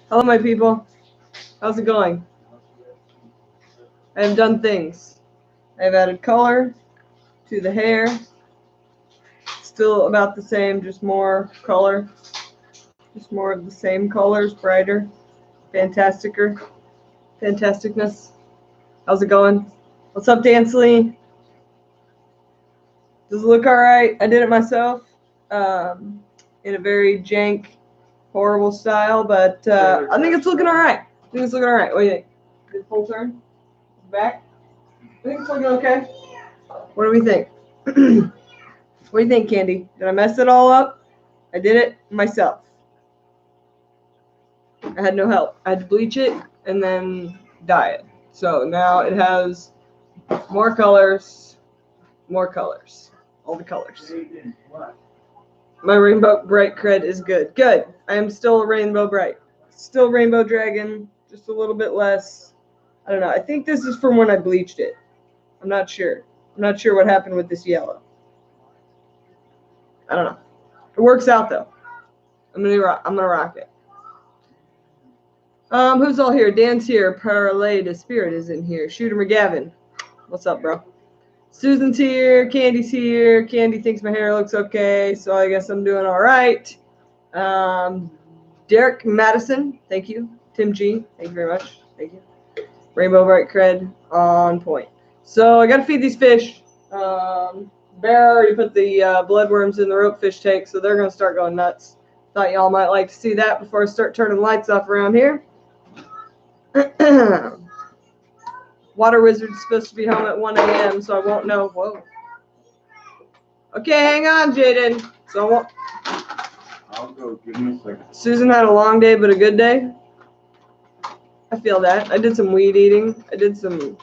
Hello, my people. How's it going? I have done things. I've added color to the hair. Still about the same, just more color. Just more of the same colors, brighter, fantasticness. How's it going? What's up, Dansley? Does it look all right? I did it myself in a very jank, horrible style, but I think it's looking all right. What do you think? Did full turn? Back? I think it's looking okay. What do we think? What do you think, Candy? Did I mess it all up? I did it myself. I had no help. I had to bleach it and then dye it. So now it has more colors, all the colors. My rainbow bright cred is good. Good. I am still a rainbow bright. Still rainbow dragon, just a little bit less. I don't know. I think this is from when I bleached it. I'm not sure. I'm not sure what happened with this yellow. I don't know. It works out though. I'm gonna rock it. Who's all here? Dan's here. Parlay the Spirit is in here. Shooter McGavin. What's up, bro? Susan's here. Candy's here. Candy thinks my hair looks okay, so I guess I'm doing all right. Derek Madison, thank you. Tim G, thank you very much. Thank you. Rainbow Bright Cred on point. So I got to feed these fish. Bear already put the bloodworms in the rope fish tank, so they're going to start going nuts. Thought y'all might like to see that before I start turning the lights off around here. Water Wizard's supposed to be home at 1 a.m., so I won't know. Whoa. Okay, hang on, Jaden. So I won't. I'll go. Give me a second. Susan had a long day, but a good day. I feel that. I did some weed eating. I did some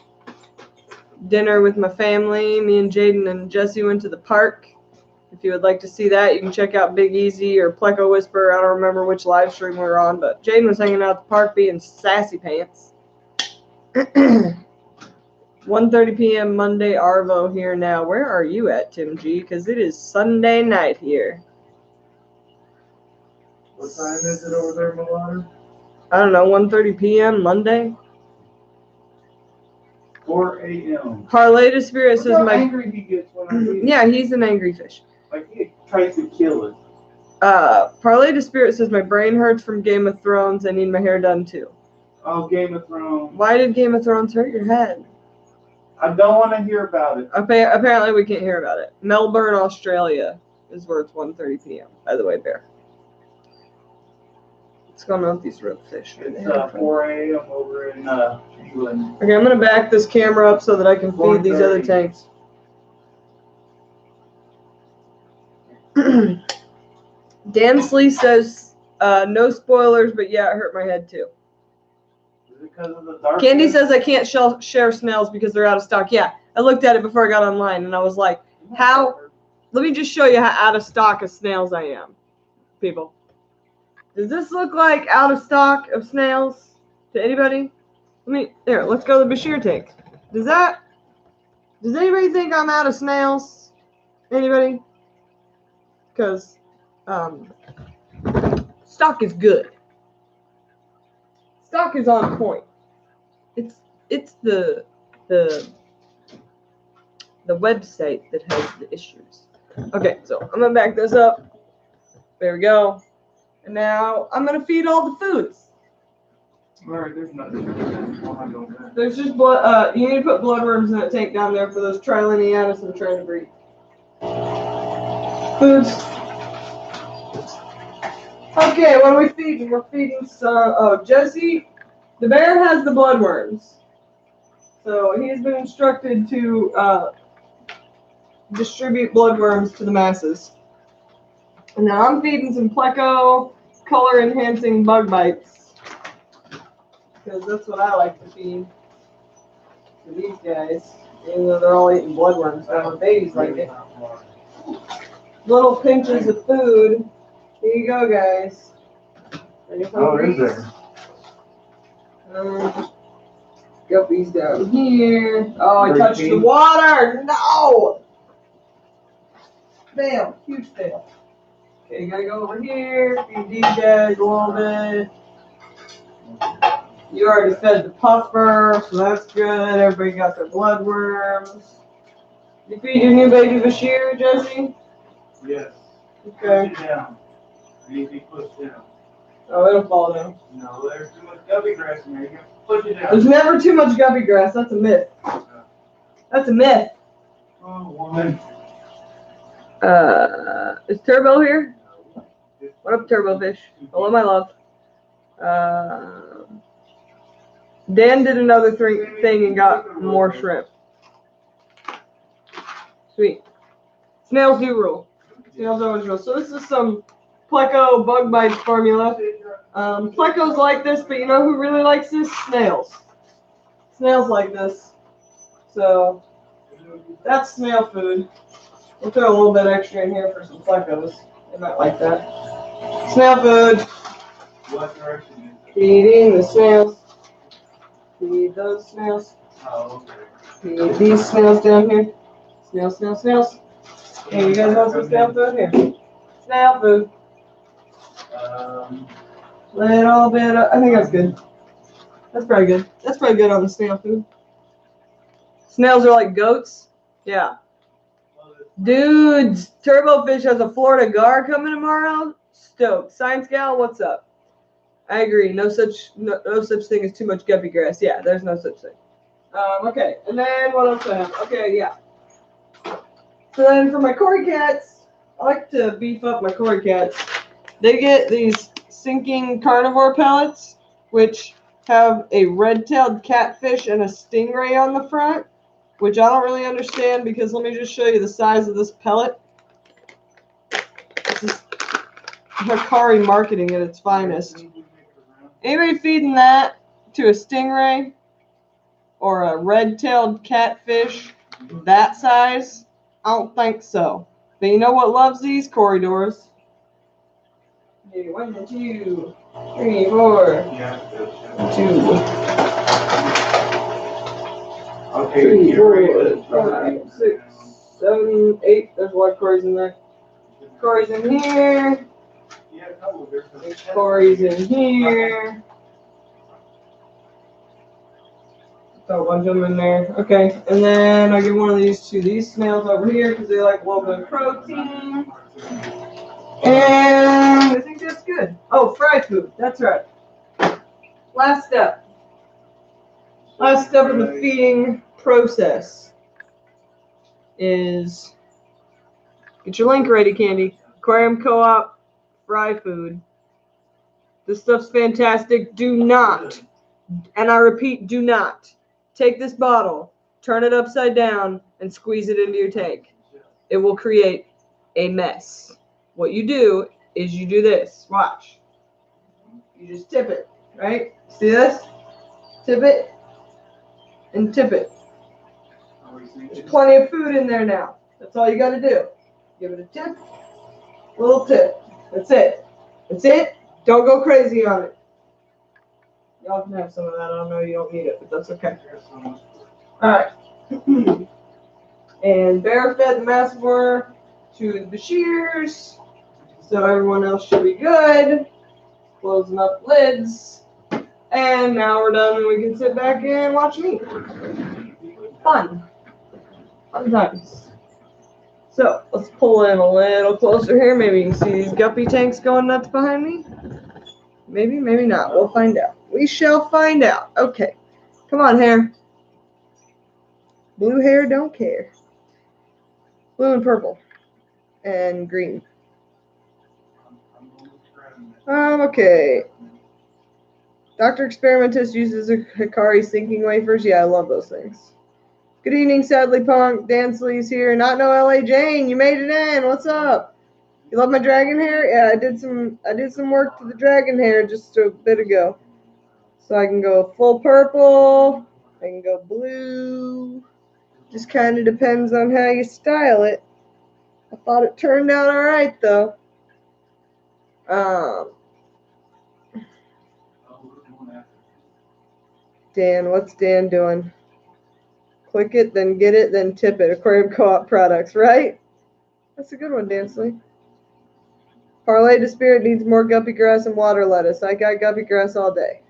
dinner with my family. Me and Jaden and Jesse went to the park. If you would like to see that, you can check out Big Easy or Pleco Whisper. I don't remember which live stream we were on, but Jaden was hanging out at the park being sassy pants. 1:30 p.m. Monday Arvo here now. Where are you at, Tim G? Because it is Sunday night here. What time is it over there, Milana? I don't know, 1:30 p.m. Monday? 4 a.m. Parlay to Spirit says how my... angry he gets when I leave. Yeah, he's an angry fish. Like he tries to kill us. Parlay to Spirit says my brain hurts from Game of Thrones. I need my hair done too. Oh, Game of Thrones. Why did Game of Thrones hurt your head? I don't want to hear about it. Apparently we can't hear about it. Melbourne, Australia is where it's 1:30 p.m. By the way, Bear. What's going on with these rope fish? It's 4 a.m. over in England. Okay, I'm going to back this camera up so that I can feed these other tanks. Dansley says, no spoilers, but yeah, it hurt my head too. Is it because of the dark? Candy says I can't share snails because they're out of stock. Yeah, I looked at it before I got online, and I was like, how? Let me just show you how out of stock of snails I am, people. Does this look like out of stock of snails to anybody? Let's go to the Bashir tank. Does anybody think I'm out of snails? Anybody? Because stock is good. Stock is on point. It's the website that has the issues. Okay, so I'm gonna back this up. There we go. And now I'm gonna feed all the foods. Alright, there's nothing. There's just blood. You need to put bloodworms in that tank down there for those triliniatus I'm trying to breed. Foods. Okay, what are we feeding? We're feeding some. Oh, Jesse, the bear has the bloodworms, so he has been instructed to distribute bloodworms to the masses. And now I'm feeding some Pleco color-enhancing bug bites, because that's what I like to feed to these guys, even though they're all eating bloodworms. Now the babies like it. Little pinches of food. Here you go, guys. Oh, is there? Just guppies down here. Oh, I touched the water. No! Fail. Huge fail. Okay, you gotta go over here. Feed these guys a little bit. You already fed the puffer, so that's good. Everybody got their bloodworms. You feed your new baby Bashir, Jesse? Yes. Okay. Push it down. It needs to be pushed down. Oh, it'll fall down. No, there's too much guppy grass in there. You can push it down. There's never too much guppy grass. That's a myth. That's a myth. Oh, woman. Is Turbo here? What up, Turbo Fish? Hello, my love. Dan did another thing and got more shrimp. Sweet. Snails do rule. Snails always rule. So this is some Pleco bug bite formula. Plecos like this, but you know who really likes this? Snails. Snails like this. So that's snail food. We'll throw a little bit extra in here for some Plecos. They might like that. Snail food. What direction is it? Feeding the snails. Feed those snails. Oh, okay. Feed these snails down here. Snails, snails, snails. Hey, you guys want some snail food? Here. Snail food. Little bit of, I think that's good. That's probably good. That's probably good on the snail food. Snails are like goats? Yeah. Dudes, Turbo Fish has a Florida Gar coming tomorrow. Stoked. Science Gal, what's up? I agree. No such thing as too much guppy grass. Yeah, there's no such thing. Okay, and then what else do I have? Okay, yeah. So then for my Cory cats, I like to beef up my Cory cats. They get these sinking carnivore pellets, which have a red-tailed catfish and a stingray on the front, which I don't really understand because let me just show you the size of this pellet. This is Hikari marketing at its finest. Anybody feeding that to a stingray or a red-tailed catfish that size? I don't think so. But you know what loves these corridors? 1, 2, 3, 4. 2. Okay, 3, 4, 5, 6, 7, 8. There's a lot of Corys in there. Corys in here. There's Corys in here. Throw a bunch of them in there. Okay, and then I give one of these to these snails over here because they like a little bit of protein. And I think that's good. Oh, fry food. That's right. Last step. Last step in the feeding process is get your link ready, Candy. Aquarium Co-op fry food. This stuff's fantastic. Do not, and I repeat, do not take this bottle, turn it upside down, and squeeze it into your tank. It will create a mess. What you do is you do this. Watch. You just tip it, right? See this? Tip it and tip it. There's plenty of food in there now. That's all you got to do. Give it a tip, little tip. That's it. That's it. Don't go crazy on it. Y'all can have some of that. I don't know. You don't need it, but that's okay. All right. And bear fed the massivore to the Bashirs. So everyone else should be good. Closing up lids. And now we're done and we can sit back and watch me. Fun. Fun times. So let's pull in a little closer here. Maybe you can see these guppy tanks going nuts behind me. Maybe, maybe not. We'll find out. We shall find out. Okay. Come on, hair. Blue hair don't care. Blue and purple. And green. Okay. Dr. Experimentist uses Hikari sinking wafers. Yeah, I love those things. Good evening, Sadly Punk. Dansley's here. Not no LA Jane. You made it in. What's up? You love my dragon hair? Yeah, I did some work to the dragon hair just a bit ago. So I can go full purple. I can go blue. Just kind of depends on how you style it. I thought it turned out all right though. Dan, what's Dan doing? Click it, then get it, then tip it. Aquarium Co-op products, right? That's a good one, Dansley. Parlay to Spirit needs more guppy grass and water lettuce. I got guppy grass all day.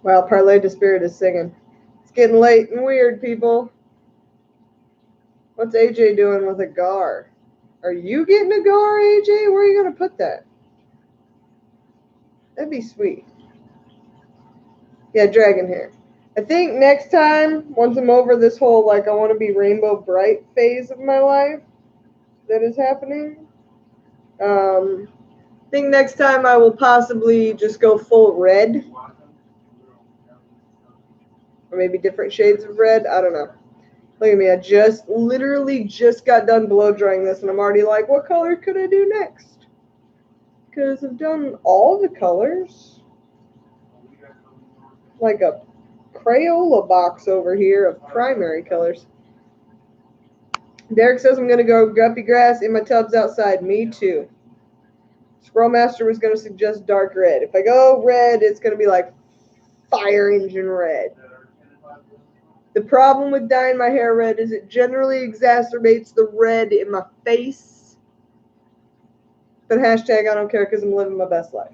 Wow, Parlay to Spirit is singing. It's getting late and weird, people. What's AJ doing with a gar? Are you getting a gar, AJ? Where are you going to put that? That'd be sweet. Yeah, dragon hair. I think next time, once I'm over this whole, like, I want to be rainbow bright phase of my life that is happening, I think next time I will possibly just go full red. Or maybe different shades of red. I don't know. Look at me. I literally just got done blow drying this, and I'm already like, what color could I do next? Because I've done all the colors. Like a Crayola box over here of primary colors. Derek says I'm going to go guppy grass in my tubs outside. Me too. Squirrel Master was going to suggest dark red. If I go red, it's going to be like fire engine red. The problem with dyeing my hair red is it generally exacerbates the red in my face. But hashtag I don't care because I'm living my best life.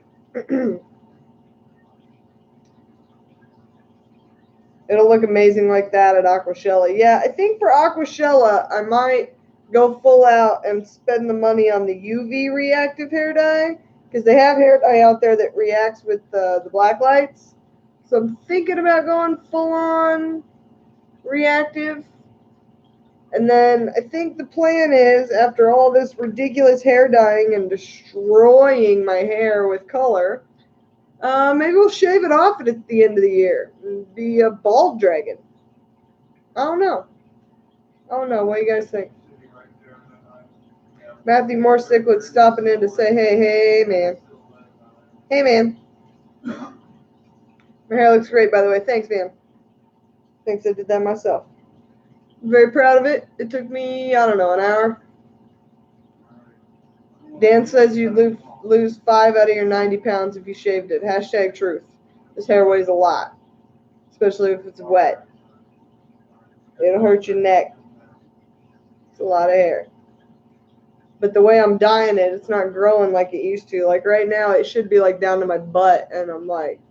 It'll look amazing like that at Aquashella. Yeah, I think for Aquashella, I might go full out and spend the money on the UV reactive hair dye, because they have hair dye out there that reacts with the black lights. So I'm thinking about going full on reactive. And then I think the plan is, after all this ridiculous hair dyeing and destroying my hair with color, maybe we'll shave it off at the end of the year and be a bald dragon. I don't know. What do you guys think? Matthew Moore Stickwood stopping in to say, hey, man. Hey, man. My hair looks great, by the way. Thanks, man. Thanks, I did that myself. I'm very proud of it. It took me, I don't know, an hour. Dan says you lose 5 out of your 90 pounds if you shaved it. Hashtag truth. This hair weighs a lot, especially if it's wet. It'll hurt your neck. It's a lot of hair. But the way I'm dyeing it, it's not growing like it used to. Like right now, it should be like down to my butt, and I'm like,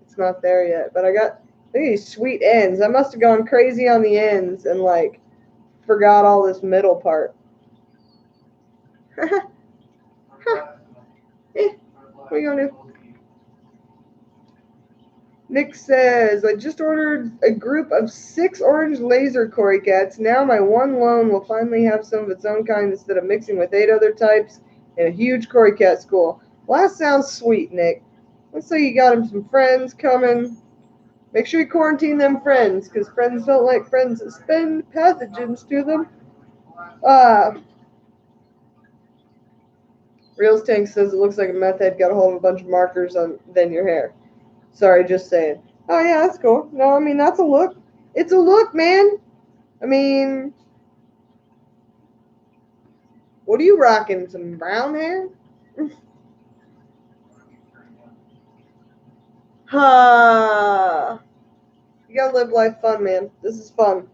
it's not there yet. But I got, look at these sweet ends. I must have gone crazy on the ends and like forgot all this middle part. What are you gonna do? Nick says, I just ordered a group of 6 orange laser Cory cats. Now my one lone will finally have some of its own kind instead of mixing with 8 other types in a huge Cory cat school. Well, that sounds sweet, Nick. Let's say you got him some friends coming. Make sure you quarantine them friends, because friends don't like friends that spend pathogens to them. Reels Tank says it looks like a meth head got a hold of a bunch of markers on then your hair. Sorry, just saying. Oh, yeah, that's cool. No, I mean, that's a look. It's a look, man. I mean, what are you rocking? Some brown hair? Ha! You gotta live life fun, man. This is fun.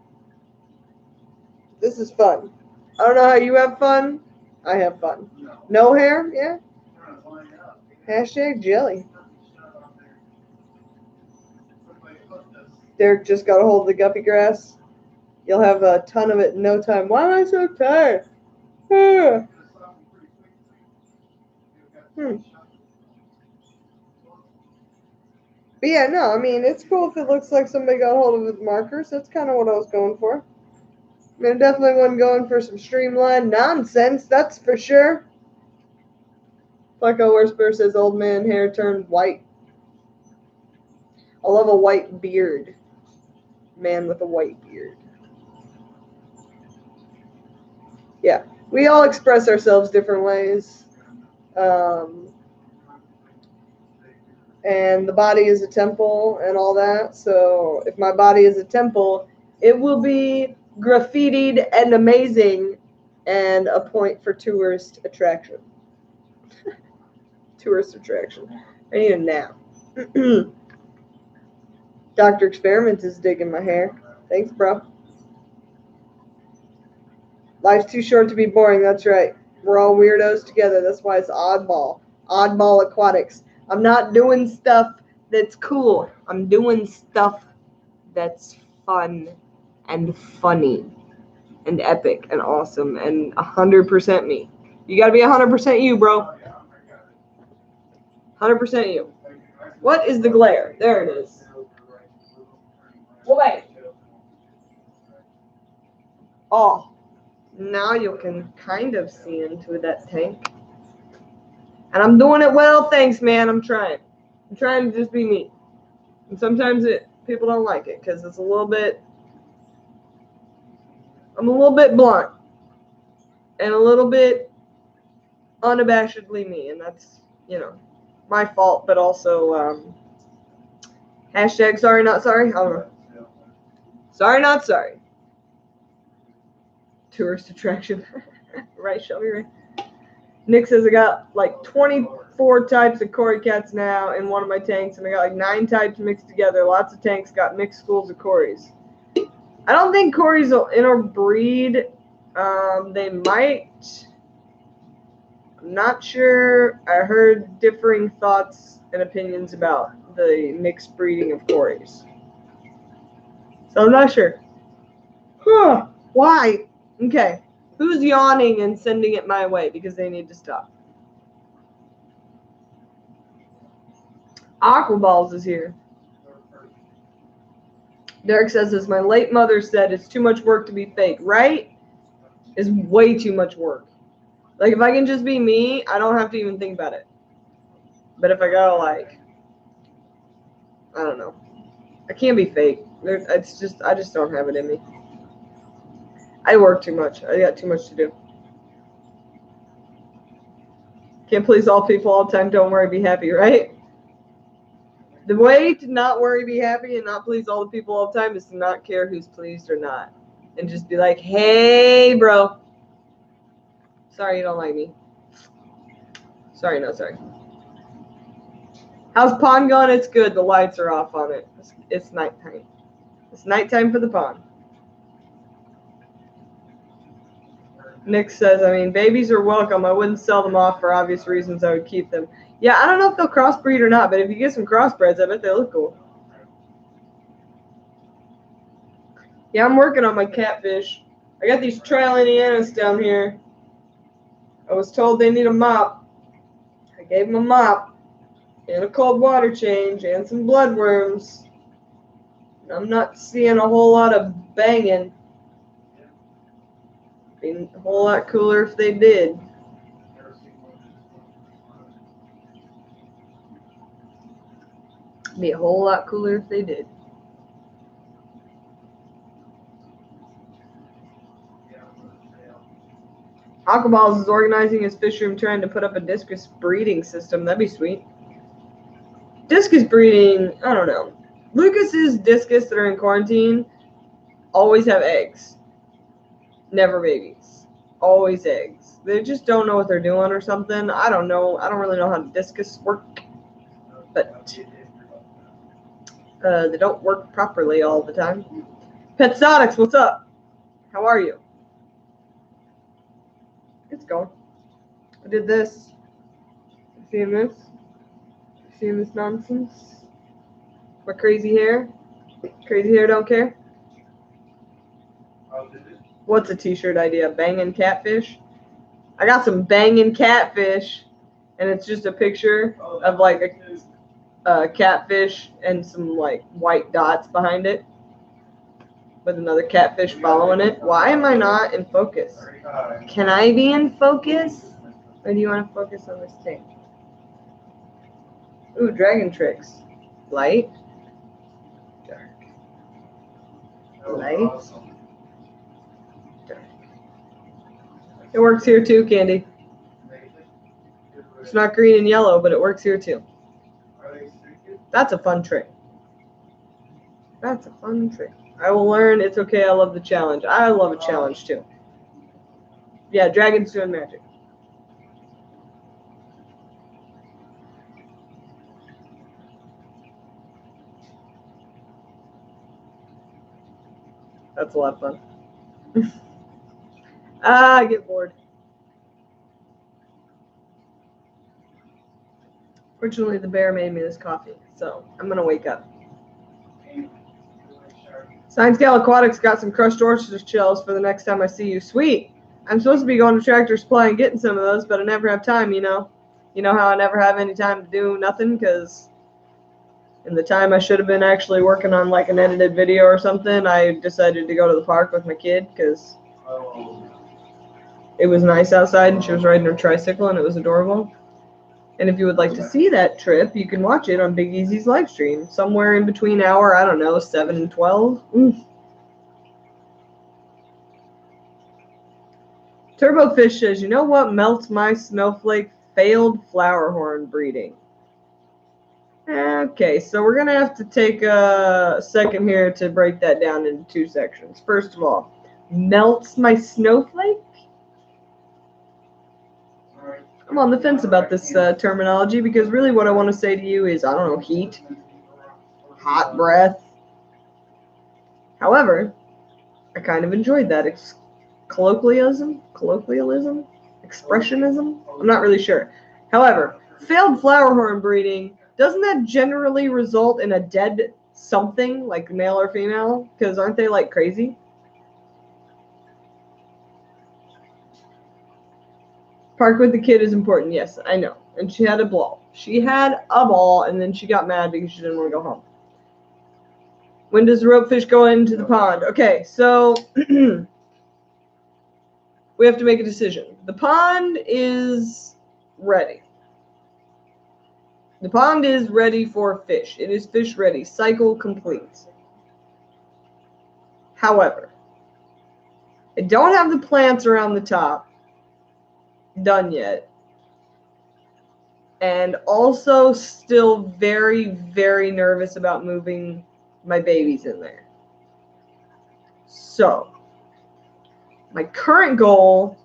This is fun. I don't know how you have fun. I have fun. No hair? Yeah. Hashtag jelly. Derek just got a hold of the guppy grass. You'll have a ton of it in no time. Why am I so tired? But yeah, no, I mean, it's cool if it looks like somebody got a hold of it with markers. That's kind of what I was going for. I mean, I definitely wasn't going for some streamlined nonsense, that's for sure. Flecko Whisper says old man hair turned white. I love a white beard. Man with a white beard. Yeah, we all express ourselves different ways. And the body is a temple and all that. So if my body is a temple, it will be graffitied and amazing and a point for tourist attraction. Tourist attraction. I need a nap. Dr. Experiment is digging my hair. Thanks, bro. Life's too short to be boring. That's right. We're all weirdos together. That's why it's oddball. Oddball aquatics. I'm not doing stuff that's cool. I'm doing stuff that's fun and funny and epic and awesome and 100% me. You gotta be 100% you, bro. 100% you. What is the glare? There it is. Well, wait. Oh, now you can kind of see into that tank. And I'm doing it well, thanks, man. I'm trying. I'm trying to just be me. And sometimes people don't like it because it's a little bit. I'm a little bit blunt and a little bit unabashedly me, and that's my fault. But also hashtag sorry not sorry. I don't know. Sorry not sorry. Tourist attraction, right, Shelby? Right. Nick says I got like 24 types of Cory cats now in one of my tanks, and I got like 9 types mixed together. Lots of tanks got mixed schools of Corys. I don't think Corys will interbreed. They might. I'm not sure. I heard differing thoughts and opinions about the mixed breeding of Corys. So I'm not sure. Huh. Why? Okay. Who's yawning and sending it my way because they need to stop? Aquaballs is here. Derek says, as my late mother said, it's too much work to be fake. Right? It's way too much work. Like, if I can just be me, I don't have to even think about it. But if I gotta, like, I don't know. I can't be fake. I just don't have it in me. I work too much. I got too much to do. Can't please all people all the time. Don't worry, be happy, right? The way to not worry, be happy, and not please all the people all the time is to not care who's pleased or not. And just be like, hey, bro. Sorry you don't like me. Sorry, no, sorry. How's pond going? It's good. The lights are off on it. It's nighttime. It's nighttime for the pond. Nick says, I mean, babies are welcome. I wouldn't sell them off for obvious reasons. I would keep them. Yeah, I don't know if they'll crossbreed or not, but if you get some crossbreds, I bet they look cool. Yeah, I'm working on my catfish. I got these Trailianas down here. I was told they need a mop. I gave them a mop and a cold water change and some bloodworms. I'm not seeing a whole lot of banging. Be a whole lot cooler if they did. Be a whole lot cooler if they did. Aquaballs is organizing his fish room, trying to put up a discus breeding system. That'd be sweet. Discus breeding, I don't know. Lucas's discus that are in quarantine always have eggs. Never babies. Always eggs. They just don't know what they're doing or something. I don't know. I don't really know how discus work. But they don't work properly all the time. Petsotics, what's up? How are you? It's going. I did this. Seeing this? Seeing this nonsense? My crazy hair? Crazy hair don't care? What's a t-shirt idea? Banging catfish? I got some banging catfish, and it's just a picture of like a catfish and some like white dots behind it with another catfish following it. Why am I not in focus? Can I be in focus? Or do you want to focus on this tank? Ooh, dragon tricks. Light. Dark. Light. Dark. It works here too, Candy. It's not green and yellow, but it works here too. That's a fun trick. That's a fun trick. I will learn. It's okay. I love the challenge. I love a challenge too. Yeah, dragons doing magic. That's a lot of fun. I get bored. Fortunately, the bear made me this coffee, so I'm going to wake up. Science Gal Aquatics got some crushed orange shells for the next time I see you. Sweet! I'm supposed to be going to Tractor Supply and getting some of those, but I never have time, you know. You know how I never have any time to do nothing? Because in the time I should have been actually working on like an edited video or something, I decided to go to the park with my kid because it was nice outside and she was riding her tricycle and it was adorable. And if you would like to see that trip, you can watch it on Big Easy's live stream. Somewhere in between hour, I don't know, 7 and 12. Turbofish says, you know what melts my snowflake? Failed flower horn breeding. Okay, so we're going to have to take a second here to break that down into two sections. First of all, melts my snowflake? I'm on the fence about this terminology because really what I want to say to you is, I don't know, heat, hot breath. However, I kind of enjoyed that colloquialism, expressionism. I'm not really sure. However, failed flower horn breeding, doesn't that generally result in a dead something, like male or female? Because aren't they like crazy? Park with the kid is important. Yes, I know. And she had a ball. She had a ball, and then she got mad because she didn't want to go home. When does the ropefish go into the pond? Okay, so we have to make a decision. The pond is ready. The pond is ready for fish. It is fish ready. Cycle complete. However, I don't have the plants around the top done yet. And also still very, very nervous about moving my babies in there. So, my current goal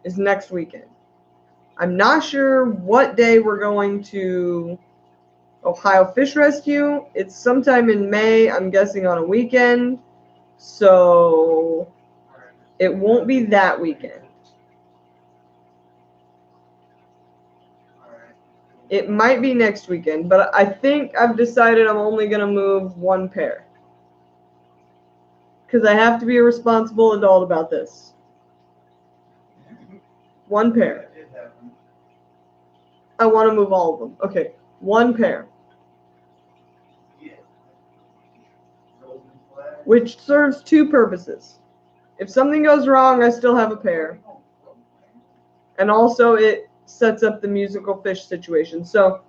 is next weekend. I'm not sure what day we're going to Ohio Fish Rescue. It's sometime in May, I'm guessing on a weekend. So, it won't be that weekend. It might be next weekend, but I think I've decided I'm only going to move one pair. Because I have to be a responsible adult about this. One pair. I want to move all of them. Okay, one pair. Which serves two purposes. If something goes wrong, I still have a pair. And also it sets up the musical fish situation. So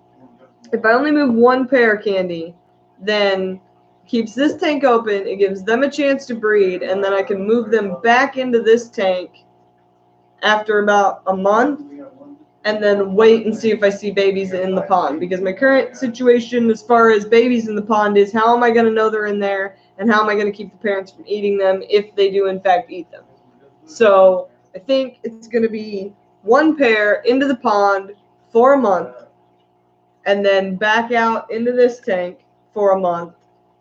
if I only move one pair, Candy, then keeps this tank open, it gives them a chance to breed, and then I can move them back into this tank after about a month, and then wait and see if I see babies in the pond. Because my current situation as far as babies in the pond is, how am I going to know they're in there, and how am I going to keep the parents from eating them if they do in fact eat them? So I think it's going to be one pair into the pond for a month, and then back out into this tank for a month.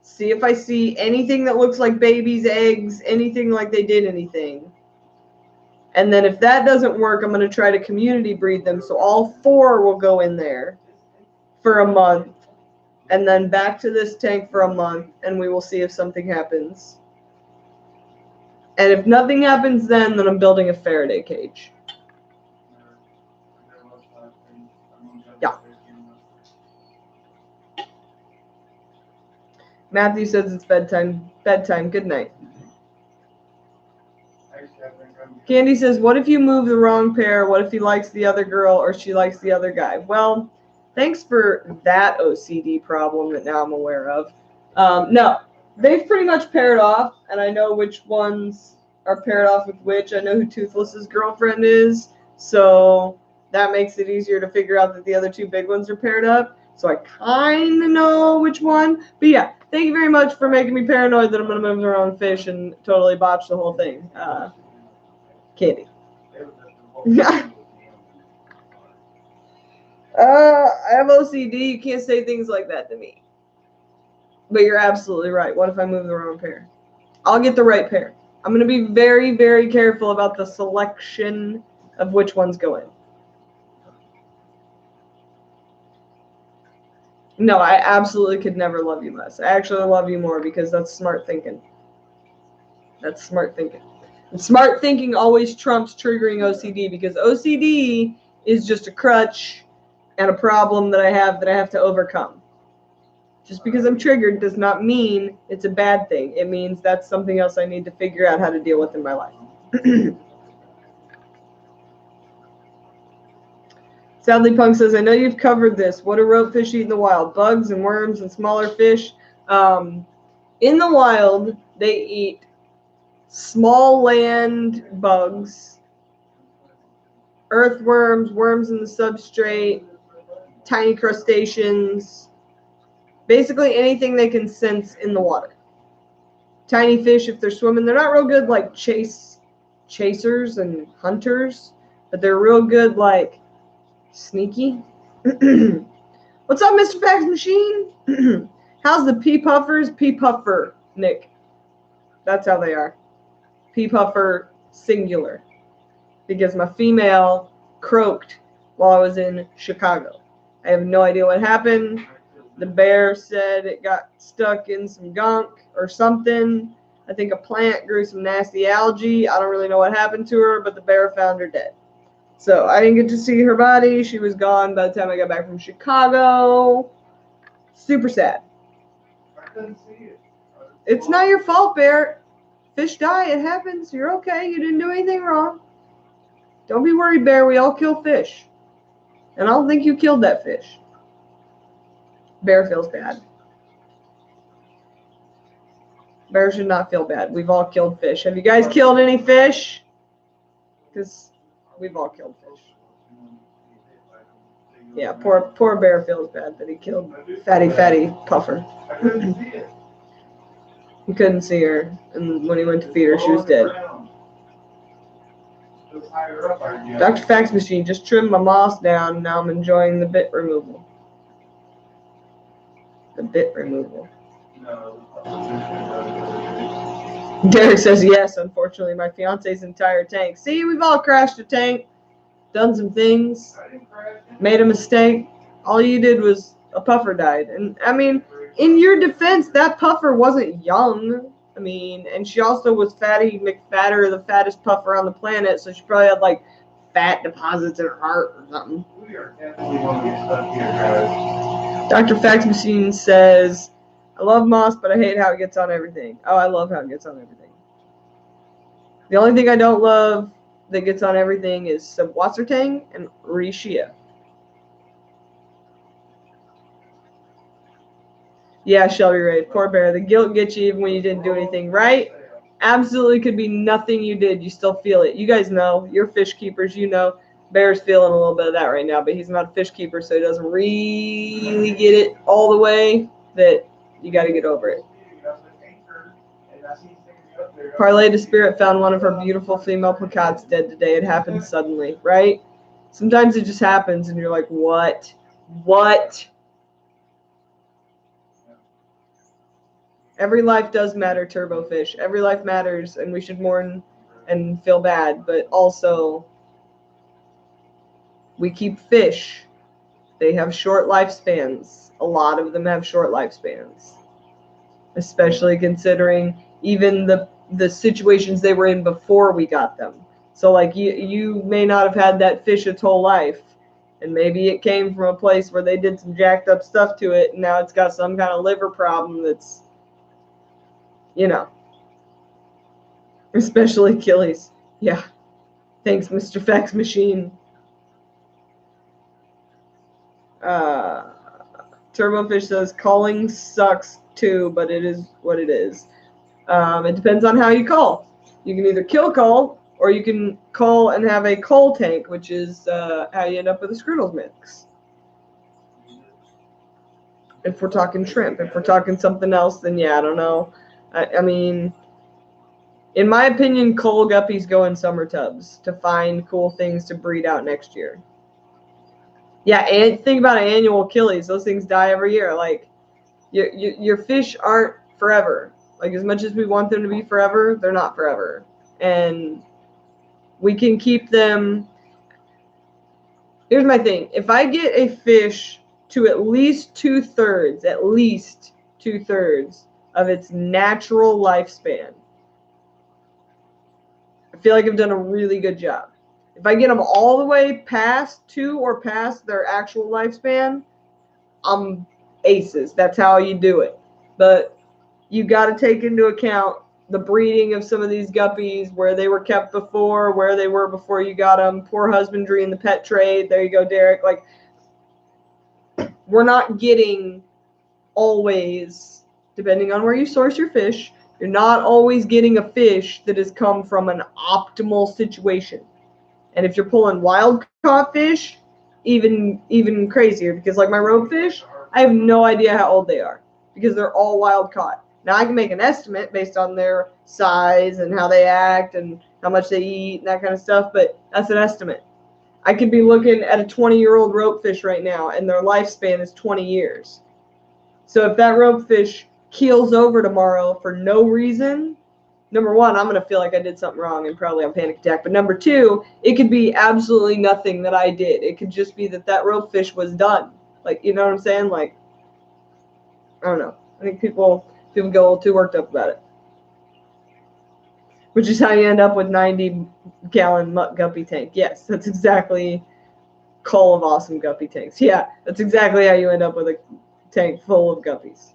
See if I see anything that looks like babies' eggs, anything like they did anything. And then if that doesn't work, I'm going to try to community breed them. So all four will go in there for a month. And then back to this tank for a month. And we will see if something happens. And if nothing happens then I'm building a Faraday cage. Yeah. Matthew says it's bedtime. Bedtime. Good night. Candy says, what if you move the wrong pair? What if he likes the other girl or she likes the other guy? Well, thanks for that OCD problem that now I'm aware of. No, they've pretty much paired off, and I know which ones are paired off with which. I know who Toothless's girlfriend is, so that makes it easier to figure out that the other two big ones are paired up. So I kind of know which one. But yeah, thank you very much for making me paranoid that I'm going to move the wrong fish and totally botch the whole thing. Candy. I have OCD. You can't say things like that to me. But you're absolutely right. What if I move the wrong pair? I'll get the right pair. I'm going to be very, very careful about the selection of which ones go in. No, I absolutely could never love you less. I actually love you more because that's smart thinking. That's smart thinking. And smart thinking always trumps triggering OCD because OCD is just a crutch and a problem that I have to overcome. Just because I'm triggered does not mean it's a bad thing. It means that's something else I need to figure out how to deal with in my life. Sadly Punk says, I know you've covered this. What do ropefish eat in the wild? Bugs and worms and smaller fish. In the wild, they eat small land bugs, earthworms, worms in the substrate, tiny crustaceans, basically anything they can sense in the water. Tiny fish, if they're swimming, they're not real good like chasers and hunters, but they're real good like sneaky. What's up, Mr. Fax Machine? How's the pea puffers? Pea puffer, Nick. That's how they are. Pea puffer singular. Because my female croaked while I was in Chicago. I have no idea what happened. The bear said it got stuck in some gunk or something. I think a plant grew some nasty algae. I don't really know what happened to her, but the bear found her dead. So I didn't get to see her body. She was gone by the time I got back from Chicago. Super sad. I couldn't see it. It's not your fault, Bear. Fish die. It happens. You're okay. You didn't do anything wrong. Don't be worried, Bear. We all kill fish. And I don't think you killed that fish. Bear feels bad. Bear should not feel bad. We've all killed fish. Have you guys killed any fish? Because we've all killed fish. Yeah, poor Bear feels bad that he killed fatty puffer. I couldn't see it. He couldn't see her, and when he went to feed her, she was dead. Dr. Fax Machine just trimmed my moss down, and now I'm enjoying the bit removal. The bit removal. Derek says, yes, unfortunately, my fiance's entire tank. See, we've all crashed a tank, done some things, made a mistake. All you did was a puffer died. And, I mean, in your defense, that puffer wasn't young. I mean, and she also was Fatty McFatter, the fattest puffer on the planet, so she probably had, like, fat deposits in her heart or something. We are definitely going to get stuck here, guys. Dr. Fax Machine says, I love moss, but I hate how it gets on everything. Oh, I love how it gets on everything. The only thing I don't love that gets on everything is Subwassertang and Reishi. Yeah, Shelby Ray, poor Bear. The guilt gets you even when you didn't do anything right. Absolutely could be nothing you did. You still feel it. You guys know. You're fish keepers. You know. Bear's feeling a little bit of that right now, but he's not a fish keeper, so he doesn't really get it all the way. That you got to get over it. Parlay to Spirit found one of her beautiful female placots dead today. It happened suddenly, right? Sometimes it just happens, and you're like, what? What? Every life does matter, Turbofish. Every life matters, and we should mourn and feel bad. But also, we keep fish. They have short lifespans. A lot of them have short lifespans. Especially considering even the situations they were in before we got them. So, like, you may not have had that fish its whole life. And maybe it came from a place where they did some jacked up stuff to it, and now it's got some kind of liver problem that's, you know, especially Achilles. Yeah. Thanks, Mr. Fax Machine. Turbofish says, calling sucks too, but it is what it is. It depends on how you call. You can either kill call, or you can call and have a coal tank, which is how you end up with a Scriddles mix. If we're talking shrimp. If we're talking something else, then yeah, I don't know. I mean, in my opinion, coal guppies go in summer tubs to find cool things to breed out next year. Yeah, and think about an annual Achilles. Those things die every year. Like, your fish aren't forever. Like, as much as we want them to be forever, they're not forever. And we can keep them. Here's my thing. If I get a fish to at least two-thirds of its natural lifespan. I feel like I've done a really good job. If I get them all the way past their actual lifespan, I'm aces. That's how you do it. But you got to take into account the breeding of some of these guppies, where they were kept before, where they were before you got them, poor husbandry in the pet trade. There you go, Derek. Like, we're not getting always, depending on where you source your fish, you're not always getting a fish that has come from an optimal situation. And if you're pulling wild caught fish, even crazier, because like my rope fish, I have no idea how old they are because they're all wild caught. Now I can make an estimate based on their size and how they act and how much they eat and that kind of stuff, but that's an estimate. I could be looking at a 20-year-old rope fish right now, and their lifespan is 20 years. So if that rope fish keels over tomorrow for no reason, number one, I'm going to feel like I did something wrong and probably on panic attack. But number two, it could be absolutely nothing that I did. It could just be that rope fish was done. Like, you know what I'm saying? Like, I don't know. I think people get a little too worked up about it. Which is how you end up with 90-gallon mutt guppy tank. Yes, that's exactly Call of Awesome guppy tanks. Yeah, that's exactly how you end up with a tank full of guppies.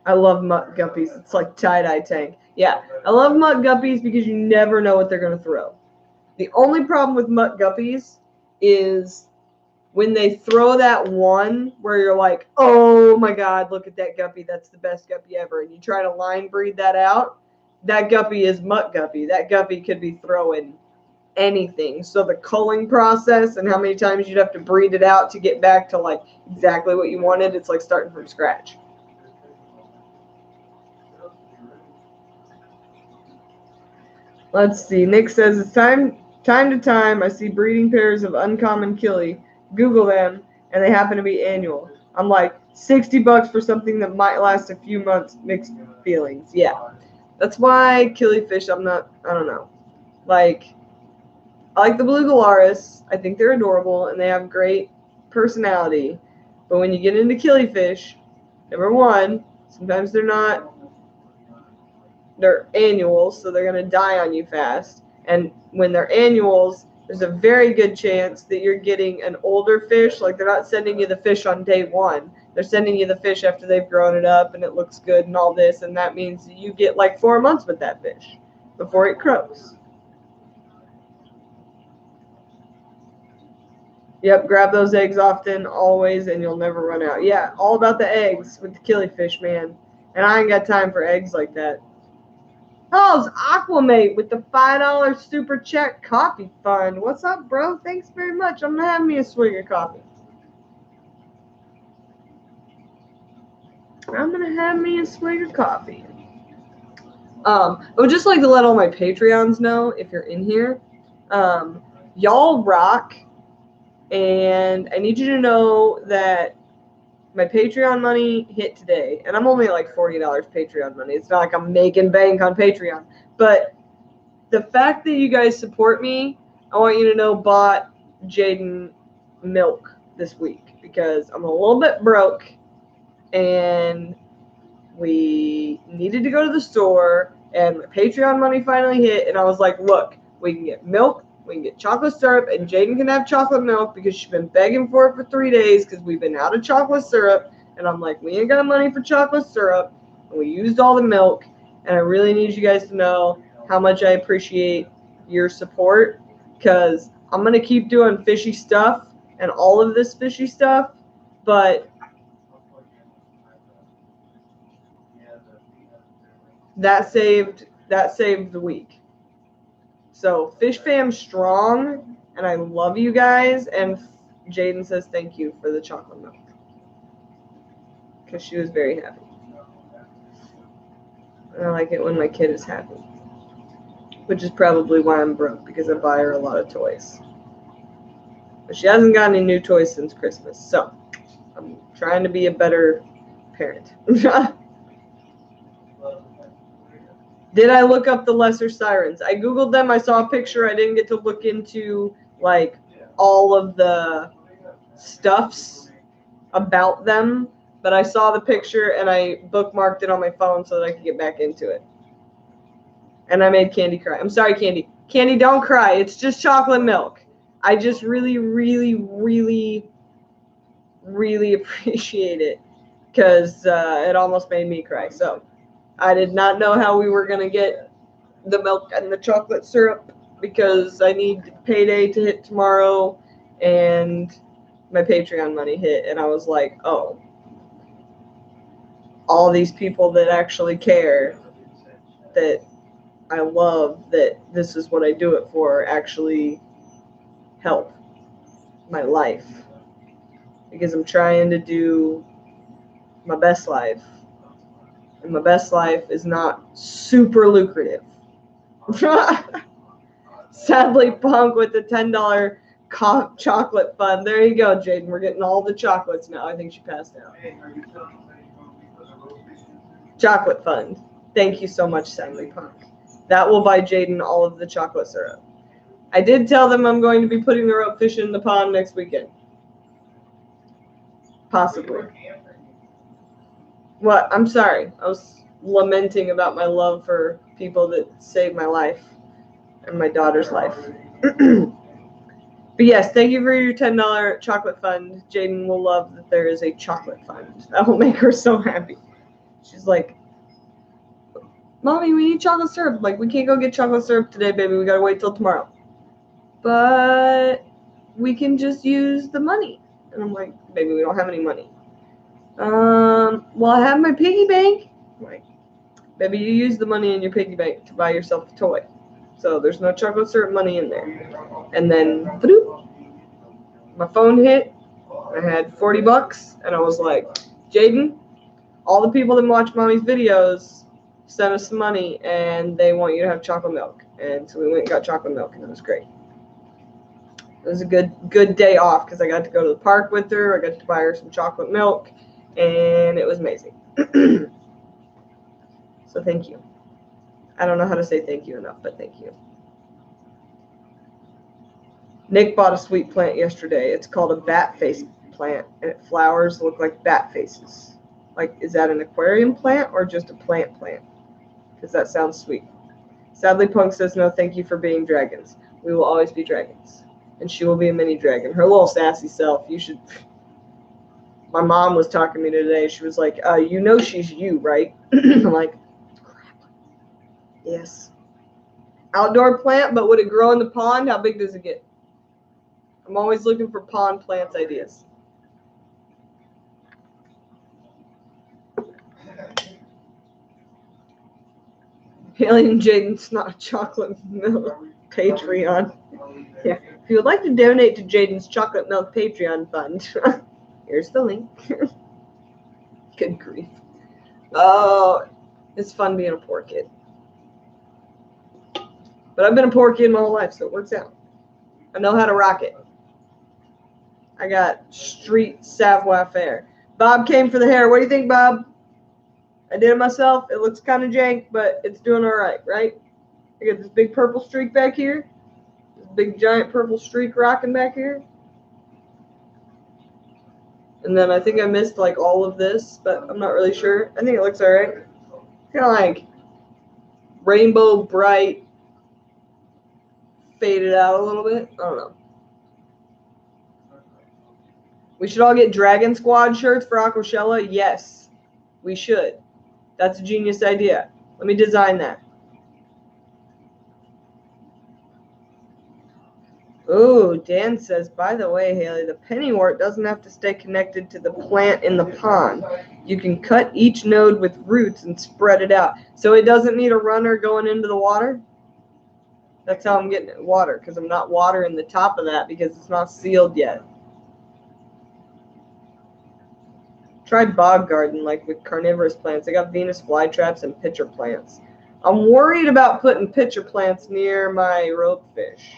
I love mutt guppies. It's like tie-dye tank. Yeah, I love mutt guppies because you never know what they're going to throw. The only problem with mutt guppies is when they throw that one where you're like, oh my God, look at that guppy. That's the best guppy ever. And you try to line breed that out. That guppy is mutt guppy. That guppy could be throwing anything. So the culling process and how many times you'd have to breed it out to get back to like exactly what you wanted, it's like starting from scratch. Let's see. Nick says it's time to time I see breeding pairs of uncommon killie. Google them, and they happen to be annual. I'm like, $60 for something that might last a few months. Mixed feelings. Yeah, that's why killifish. I don't know. Like, I like the blue galaris. I think they're adorable and they have great personality. But when you get into killifish, number one, sometimes they're annuals, so they're going to die on you fast. And when they're annuals, there's a very good chance that you're getting an older fish. Like, they're not sending you the fish on day one. They're sending you the fish after they've grown it up and it looks good and all this. And that means you get like 4 months with that fish before it croaks. Yep, grab those eggs often, always, and you'll never run out. Yeah, all about the eggs with the killifish, man. And I ain't got time for eggs like that. Oh, it's Aquamate with the $5 super check coffee fund. What's up, bro? Thanks very much. I'm gonna have me a swig of coffee. I would just like to let all my Patreons know, if you're in here, y'all rock. And I need you to know that my Patreon money hit today. And I'm only like $40 Patreon money. It's not like I'm making bank on Patreon. But the fact that you guys support me, I want you to know, bought Jaden milk this week. Because I'm a little bit broke. And we needed to go to the store. And my Patreon money finally hit. And I was like, look, we can get milk. We can get chocolate syrup, and Jaden can have chocolate milk because she's been begging for it for 3 days because we've been out of chocolate syrup. And I'm like, we ain't got money for chocolate syrup. And we used all the milk. And I really need you guys to know how much I appreciate your support, because I'm going to keep doing fishy stuff and all of this fishy stuff. But that saved the week. So Fish Fam strong, and I love you guys. And Jaden says thank you for the chocolate milk because she was very happy. And I like it when my kid is happy, which is probably why I'm broke, because I buy her a lot of toys. But she hasn't got any new toys since Christmas, so I'm trying to be a better parent. Did I look up the lesser sirens? I Googled them. I saw a picture. I didn't get to look into, like, all of the stuffs about them, but I saw the picture and I bookmarked it on my phone so that I could get back into it. And I made Candy cry. I'm sorry, Candy. Candy, don't cry. It's just chocolate milk. I just really, really, really, really appreciate it because it almost made me cry. So I did not know how we were going to get the milk and the chocolate syrup because I need payday to hit tomorrow and my Patreon money hit. And I was like, oh, all these people that actually care, that I love, that this is what I do it for, actually help my life. Because I'm trying to do my best life. And my best life is not super lucrative. Sadly, Punk with the $10 chocolate fund. There you go, Jaden. We're getting all the chocolates now. I think she passed out. Chocolate fund. Thank you so much, Sadly, Punk. That will buy Jaden all of the chocolate syrup. I did tell them I'm going to be putting the rope fish in the pond next weekend. Possibly. What? I'm sorry. I was lamenting about my love for people that saved my life and my daughter's life. But yes, thank you for your $10 chocolate fund. Jaden will love that there is a chocolate fund. That will make her so happy. She's like, Mommy, we need chocolate syrup. Like, we can't go get chocolate syrup today, baby. We gotta wait till tomorrow. But we can just use the money. And I'm like, baby, we don't have any money. Well, I have my piggy bank. I'm like, baby, you use the money in your piggy bank to buy yourself a toy. So there's no chocolate syrup money in there. And then, bloop, my phone hit. I had $40, and I was like, Jaden, all the people that watch Mommy's videos sent us some money, and they want you to have chocolate milk. And so we went and got chocolate milk, and it was great. It was a good day off because I got to go to the park with her. I got to buy her some chocolate milk, and it was amazing. So thank you. I don't know how to say thank you enough, but thank you. Nick bought a sweet plant yesterday. It's called a bat face plant, and its flowers look like bat faces. Like, is that an aquarium plant or just a plant? Because that sounds sweet. Sadly, Punk says, no, thank you for being dragons. We will always be dragons. And she will be a mini dragon. Her little sassy self, you should... My mom was talking to me today. She was like, you know she's you, right? I'm like, crap. Yes. Outdoor plant, but would it grow in the pond? How big does it get? I'm always looking for pond plants ideas. Haley and Jaden's not chocolate milk Patreon. Yeah. If you would like to donate to Jaden's chocolate milk Patreon fund, here's the link. Good grief. Oh, it's fun being a poor kid. But I've been a poor kid my whole life, so it works out. I know how to rock it. I got street savoir faire. Bob came for the hair. What do you think, Bob? I did it myself. It looks kind of jank, but it's doing all right, right? I got this big purple streak back here. This big giant purple streak rocking back here. And then I think I missed like all of this, but I'm not really sure. I think it looks all right. Kind of like rainbow bright, faded out a little bit. I don't know. We should all get Dragon Squad shirts for Aquashella. Yes, we should. That's a genius idea. Let me design that. Oh, Dan says, by the way, Haley, the pennywort doesn't have to stay connected to the plant in the pond. You can cut each node with roots and spread it out. So it doesn't need a runner going into the water? That's how I'm getting it water, because I'm not watering the top of that because it's not sealed yet. Try bog garden, like with carnivorous plants. I got Venus flytraps and pitcher plants. I'm worried about putting pitcher plants near my rope fish.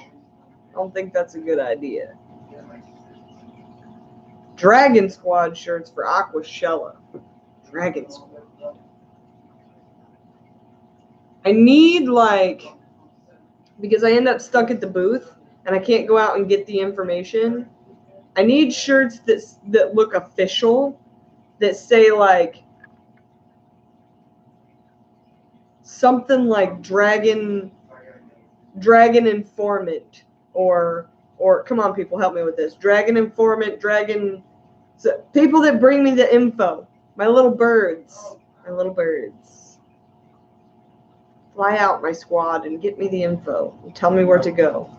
I don't think that's a good idea. Dragon Squad shirts for Aquashella. Dragon Squad. I need, like, because I end up stuck at the booth and I can't go out and get the information, I need shirts that look official, that say like something like Dragon Informant, or come on, people, help me with this. Dragon Informant, so people that bring me the info. My little birds. Fly out, my squad, and get me the info. And tell me where to go.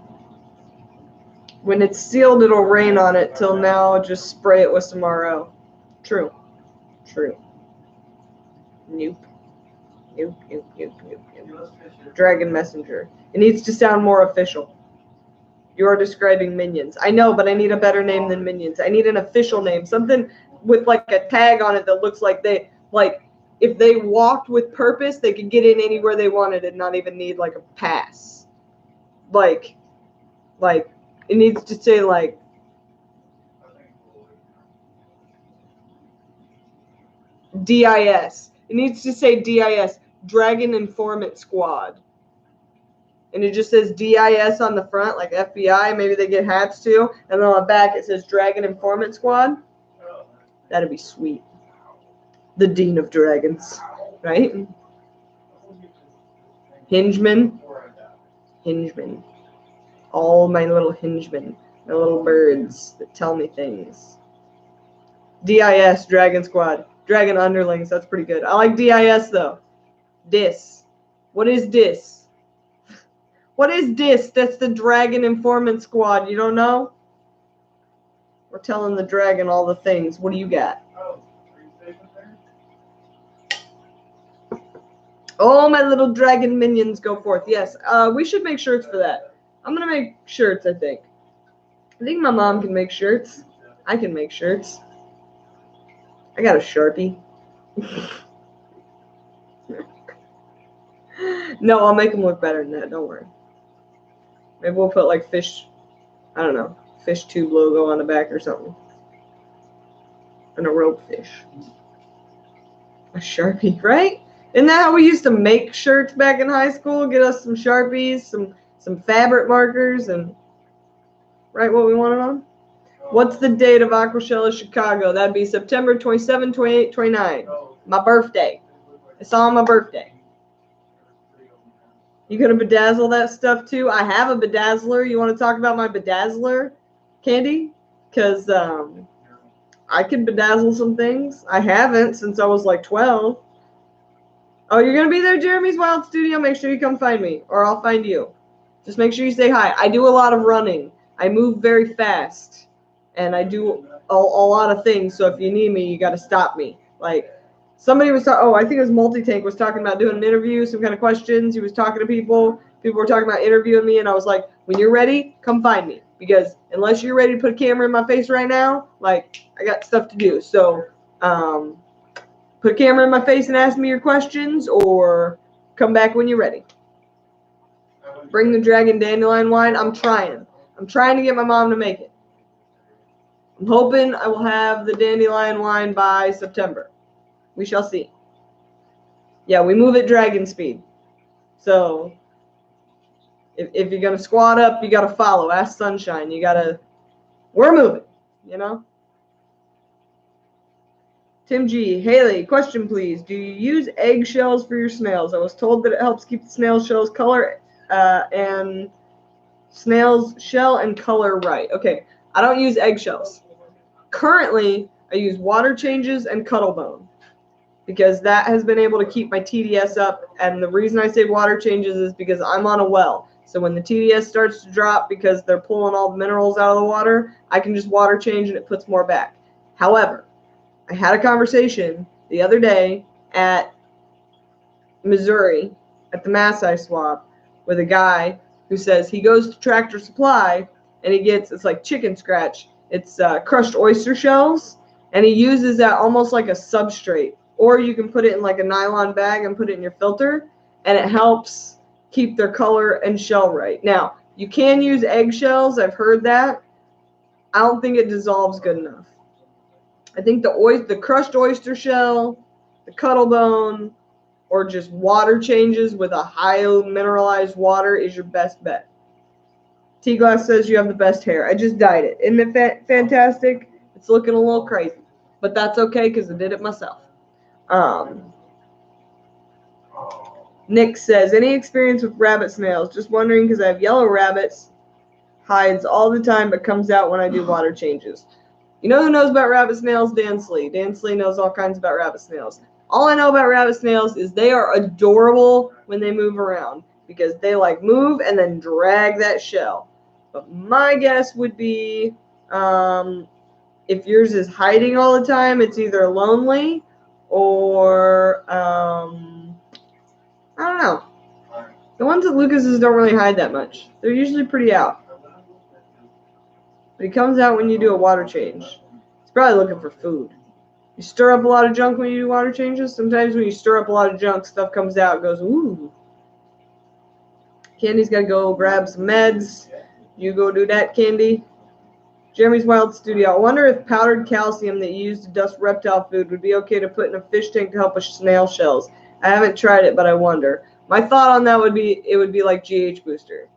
When it's sealed, it'll rain on it. Till now, just spray it with some RO. True. Nope. Dragon Messenger. It needs to sound more official. You are describing minions. I know, but I need a better name than minions. I need an official name. Something with like a tag on it that looks like if they walked with purpose, they could get in anywhere they wanted and not even need like a pass. Like it needs to say like DIS. It needs to say DIS, Dragon Informant Squad. And it just says DIS on the front, like FBI. Maybe they get hats too. And then on the back it says Dragon Informant Squad. That'd be sweet. The Dean of Dragons, right? Hingeman. All my little hingemen, my little birds that tell me things. DIS, Dragon Squad. Dragon Underlings, that's pretty good. I like DIS though. DIS. What is DIS? What is DIS? That's the Dragon Informant Squad. You don't know? We're telling the dragon all the things. What do you got? Oh, my little dragon minions, go forth. Yes, we should make shirts for that. I'm going to make shirts, I think. I think my mom can make shirts. I can make shirts. I got a Sharpie. No, I'll make them look better than that. Don't worry. Maybe we'll put like fish, I don't know, fish tube logo on the back or something. And a rope fish. A Sharpie, right? Isn't that how we used to make shirts back in high school? Get us some Sharpies, some fabric markers, and write what we wanted on? What's the date of Aquashella Chicago? That'd be September 27, 28, 29. My birthday. It's on my birthday. You gonna bedazzle that stuff too? I have a bedazzler. You want to talk about my bedazzler, Candy? Because I can bedazzle some things. I haven't since I was like 12. Oh, you're gonna be there, Jeremy's Wild Studio? Make sure you come find me, or I'll find you. Just make sure you say hi. I do a lot of running. I move very fast, and I do a lot of things. So if you need me, you got to stop me. Like, somebody was talking, I think it was Multi-Tank was talking about doing an interview, some kind of questions. He was talking to people. People were talking about interviewing me, and I was like, when you're ready, come find me. Because unless you're ready to put a camera in my face right now, like, I got stuff to do. So, put a camera in my face and ask me your questions, or come back when you're ready. Bring the dragon dandelion wine. I'm trying to get my mom to make it. I'm hoping I will have the dandelion wine by September. We shall see. Yeah, we move at dragon speed. So if you're going to squat up, you got to follow. Ask Sunshine. We're moving, you know? Tim G. Haley, question please. Do you use eggshells for your snails? I was told that it helps keep the snail shell's color and snail's shell and color right. Okay, I don't use eggshells. Currently, I use water changes and Cuttlebone because that has been able to keep my TDS up. And the reason I say water changes is because I'm on a well. So when the TDS starts to drop because they're pulling all the minerals out of the water, I can just water change and it puts more back. However, I had a conversation the other day at Missouri at the Maasai swap with a guy who says he goes to Tractor Supply and he gets, it's like chicken scratch. It's crushed oyster shells, and he uses that almost like a substrate. Or you can put it in like a nylon bag and put it in your filter, and it helps keep their color and shell right. Now, you can use eggshells. I've heard that. I don't think it dissolves good enough. I think the crushed oyster shell, the Cuttlebone, or just water changes with a high mineralized water is your best bet. T-Glass says you have the best hair. I just dyed it. Isn't it fantastic? It's looking a little crazy. But that's okay because I did it myself. Nick says, any experience with rabbit snails? Just wondering because I have yellow rabbits. Hides all the time but comes out when I do water changes. You know who knows about rabbit snails? Dan Slee. Dan Slee knows all kinds about rabbit snails. All I know about rabbit snails is they are adorable when they move around because they like move and then drag that shell. But my guess would be if yours is hiding all the time, it's either lonely or I don't know. The ones at Lucas's don't really hide that much. They're usually pretty out. But he comes out when you do a water change. He's probably looking for food. You stir up a lot of junk when you do water changes. Sometimes when you stir up a lot of junk, stuff comes out and goes, ooh. Candy's got to go grab some meds. You go do that, Candy. Jeremy's Wild Studio. I wonder if powdered calcium that you use to dust reptile food would be okay to put in a fish tank to help with snail shells. I haven't tried it, but I wonder. My thought on that would be it would be like GH Booster.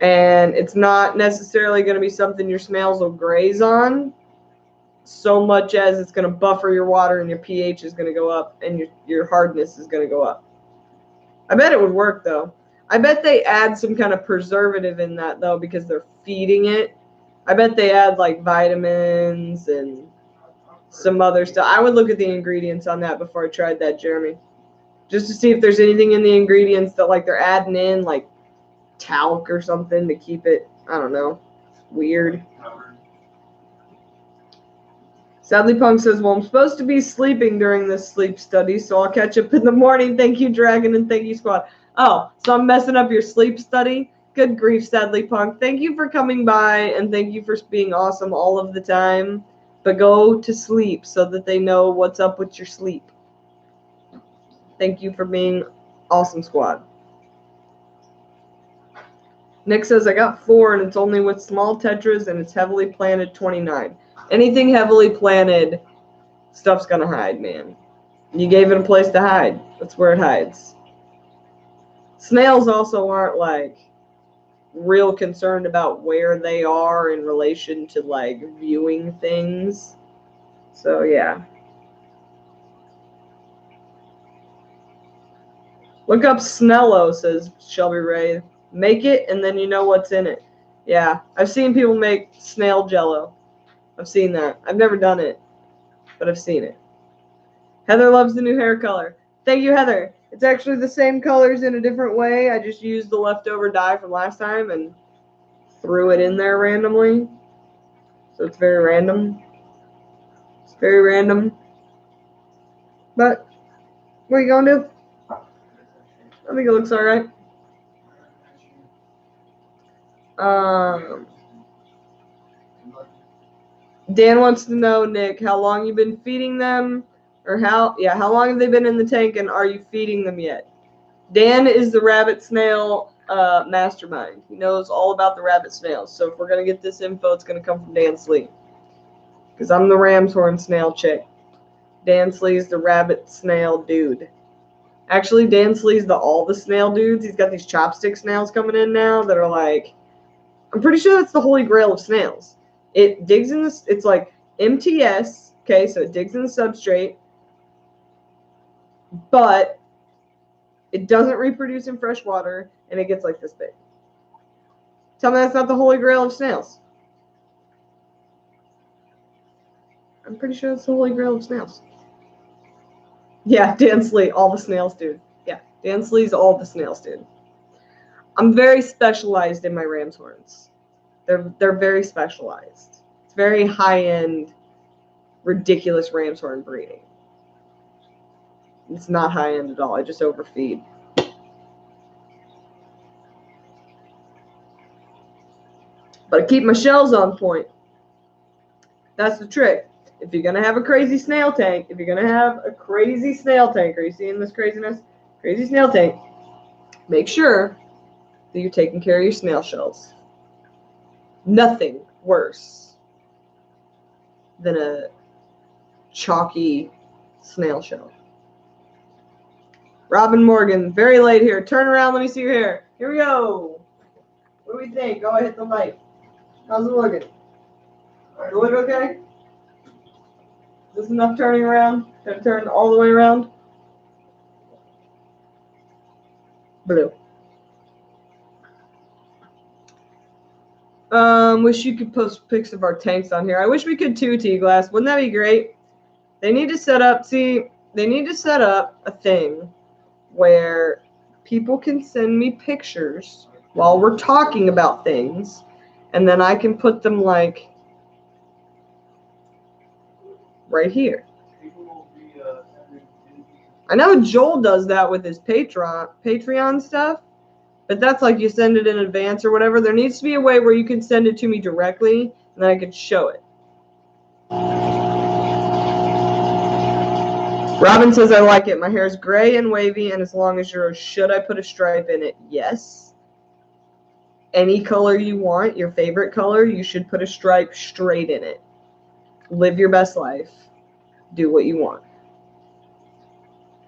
And it's not necessarily going to be something your snails will graze on so much as it's going to buffer your water and your pH is going to go up and your hardness is going to go up. I bet it would work, though. I bet they add some kind of preservative in that, though, because they're feeding it. I bet they add, like, vitamins and some other stuff. I would look at the ingredients on that before I tried that, Jeremy. Just to see if there's anything in the ingredients that, like, they're adding in, like, talc or something to keep it, I don't know, weird. Sadly Punk says, well, I'm supposed to be sleeping during this sleep study, so I'll catch up in the morning. Thank you, Dragon, and thank you, Squad. Oh, so I'm messing up your sleep study? Good grief, Sadly Punk. Thank you for coming by, and thank you for being awesome all of the time. But go to sleep so that they know what's up with your sleep. Thank you for being awesome, Squad. Nick says, I got 4, and it's only with small tetras, and it's heavily planted 29. Anything heavily planted, stuff's going to hide, man. You gave it a place to hide. That's where it hides. Snails also aren't, like, real concerned about where they are in relation to, like, viewing things. So, yeah. Look up Snello, says Shelby Ray. Make it, and then you know what's in it. Yeah, I've seen people make snail jello. I've seen that. I've never done it, but I've seen it. Heather loves the new hair color. Thank you, Heather. It's actually the same colors in a different way. I just used the leftover dye from last time and threw it in there randomly. So it's very random. It's very random. But what are you going to do? I think it looks all right. Dan wants to know, Nick, how long you've been feeding them, or how long have they been in the tank, and are you feeding them yet? Dan is the rabbit snail mastermind. He knows all about the rabbit snails. So if we're gonna get this info, it's gonna come from Dan Slee, because I'm the ram's horn snail chick. Dan Slee's the rabbit snail dude. Actually, Dan Slee's all the snail dudes. He's got these chopstick snails coming in now that are like, I'm pretty sure that's the holy grail of snails. It digs in this, it's like MTS, okay, so it digs in the substrate, but it doesn't reproduce in fresh water, and it gets like this big. Tell me that's not the holy grail of snails. I'm pretty sure that's the holy grail of snails. Yeah, Dan Slee, all the snails, dude. Yeah, Dan Slee's all the snails, dude. I'm very specialized in my ram's horns. They're very specialized. It's very high-end, ridiculous ram's horn breeding. It's not high-end at all. I just overfeed. But I keep my shells on point. That's the trick. If you're going to have a crazy snail tank, are you seeing this craziness? Crazy snail tank. Make sure that you're taking care of your snail shells. Nothing worse than a chalky snail shell. Robin Morgan, very late here. Turn around, let me see your hair. Here we go. What do we think? Go hit the light. How's it looking? Does it look okay? Is this enough turning around? Can I turn all the way around? Blue. Wish you could post pics of our tanks on here. I wish we could too, T-Glass. Wouldn't that be great? They need to set up, they need to set up a thing where people can send me pictures while we're talking about things, and then I can put them like right here. I know Joel does that with his Patreon stuff, but that's like you send it in advance or whatever. There needs to be a way where you can send it to me directly, and then I can show it. Robin says, I like it. My hair is gray and wavy and as long as yours. Should I put a stripe in it? Yes. Any color you want, your favorite color, you should put a stripe straight in it. Live your best life. Do what you want.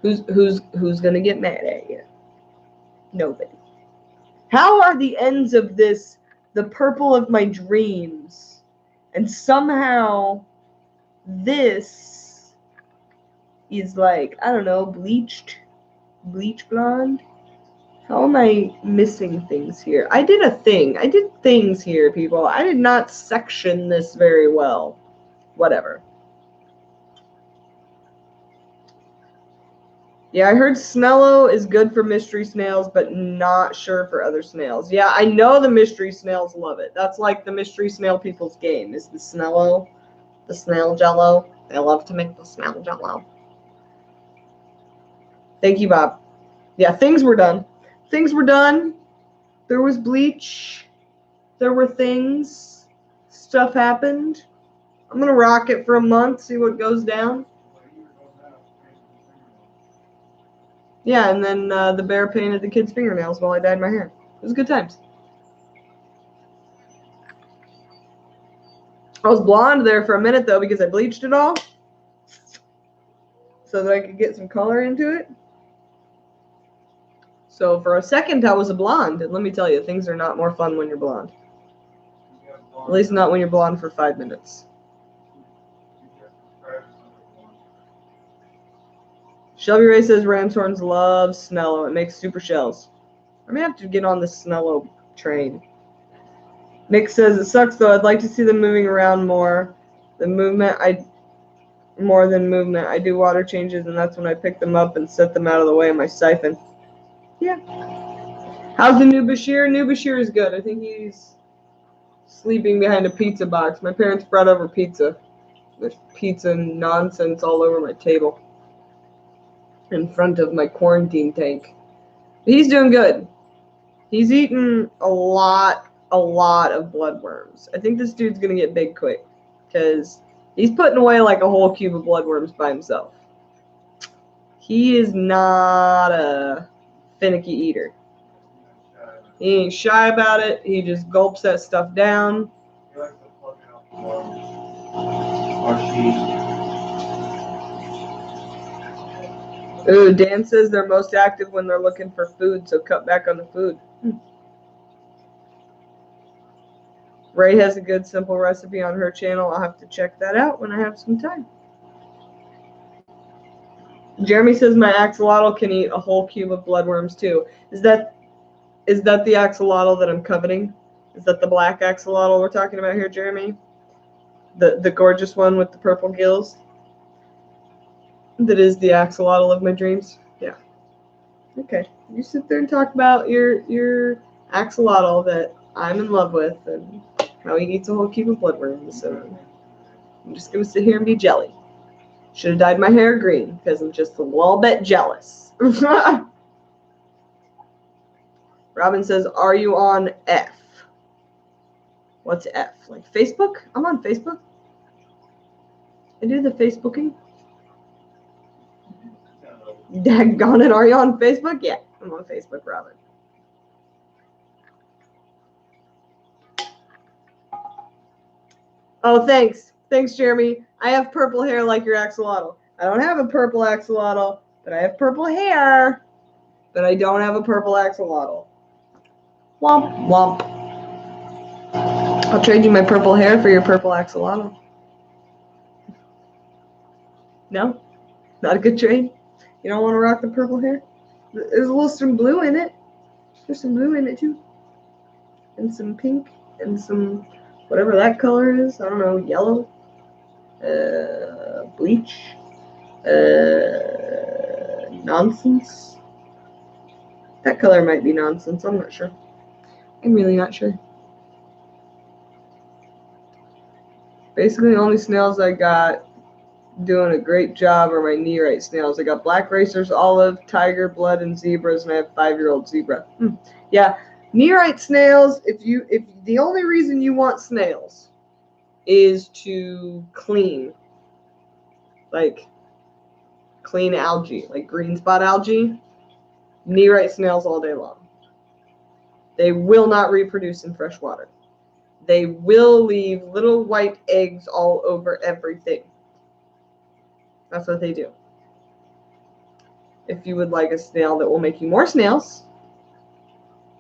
Who's gonna get mad at you? Nobody. How are the ends of this the purple of my dreams? And somehow this is like, I don't know, bleach blonde. How am I missing things here? I did a thing. I did things here, people. I did not section this very well. Whatever. Yeah, I heard Snello is good for mystery snails, but not sure for other snails. Yeah, I know the mystery snails love it. That's like the mystery snail people's game, is the Snello, the snail jello. They love to make the snail jello. Thank you, Bob. Yeah, things were done. Things were done. There was bleach. There were things. Stuff happened. I'm going to rock it for a month, see what goes down. Yeah, and then the bear painted the kid's fingernails while I dyed my hair. It was good times. I was blonde there for a minute, though, because I bleached it all so that I could get some color into it. So for a second, I was a blonde, and let me tell you, things are not more fun when you're blonde. At least not when you're blonde for 5 minutes. Shelby Ray says Ramshorns love Snello. It makes super shells. I'm going to have to get on the Snello train. Nick says it sucks, though. I'd like to see them moving around more. More than movement. I do water changes, and that's when I pick them up and set them out of the way of my siphon. Yeah. How's the new Bashir? New Bashir is good. I think he's sleeping behind a pizza box. My parents brought over pizza. There's pizza nonsense all over my table in front of my quarantine tank. But he's doing good. He's eaten a lot of bloodworms. I think this dude's going to get big quick because he's putting away like a whole cube of bloodworms by himself. He is not a finicky eater. He ain't shy about it. He just gulps that stuff down. Ooh, Dan says they're most active when they're looking for food, so cut back on the food. Ray has a good simple recipe on her channel. I'll have to check that out when I have some time. Jeremy says my axolotl can eat a whole cube of bloodworms too. Is that the axolotl that I'm coveting? Is that the black axolotl we're talking about here, Jeremy? The gorgeous one with the purple gills? That is the axolotl of my dreams? Yeah. Okay. You sit there and talk about your axolotl that I'm in love with and how he eats a whole cube of bloodworms. So I'm just going to sit here and be jelly. Should have dyed my hair green because I'm just a little bit jealous. Robin says, are you on F? What's F? Like Facebook? I'm on Facebook. I do the Facebooking. Daggone it, are you on Facebook? Yeah, I'm on Facebook, Robin. Oh, thanks. Thanks, Jeremy. I have purple hair like your axolotl. I don't have a purple axolotl, but I have purple hair. But I don't have a purple axolotl. Womp, womp. I'll trade you my purple hair for your purple axolotl. No? Not a good trade? You don't want to rock the purple hair? There's a little some blue in it. There's some blue in it too. And some pink and some whatever that color is. I don't know, yellow. Bleach. Nonsense. That color might be nonsense. I'm not sure. I'm really not sure. Basically, the only snails I got doing a great job are my neorite snails. I got black racers, olive, tiger, blood, and zebras, and I have 5-year-old zebra. Yeah, neorite snails. If the only reason you want snails is to clean, like clean algae, like green spot algae, neorite snails all day long. They will not reproduce in fresh water. They will leave little white eggs all over everything. That's what they do. If you would like a snail that will make you more snails,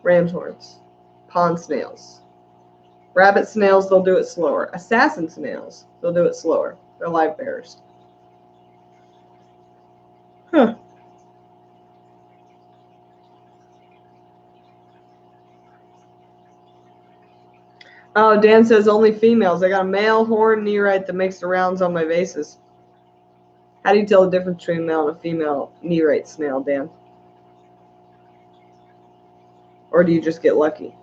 ram's horns, pond snails. Rabbit snails, they'll do it slower. Assassin snails, they'll do it slower. They're live bearers. Huh. Oh, Dan says only females. I got a male horn neorite that makes the rounds on my vases. How do you tell the difference between a male and a female neorite snail, Dan? Or do you just get lucky?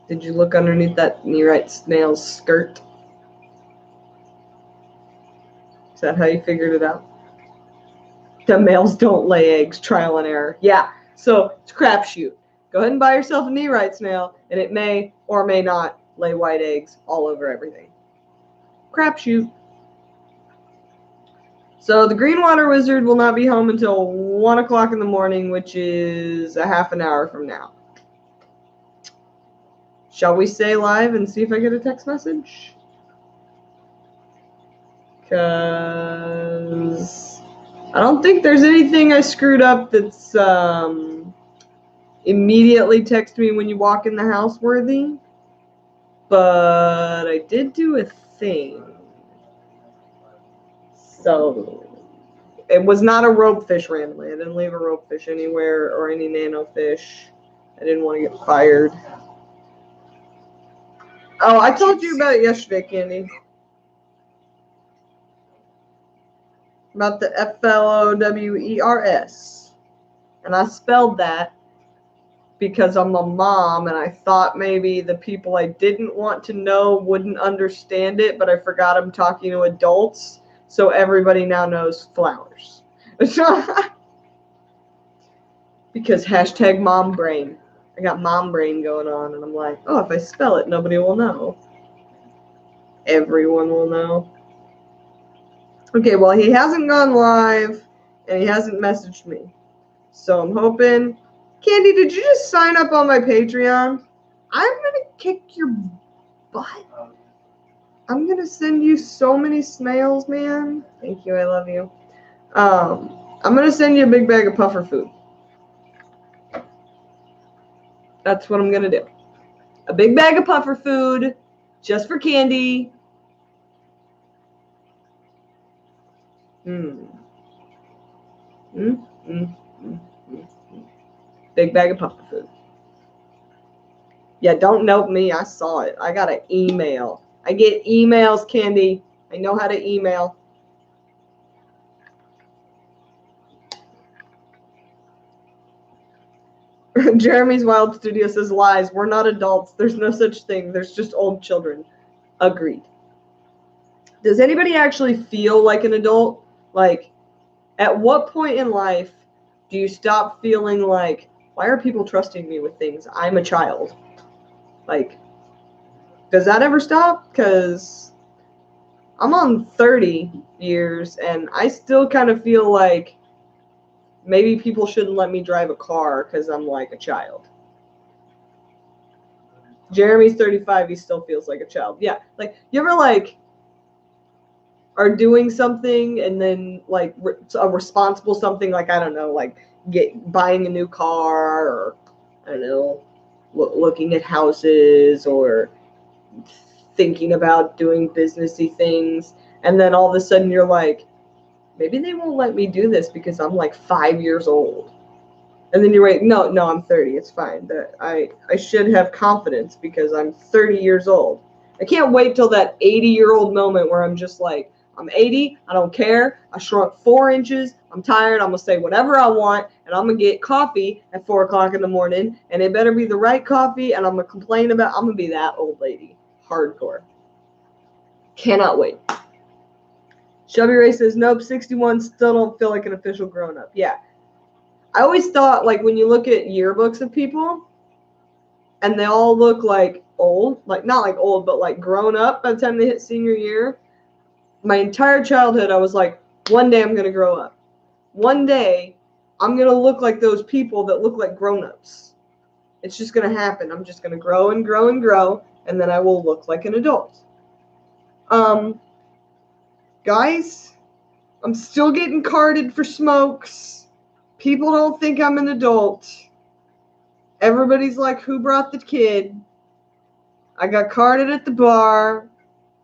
Did you look underneath that neorite snail's skirt? Is that how you figured it out? The males don't lay eggs, trial and error. Yeah, so it's a crapshoot. Go ahead and buy yourself a neorite snail, and it may or may not lay white eggs all over everything. Crapshoot. So the green water wizard will not be home until 1 o'clock in the morning, which is a half an hour from now. Shall we stay live and see if I get a text message? Because I don't think there's anything I screwed up that's immediately text me when you walk in the house worthy. But I did do a thing. So it was not a rope fish randomly. I didn't leave a rope fish anywhere or any nano fish. I didn't want to get fired. Oh, I told you about it yesterday, Candy. About the FLOWERS. And I spelled that because I'm a mom and I thought maybe the people I didn't want to know wouldn't understand it, but I forgot I'm talking to adults. So everybody now knows flowers. Because hashtag mom brain. I got mom brain going on, and I'm like, oh, if I spell it, nobody will know. Everyone will know. Okay, well, he hasn't gone live, and he hasn't messaged me. So I'm hoping. Candy, did you just sign up on my Patreon? I'm going to kick your butt. I'm going to send you so many snails, man. Thank you, I love you. I'm going to send you a big bag of puffer food. That's what I'm going to do. A big bag of puffer food just for Candy. Big bag of puffer food. Yeah, don't note me. I saw it. I got an email. I get emails, Candy. I know how to email. Jeremy's Wild Studio says lies. We're not adults. There's no such thing. There's just old children. Agreed. Does anybody actually feel like an adult? Like, at what point in life do you stop feeling like, why are people trusting me with things? I'm a child. Like, does that ever stop? Because I'm on 30 years, and I still kind of feel like maybe people shouldn't let me drive a car because I'm like a child. Jeremy's 35. He still feels like a child. Yeah. Like, you ever, like, are doing something and then, like, a responsible something, like, I don't know, like, buying a new car or, I don't know, looking at houses or thinking about doing businessy things, and then all of a sudden you're like, maybe they won't let me do this because I'm like 5 years old. And then you're like, no, I'm 30. It's fine. That I should have confidence because I'm 30 years old. I can't wait till that 80-year-old moment where I'm just like, I'm 80. I don't care. I shrunk 4 inches. I'm tired. I'm going to say whatever I want. And I'm going to get coffee at 4 o'clock in the morning. And it better be the right coffee. And I'm going to complain about, I'm going to be that old lady. Hardcore. Cannot wait. Shelby Ray says, nope, 61, still don't feel like an official grown-up. Yeah. I always thought, like, when you look at yearbooks of people, and they all look like old, like, not like old, but like grown up by the time they hit senior year, my entire childhood, I was like, one day I'm going to grow up. One day, I'm going to look like those people that look like grown-ups. It's just going to happen. I'm just going to grow and grow and grow, and then I will look like an adult. Guys, I'm still getting carded for smokes. People don't think I'm an adult. Everybody's like, who brought the kid? I got carded at the bar.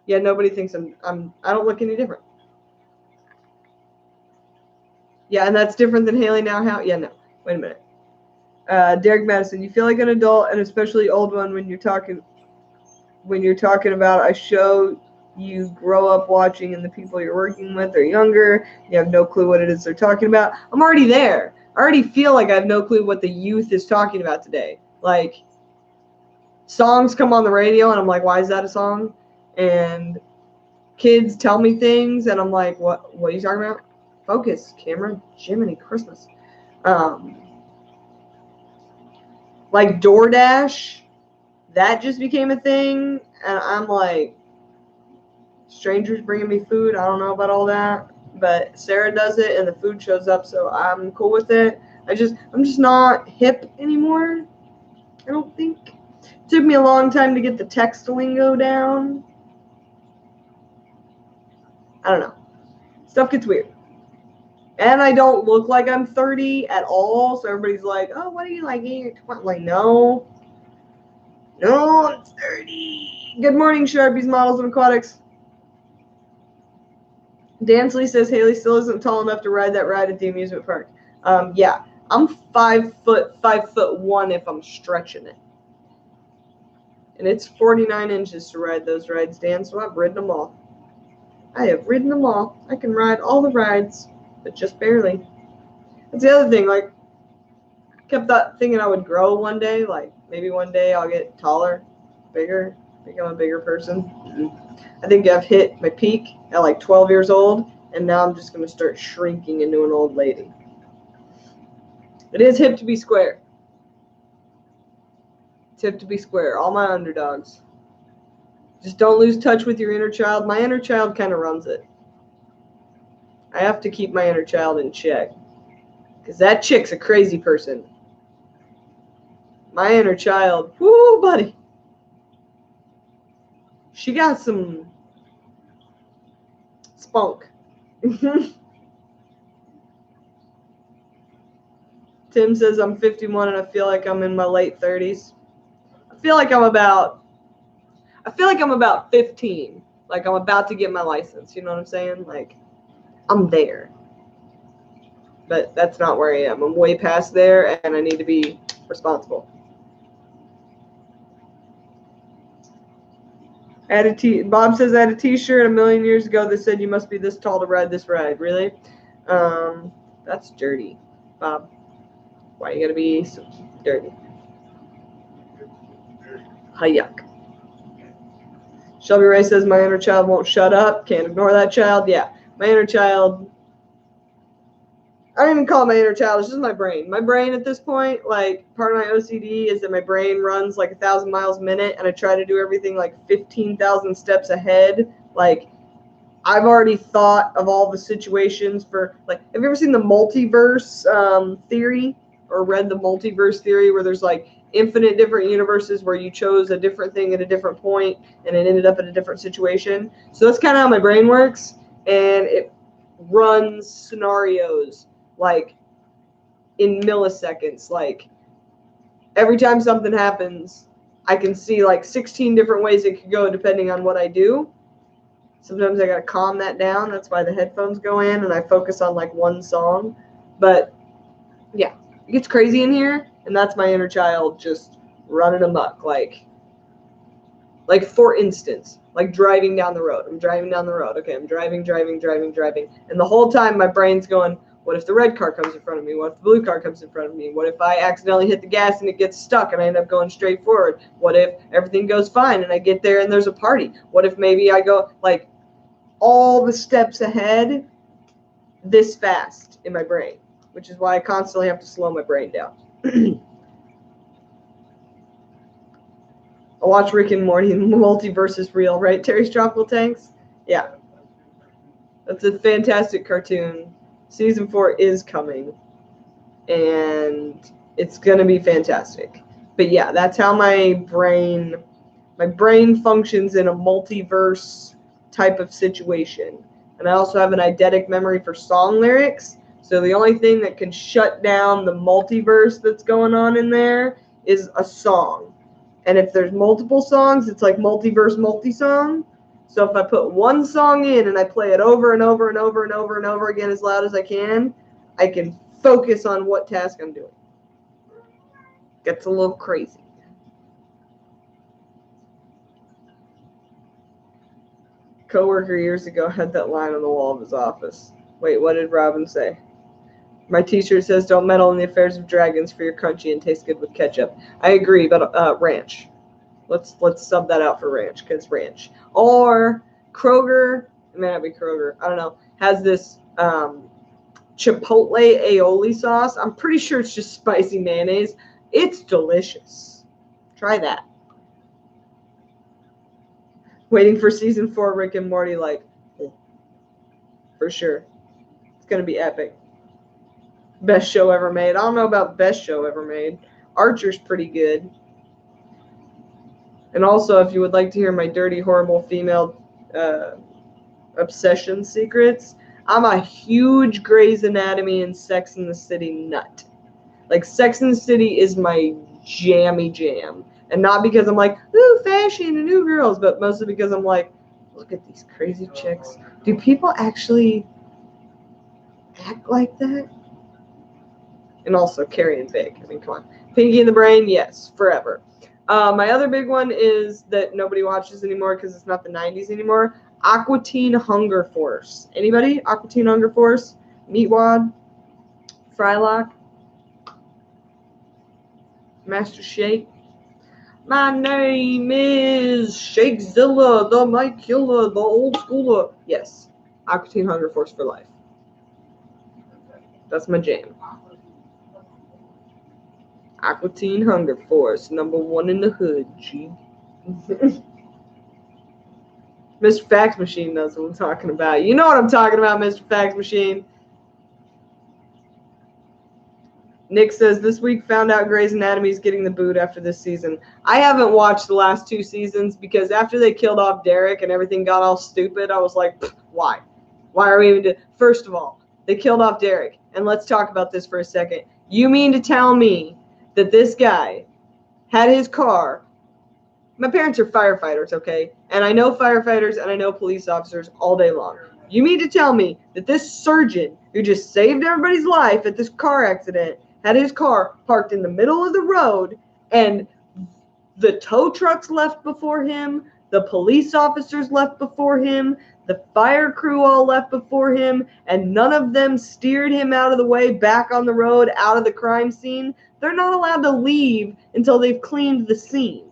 Yeah, nobody thinks I don't look any different. Yeah, and that's different than Haley now. How? Yeah, no. Wait a minute. Derek Madison, you feel like an adult, and especially old one when you're talking about I show you grow up watching and the people you're working with are younger. You have no clue what it is they're talking about. I'm already there. I already feel like I have no clue what the youth is talking about today. Like, songs come on the radio and I'm like, why is that a song? And kids tell me things and I'm like, what are you talking about? Focus, camera, Jiminy Christmas. Like DoorDash, that just became a thing, and I'm like, strangers bringing me food. I don't know about all that, but Sarah does it, and the food shows up, so I'm cool with it. I'm just not hip anymore. I don't think. It took me a long time to get the text lingo down. I don't know. Stuff gets weird. And I don't look like I'm 30 at all, so everybody's like, oh, what are you like? I'm like, no, I'm 30. Good morning, Sharpies, Models, and Aquatics. Dansley says Haley still isn't tall enough to ride that ride at the amusement park. Yeah, I'm 5'1" if I'm stretching it. And it's 49 inches to ride those rides, Dan, so I've ridden them all. I have ridden them all. I can ride all the rides, but just barely. That's the other thing, like, kept thinking I would grow one day, like, maybe one day I'll get taller, bigger, become a bigger person. I think I've hit my peak at like 12 years old, and now I'm just going to start shrinking into an old lady. It is hip to be square. It's hip to be square. All my underdogs. Just don't lose touch with your inner child. My inner child kind of runs it. I have to keep my inner child in check, because that chick's a crazy person. My inner child, whoo, buddy. She got some spunk. Tim says I'm 51 and I feel like I'm in my late 30s. I feel like I'm about 15. Like I'm about to get my license. You know what I'm saying? Like I'm there. But that's not where I am. I'm way past there and I need to be responsible. Bob says I had a t-shirt a million years ago that said you must be this tall to ride this ride. Really? That's dirty, Bob. Why you gotta be so dirty? Yuck. Shelby Ray says my inner child won't shut up. Can't ignore that child. Yeah, my inner child. I don't even call it my inner child. It's just my brain. My brain at this point, like part of my OCD is that my brain runs like 1,000 miles a minute, and I try to do everything like 15,000 steps ahead. Like I've already thought of all the situations for like. Have you ever seen the multiverse theory or read the multiverse theory where there's like infinite different universes where you chose a different thing at a different point and it ended up in a different situation? So that's kind of how my brain works, and it runs scenarios like in milliseconds. Like every time something happens, I can see like 16 different ways it could go depending on what I do. Sometimes I gotta calm that down. That's why the headphones go in and I focus on like one song. But yeah, it gets crazy in here, and that's my inner child just running amok. Like for instance, like driving down the road. I'm driving down the road. Okay, I'm driving. And the whole time my brain's going, what if the red car comes in front of me? What if the blue car comes in front of me? What if I accidentally hit the gas and it gets stuck and I end up going straight forward? What if everything goes fine and I get there and there's a party? What if maybe I go like all the steps ahead this fast in my brain, which is why I constantly have to slow my brain down. I watch Rick and Morty, and multiverse is real, right? Terry's Tropical Tanks? Yeah. That's a fantastic cartoon. Season 4 is coming, and it's going to be fantastic. But yeah, that's how my brain functions in a multiverse type of situation. And I also have an eidetic memory for song lyrics. So the only thing that can shut down the multiverse that's going on in there is a song. And if there's multiple songs, it's like multiverse multi-song. So if I put one song in and I play it over and over and over and over and over again as loud as I can focus on what task I'm doing. Gets a little crazy. Coworker years ago had that line on the wall of his office. Wait, what did Robin say? My t-shirt says, don't meddle in the affairs of dragons, for your crunchy and taste good with ketchup. I agree, but ranch. Let's sub that out for ranch, because ranch. Or Kroger, it may not be Kroger, I don't know, has this chipotle aioli sauce. I'm pretty sure it's just spicy mayonnaise. It's delicious. Try that. Waiting for season 4 Rick and Morty, like, for sure. It's going to be epic. Best show ever made. I don't know about best show ever made. Archer's pretty good. And also, if you would like to hear my dirty, horrible female obsession secrets, I'm a huge Grey's Anatomy and Sex and the City nut. Like, Sex and the City is my jammy jam. And not because I'm like, ooh, fashion and new girls, but mostly because I'm like, look at these crazy chicks. Do people actually act like that? And also Carrie and Big. I mean, come on. Pinky in the Brain, yes, forever. My other big one is that nobody watches anymore because it's not the 90s anymore. Aquatine Hunger Force. Anybody? Aquatine Hunger Force? Meatwad? Frylock? Master Shake? My name is Shakezilla, the Mike Killer, the old schooler. Yes. Aquatine Hunger Force for life. That's my jam. Aquatine Hunger Force, #1 in the hood, G. Mr. Fax Machine knows what I'm talking about. You know what I'm talking about, Mr. Fax Machine. Nick says, this week found out Grey's Anatomy is getting the boot after this season. I haven't watched the last 2 seasons because after they killed off Derek and everything got all stupid, I was like, why? Why are we even doing? First of all, they killed off Derek. And let's talk about this for a second. You mean to tell me that this guy had his car? My parents are firefighters, okay? And I know firefighters and I know police officers all day long. You mean to tell me that this surgeon who just saved everybody's life at this car accident had his car parked in the middle of the road and the tow trucks left before him, the police officers left before him, the fire crew all left before him, and none of them steered him out of the way back on the road out of the crime scene? They're not allowed to leave until they've cleaned the scene.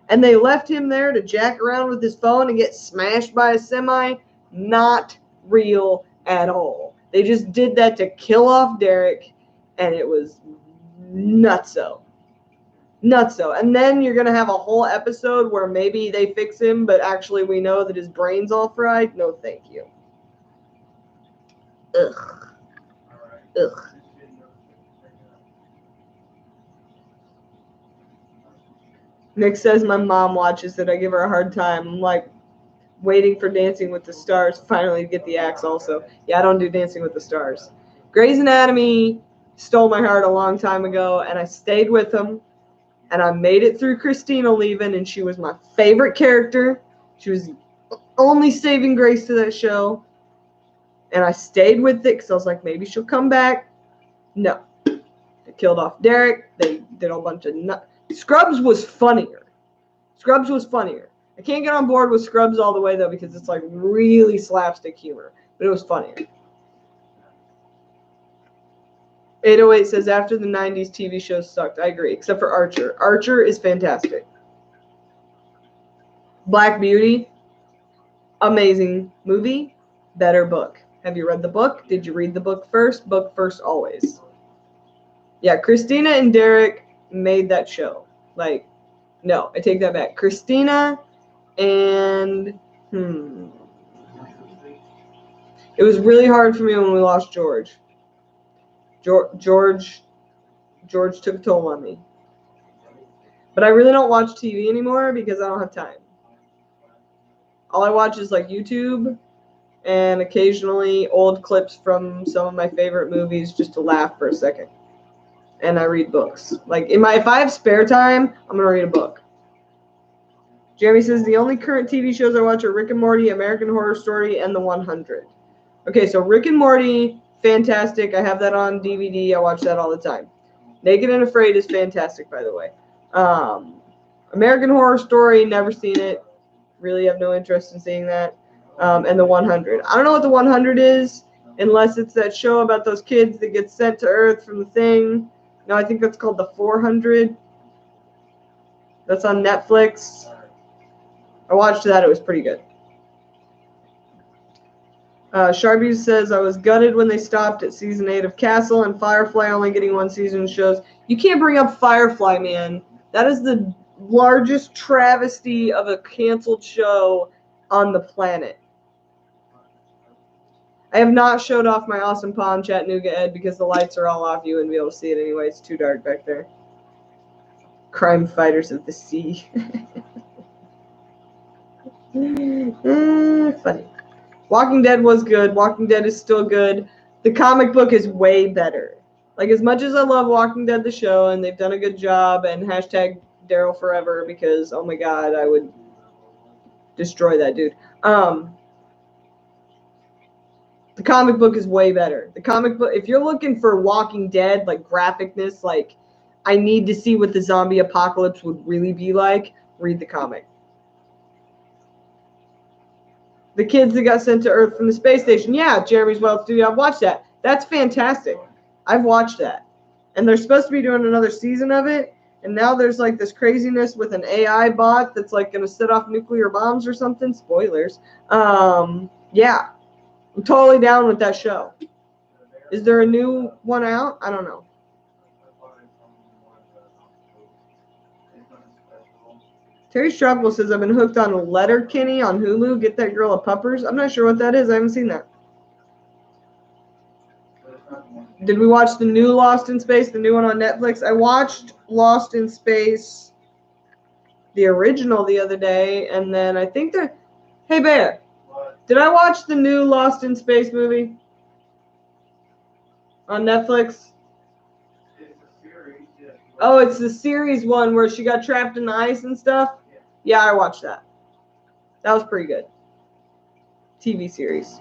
And they left him there to jack around with his phone and get smashed by a semi? Not real at all. They just did that to kill off Derek, and it was nutso. Nutso. And then you're going to have a whole episode where maybe they fix him, but actually we know that his brain's all fried? No, thank you. Ugh. Ugh. Nick says my mom watches it. I give her a hard time. I'm like waiting for Dancing with the Stars finally to get the axe also. Yeah, I don't do Dancing with the Stars. Grey's Anatomy stole my heart a long time ago, and I stayed with them And I made it through Christina leaving, and she was my favorite character. She was the only saving grace to that show. And I stayed with it because I was like, maybe she'll come back. No. They killed off Derek. They did a bunch of Scrubs was funnier. Scrubs was funnier. I can't get on board with Scrubs all the way, though, because it's like really slapstick humor. But it was funnier. 808 says, after the 90s, TV shows sucked. I agree, except for Archer. Archer is fantastic. Black Beauty, amazing movie, better book. Have you read the book? Did you read the book first? Book first always. Yeah, Christina and Derek made that show. Like, no, I take that back. Christina and, it was really hard for me when we lost George. George took a toll on me. But I really don't watch TV anymore because I don't have time. All I watch is like YouTube and occasionally old clips from some of my favorite movies just to laugh for a second. And I read books. Like if I have spare time, I'm gonna read a book. Jeremy says the only current TV shows I watch are Rick and Morty, American Horror Story, and The 100. Okay, so Rick and Morty, fantastic. I have that on DVD. I watch that all the time. Naked and Afraid is fantastic, by the way. American Horror Story, never seen it. Really have no interest in seeing that. And The 100. I don't know what The 100 is, unless it's that show about those kids that get sent to Earth from the thing. No, I think that's called The 400. That's on Netflix. I watched that. It was pretty good. Sharby says, I was gutted when they stopped at season 8 of Castle and Firefly only getting one season shows. You can't bring up Firefly, man. That is the largest travesty of a canceled show on the planet. I have not showed off my awesome Palm Chattanooga Ed because the lights are all off. You wouldn't be able to see it anyway. It's too dark back there. Crime Fighters of the Sea. Funny. Walking Dead was good. Walking Dead is still good. The comic book is way better. Like, as much as I love Walking Dead, the show, and they've done a good job, and hashtag Daryl forever because, oh my God, I would destroy that dude. The comic book is way better. The comic book, if you're looking for Walking Dead, like graphicness, like I need to see what the zombie apocalypse would really be like, read the comic. The kids that got sent to Earth from the space station. Yeah, Jeremy's Wild Studio. I've watched that. That's fantastic. I've watched that. And they're supposed to be doing another season of it. And now there's like this craziness with an AI bot that's like going to set off nuclear bombs or something. Spoilers. Yeah. I'm totally down with that show. Is there a new one out? I don't know. Terry Tropical says, I've been hooked on Letterkenny on Hulu. Get that girl a puppers. I'm not sure what that is. I haven't seen that. Did we watch the new Lost in Space, the new one on Netflix? I watched Lost in Space, the original, the other day, and then I think that... Hey, Bear. Did I watch the new Lost in Space movie on Netflix? Oh, it's the series one where she got trapped in the ice and stuff? Yeah, I watched that. That was pretty good. TV series.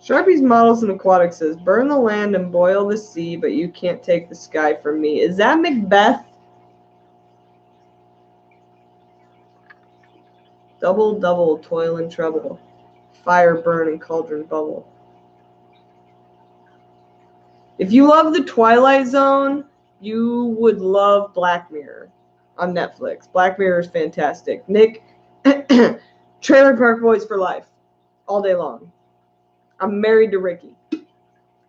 Sharpie's Models and Aquatics says, burn the land and boil the sea, but you can't take the sky from me. Is that Macbeth? Double, double, toil and trouble. Fire burn and cauldron bubble. If you love The Twilight Zone, you would love Black Mirror on Netflix. Black Mirror is fantastic. Nick, Trailer Park Boys for life. All day long. I'm married to Ricky.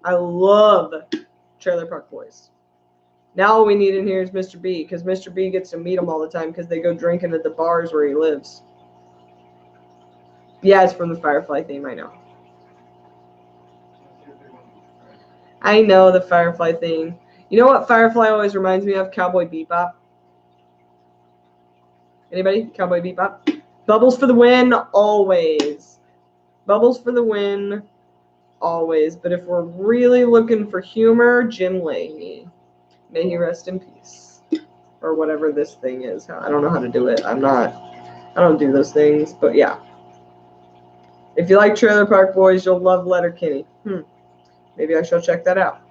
I love Trailer Park Boys. Now all we need in here is Mr. B, because Mr. B gets to meet him all the time because they go drinking at the bars where he lives. Yeah, it's from the Firefly theme, I know. I know the Firefly thing. You know what Firefly always reminds me of? Cowboy Bebop. Anybody? Cowboy Bebop? Bubbles for the win, always. Bubbles for the win. always. But if we're really looking for humor, Jim Leahy. May he rest in peace. Or whatever this thing is. I don't know how to do it. I don't do those things. But yeah. If you like Trailer Park Boys, you'll love Letterkenny. Maybe I shall check that out.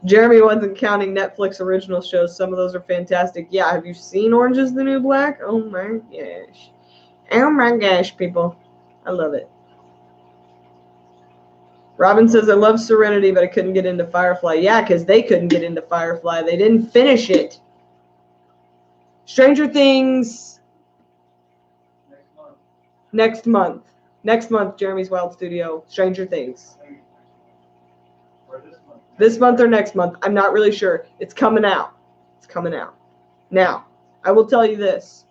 Jeremy wasn't counting Netflix original shows. Some of those are fantastic. Yeah, have you seen Orange is the New Black? Oh my gosh. Oh my gosh, people. I love it. Robin says, I love Serenity, but I couldn't get into Firefly. Yeah, because they couldn't get into Firefly. They didn't finish it. Stranger Things. Next month. Next month, Jeremy's Wild Studio. Stranger Things. This month or next month. I'm not really sure. It's coming out. It's coming out. Now, I will tell you this.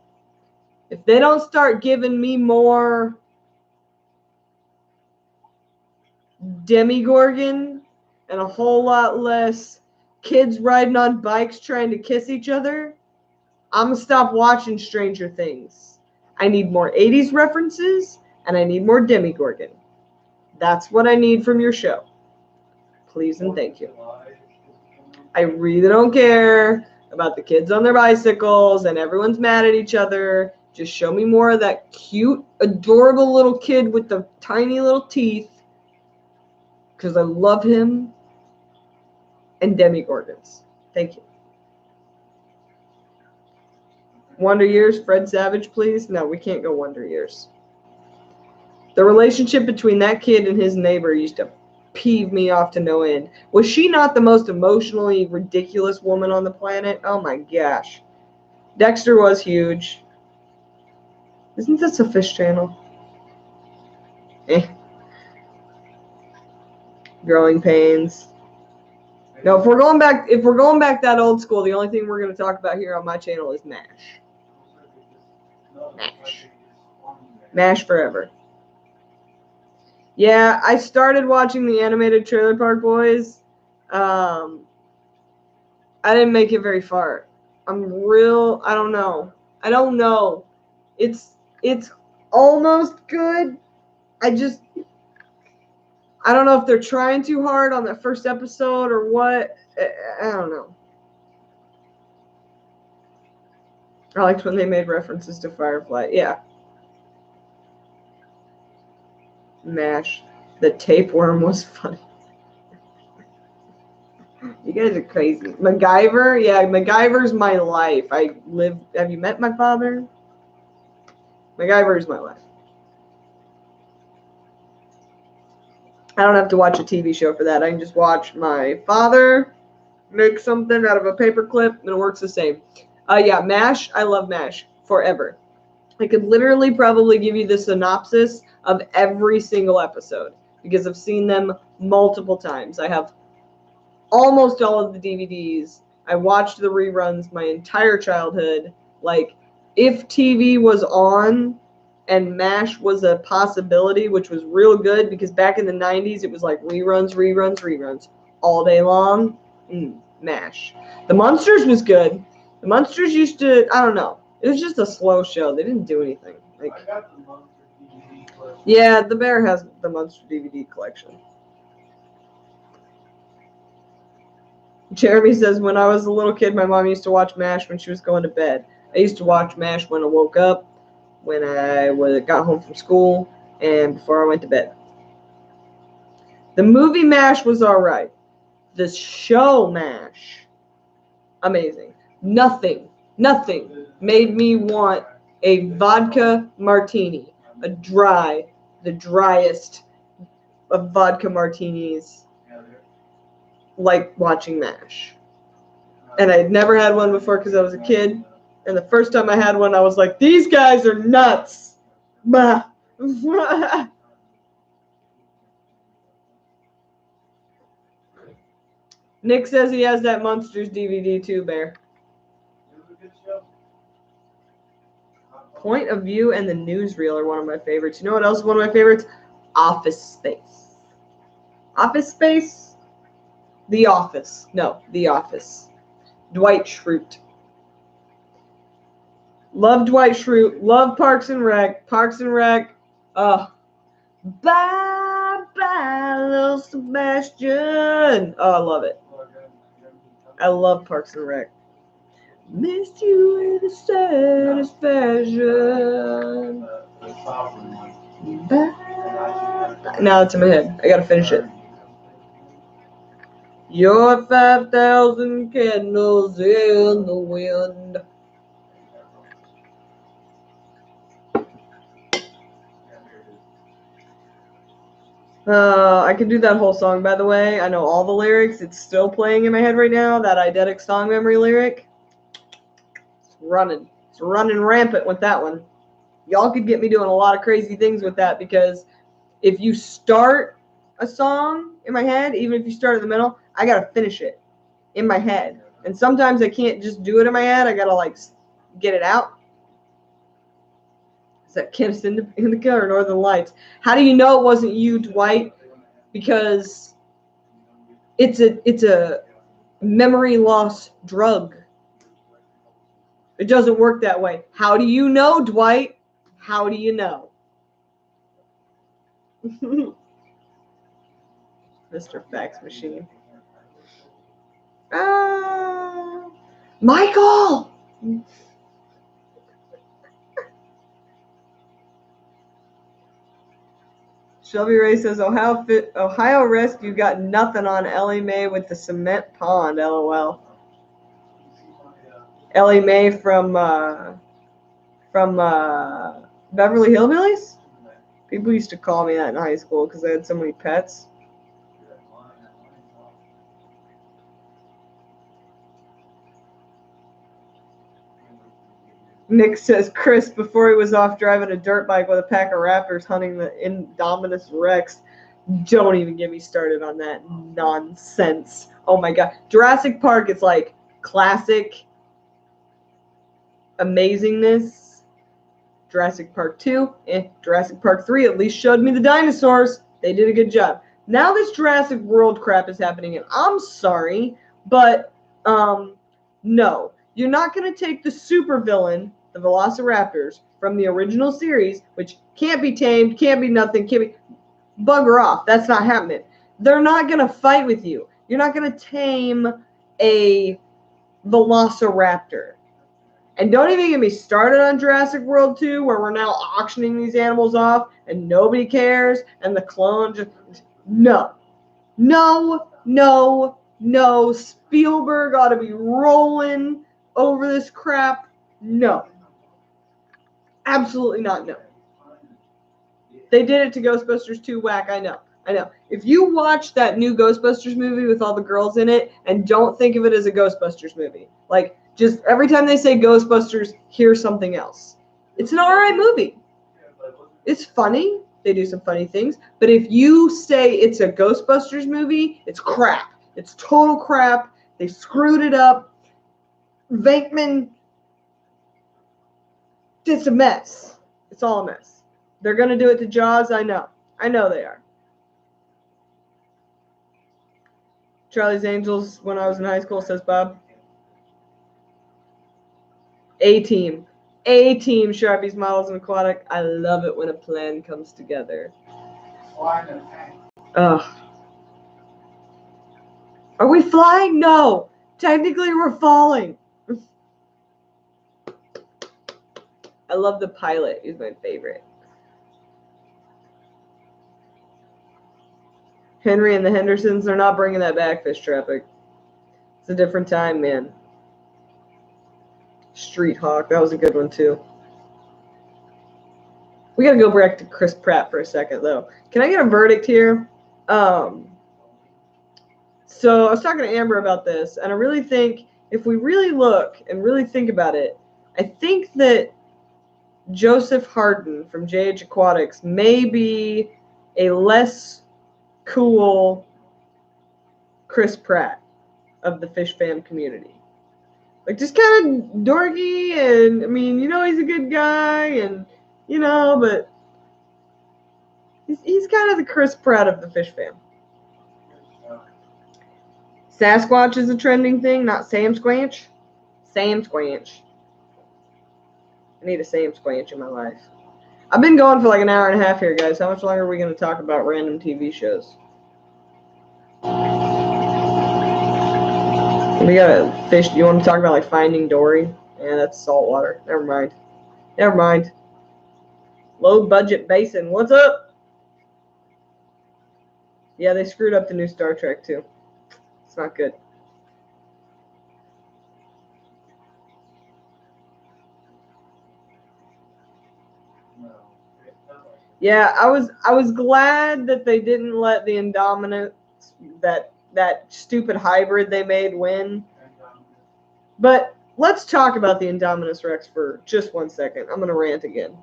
If they don't start giving me more Demogorgon and a whole lot less kids riding on bikes trying to kiss each other, I'm going to stop watching Stranger Things. I need more 80s references, and I need more Demogorgon. That's what I need from your show. Please and thank you. I really don't care about the kids on their bicycles and everyone's mad at each other. Just show me more of that cute, adorable little kid with the tiny little teeth, because I love him, and Demogorgons. Thank you. Wonder Years, Fred Savage, please. No, we can't go Wonder Years. The relationship between that kid and his neighbor used to peeve me off to no end. Was she not the most emotionally ridiculous woman on the planet? Oh my gosh. Dexter was huge. Isn't this a Fish Channel? Growing Pains. No, if we're going back that old school, the only thing we're going to talk about here on my channel is MASH. MASH forever. Yeah, I started watching the animated Trailer Park Boys. I didn't make it very far. I don't know. It's almost good. I don't know if they're trying too hard on that first episode or what. I don't know. I liked when they made references to Firefly. Yeah. MASH. The tapeworm was funny. You guys are crazy. MacGyver? Yeah, MacGyver's my life. Have you met my father? MacGyver's my life. I don't have to watch a TV show for that. I can just watch my father make something out of a paperclip, and it works the same. Yeah, MASH. I love MASH forever. I could literally probably give you the synopsis of every single episode because I've seen them multiple times. I have almost all of the DVDs. I watched the reruns my entire childhood. Like, if TV was on and MASH was a possibility, which was real good because back in the 90s, it was like reruns all day long. MASH. The Munsters was good. The Munsters used to, I don't know. It was just a slow show. They didn't do anything. Like, I got the Munster DVD collection. Yeah, the bear has the Munster DVD collection. Jeremy says, when I was a little kid, my mom used to watch MASH when she was going to bed. I used to watch MASH when I woke up, when I got home from school, and before I went to bed. The movie MASH was all right. The show MASH, amazing. Nothing made me want a vodka martini, the driest of vodka martinis, like watching MASH. And I had never had one before because I was a kid. And the first time I had one, I was like, these guys are nuts. Bah. Nick says he has that Monsters DVD too, Bear. Point of View and the Newsreel are one of my favorites. You know what else is one of my favorites? Office Space. Office Space? The Office. No, The Office. Dwight Schrute. Love Dwight Schrute. Love Parks and Rec. Parks and Rec. Bye bye, little Sebastian. Oh, I love it. I love Parks and Rec. Missed you with a satisfaction. Bye. Now it's in my head. I gotta finish it. You're 5,000 candles in the wind. I could do that whole song, by the way. I know all the lyrics. It's still playing in my head right now, that eidetic song memory lyric. It's running rampant with that one. Y'all could get me doing a lot of crazy things with that, because if you start a song in my head, even if you start in the middle, I gotta finish it in my head. And sometimes I can't just do it in my head. I gotta like get it out. Is that Kiss Indica or Northern Lights? How do you know it wasn't you, Dwight? Because it's a memory loss drug. It doesn't work that way. How do you know, Dwight? How do you know? Mr. Fax Machine. Michael! Shelby Ray says, Ohio Rescue got nothing on Ellie Mae with the cement pond, LOL. Ellie Mae from Beverly Hillbillies? People used to call me that in high school because I had so many pets. Nick says, Chris, before he was off driving a dirt bike with a pack of raptors hunting the Indominus Rex. Don't even get me started on that nonsense. Oh my God. Jurassic Park is like classic amazingness. Jurassic Park 2, Jurassic Park 3 at least showed me the dinosaurs. They did a good job. Now this Jurassic World crap is happening, and I'm sorry, but no. You're not going to take the supervillain, the Velociraptors, from the original series, which can't be tamed, can't be nothing, can't be... Bugger off. That's not happening. They're not going to fight with you. You're not going to tame a Velociraptor. And don't even get me started on Jurassic World 2, where we're now auctioning these animals off and nobody cares, and the clone just... No. No, no, no. Spielberg ought to be rolling over this crap. No. Absolutely not, no. They did it to Ghostbusters 2 whack, I know. If you watch that new Ghostbusters movie with all the girls in it and don't think of it as a Ghostbusters movie, like, just every time they say Ghostbusters, hear something else. It's an alright movie. It's funny. They do some funny things. But if you say it's a Ghostbusters movie, it's crap. It's total crap. They screwed it up. Venkman, it's a mess. It's all a mess. They're going to do it to Jaws, I know. I know they are. Charlie's Angels, when I was in high school, says Bob. A-Team. A-Team, Sharpies, Models, and Aquatic. I love it when a plan comes together. Ugh. Are we flying? No. Technically, we're falling. I love the pilot. He's my favorite. Henry and the Hendersons, they're not bringing that back, Fish Traffic. It's a different time, man. Street Hawk, that was a good one, too. We got to go back to Chris Pratt for a second, though. Can I get a verdict here? So I was talking to Amber about this, and I really think if we really look and really think about it, I think that Joseph Harden from JH Aquatics may be a less cool Chris Pratt of the Fish Fam community. Like, just kind of dorky, and, I mean, you know he's a good guy, and, you know, but he's kind of the Chris Pratt of the Fish Fam. Sasquatch is a trending thing, not Sam Squanch. Sam Squanch. I need a Sam Squanch in my life. I've been going for like an hour and a half here, guys. How much longer are we going to talk about random TV shows? We got a fish. You want to talk about like Finding Dory? Yeah, that's saltwater. Never mind. Never mind. Low budget basin. What's up? Yeah, they screwed up the new Star Trek too. It's not good. Yeah, I was glad that they didn't let the Indominus, that stupid hybrid they made, win. But let's talk about the Indominus Rex for just 1 second. I'm gonna rant again.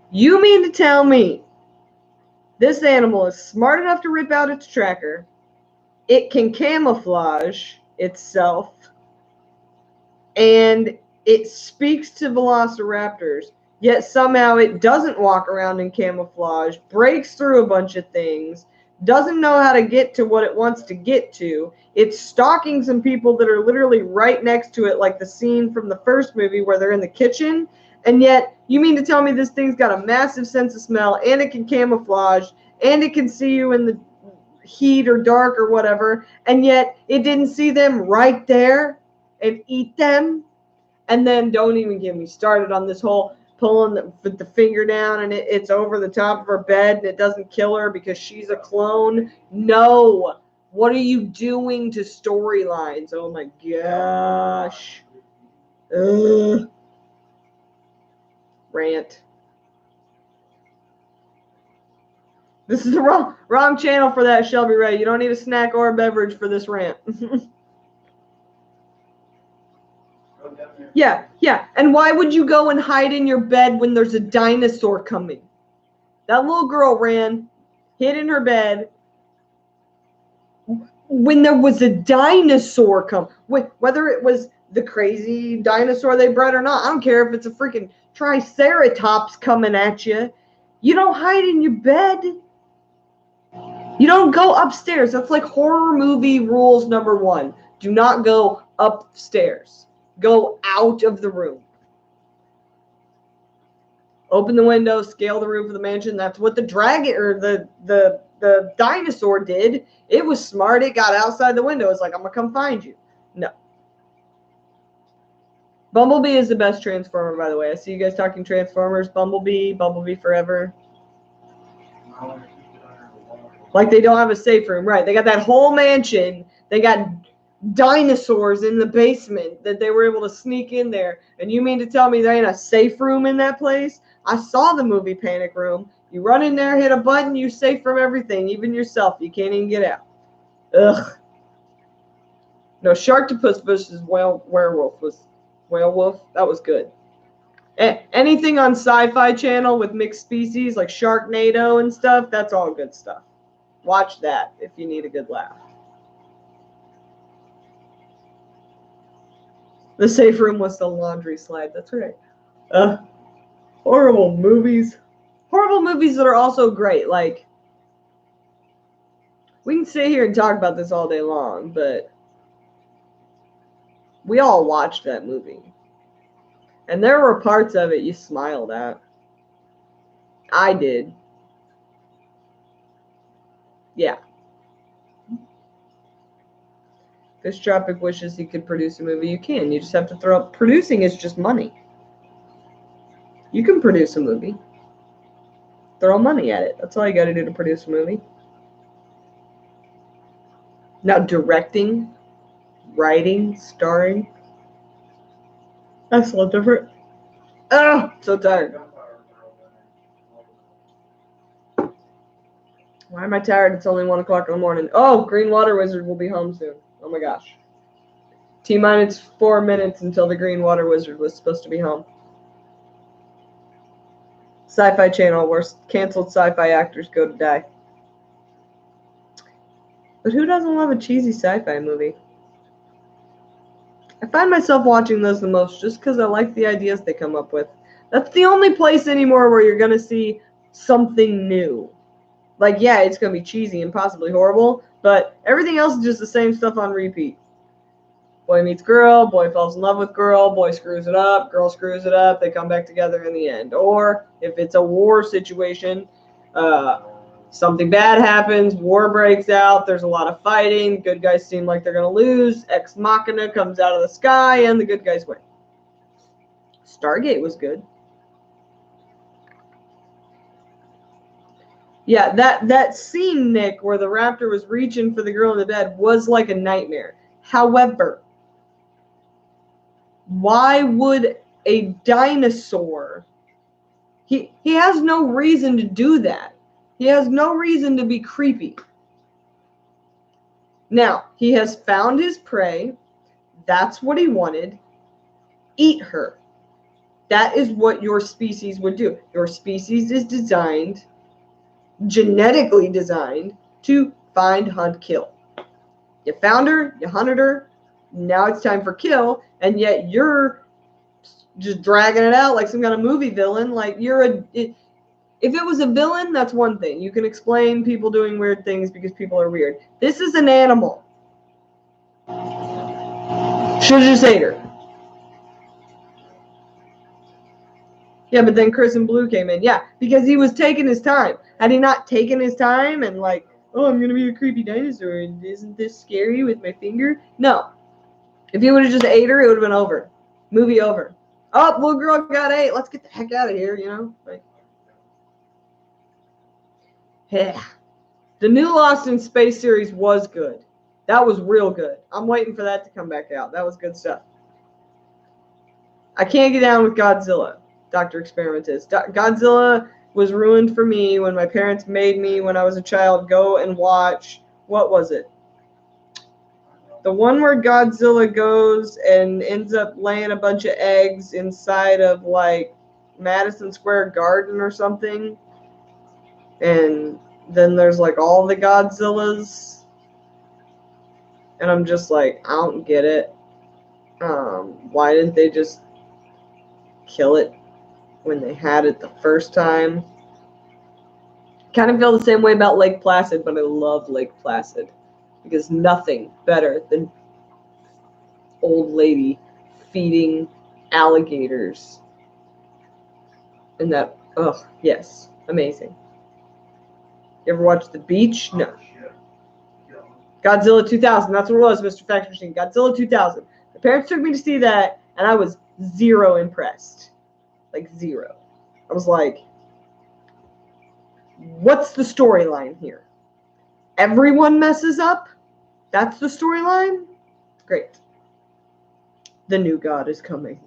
You mean to tell me this animal is smart enough to rip out its tracker? It can camouflage itself, and it speaks to velociraptors, yet somehow it doesn't walk around in camouflage, breaks through a bunch of things, doesn't know how to get to what it wants to get to. It's stalking some people that are literally right next to it, like the scene from the first movie where they're in the kitchen. And yet, you mean to tell me this thing's got a massive sense of smell, and it can camouflage, and it can see you in the heat or dark or whatever, and yet it didn't see them right there and eat them? And then don't even get me started on this whole pulling the finger down and it's over the top of her bed and it doesn't kill her because she's a clone. No. What are you doing to storylines? Oh my gosh. Ugh. Rant. This is the wrong channel for that, Shelby Ray. You don't need a snack or a beverage for this rant. Yeah. And why would you go and hide in your bed when there's a dinosaur coming? That little girl ran, hid in her bed when there was a dinosaur come. Whether it was the crazy dinosaur they bred or not, I don't care if it's a freaking triceratops coming at you. You don't hide in your bed. You don't go upstairs. That's like horror movie rules number 1. Do not go upstairs. Go out of the room. Open the window, scale the roof of the mansion. That's what the dragon or the dinosaur did. It was smart. It got outside the window. It's like, I'm going to come find you. No. Bumblebee is the best Transformer, by the way. I see you guys talking Transformers. Bumblebee Forever. Like they don't have a safe room. Right. They got that whole mansion. They got dinosaurs in the basement that they were able to sneak in there. And you mean to tell me there ain't a safe room in that place? I saw the movie Panic Room. You run in there, hit a button, you're safe from everything, even yourself. You can't even get out. Ugh. No, Sharktopus versus Werewolf. That was good. Anything on Sci-Fi Channel with mixed species like Sharknado and stuff, that's all good stuff. Watch that if you need a good laugh. The safe room was the laundry slide. That's right. Horrible movies. Horrible movies that are also great. Like, we can sit here and talk about this all day long, but we all watched that movie. And there were parts of it you smiled at. I did. Yeah. Fish Tropic wishes he could produce a movie. You can. You just have to throw up. Producing is just money. You can produce a movie. Throw money at it. That's all you got to do to produce a movie. Now, directing, writing, starring. That's a little different. Oh, so tired. Why am I tired? It's only 1 o'clock in the morning. Oh, Green Water Wizard will be home soon. Oh my gosh. T-minus 4 minutes until the Green Water Wizard was supposed to be home. Sci-Fi Channel, where canceled sci-fi actors go to die. But who doesn't love a cheesy sci-fi movie? I find myself watching those the most just because I like the ideas they come up with. That's the only place anymore where you're going to see something new. Like, yeah, it's going to be cheesy and possibly horrible, but everything else is just the same stuff on repeat. Boy meets girl, boy falls in love with girl, boy screws it up, girl screws it up, they come back together in the end. Or if it's a war situation, something bad happens, war breaks out, there's a lot of fighting, good guys seem like they're going to lose, Ex Machina comes out of the sky, and the good guys win. Stargate was good. Yeah, that scene, Nick, where the raptor was reaching for the girl in the bed was like a nightmare. However, why would a dinosaur... He has no reason to do that. He has no reason to be creepy. Now, he has found his prey. That's what he wanted. Eat her. That is what your species would do. Your species is designed, genetically designed, to find, hunt, kill. You found her, you hunted her, now it's time for kill, and yet you're just dragging it out like some kind of movie villain. Like if it was a villain, that's one thing. You can explain people doing weird things because people are weird. This is an animal. Should've just ate her. Yeah, but then Chris and Blue came in. Yeah, because he was taking his time. Had he not taken his time and like, oh, I'm going to be a creepy dinosaur, and isn't this scary with my finger? No. If he would have just ate her, it would have been over. Movie over. Oh, little girl got ate. Let's get the heck out of here, you know? Like, yeah. The new Lost in Space series was good. That was real good. I'm waiting for that to come back out. That was good stuff. I can't get down with Godzilla. Dr. Experimentist. Godzilla was ruined for me when my parents made me, when I was a child, go and watch, what was it? The one where Godzilla goes and ends up laying a bunch of eggs inside of, like, Madison Square Garden or something. And then there's, like, all the Godzillas. And I'm just like, I don't get it. Why didn't they just kill it when they had it the first time? Kind of feel the same way about Lake Placid, but I love Lake Placid because nothing better than old lady feeding alligators. And that, oh, yes, amazing. You ever watch The Beach? No. Godzilla 2000, that's what it was, Mr. Fact Machine. Godzilla 2000. My parents took me to see that, and I was zero impressed. Like, zero. I was like, what's the storyline here? Everyone messes up? That's the storyline? Great. The new god is coming.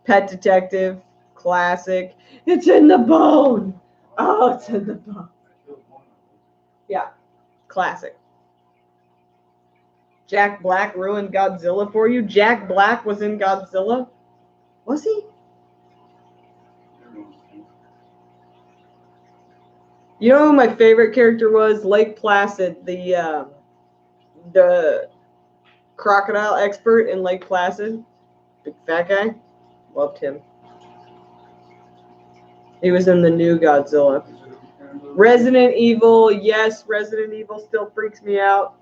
Pet Detective, classic. It's in the bone. Oh, it's in the bone. Yeah, classic. Jack Black ruined Godzilla for you? Jack Black was in Godzilla? Was he? You know who my favorite character was? Lake Placid, the crocodile expert in Lake Placid. Big fat guy. Loved him. He was in the new Godzilla. Resident Evil, yes, Resident Evil still freaks me out.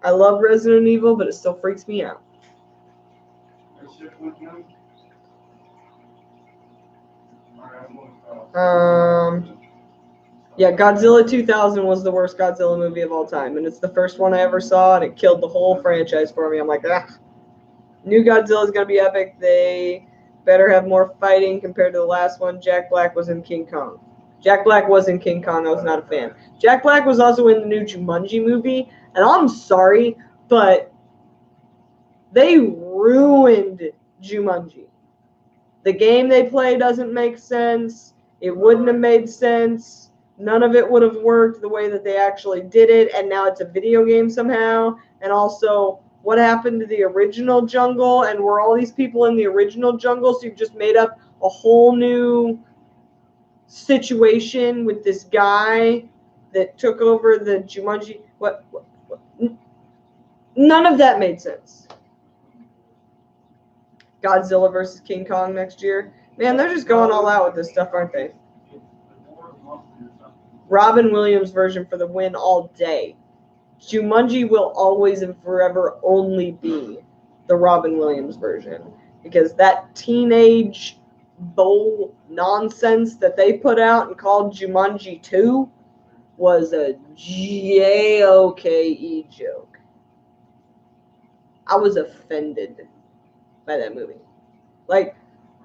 I love Resident Evil, but it still freaks me out. Yeah, Godzilla 2000 was the worst Godzilla movie of all time, and it's the first one I ever saw, and it killed the whole franchise for me. I'm like, ah. New Godzilla is going to be epic. They better have more fighting compared to the last one. Jack Black was in King Kong. Jack Black was in King Kong. I was not a fan. Jack Black was also in the new Jumanji movie, and I'm sorry, but they ruined Jumanji. The game they play doesn't make sense. It wouldn't have made sense. None of it would have worked the way that they actually did it, and now it's a video game somehow. And also, what happened to the original jungle, and were all these people in the original jungle, so you've just made up a whole new situation with this guy that took over the Jumanji. What? None of that made sense. Godzilla versus King Kong next year. Man, they're just going all out with this stuff, aren't they? Robin Williams version for the win all day. Jumanji will always and forever only be the Robin Williams version, because that teenage bowl nonsense that they put out and called Jumanji 2 was a J-O-K-E joke. I was offended by that movie. Like,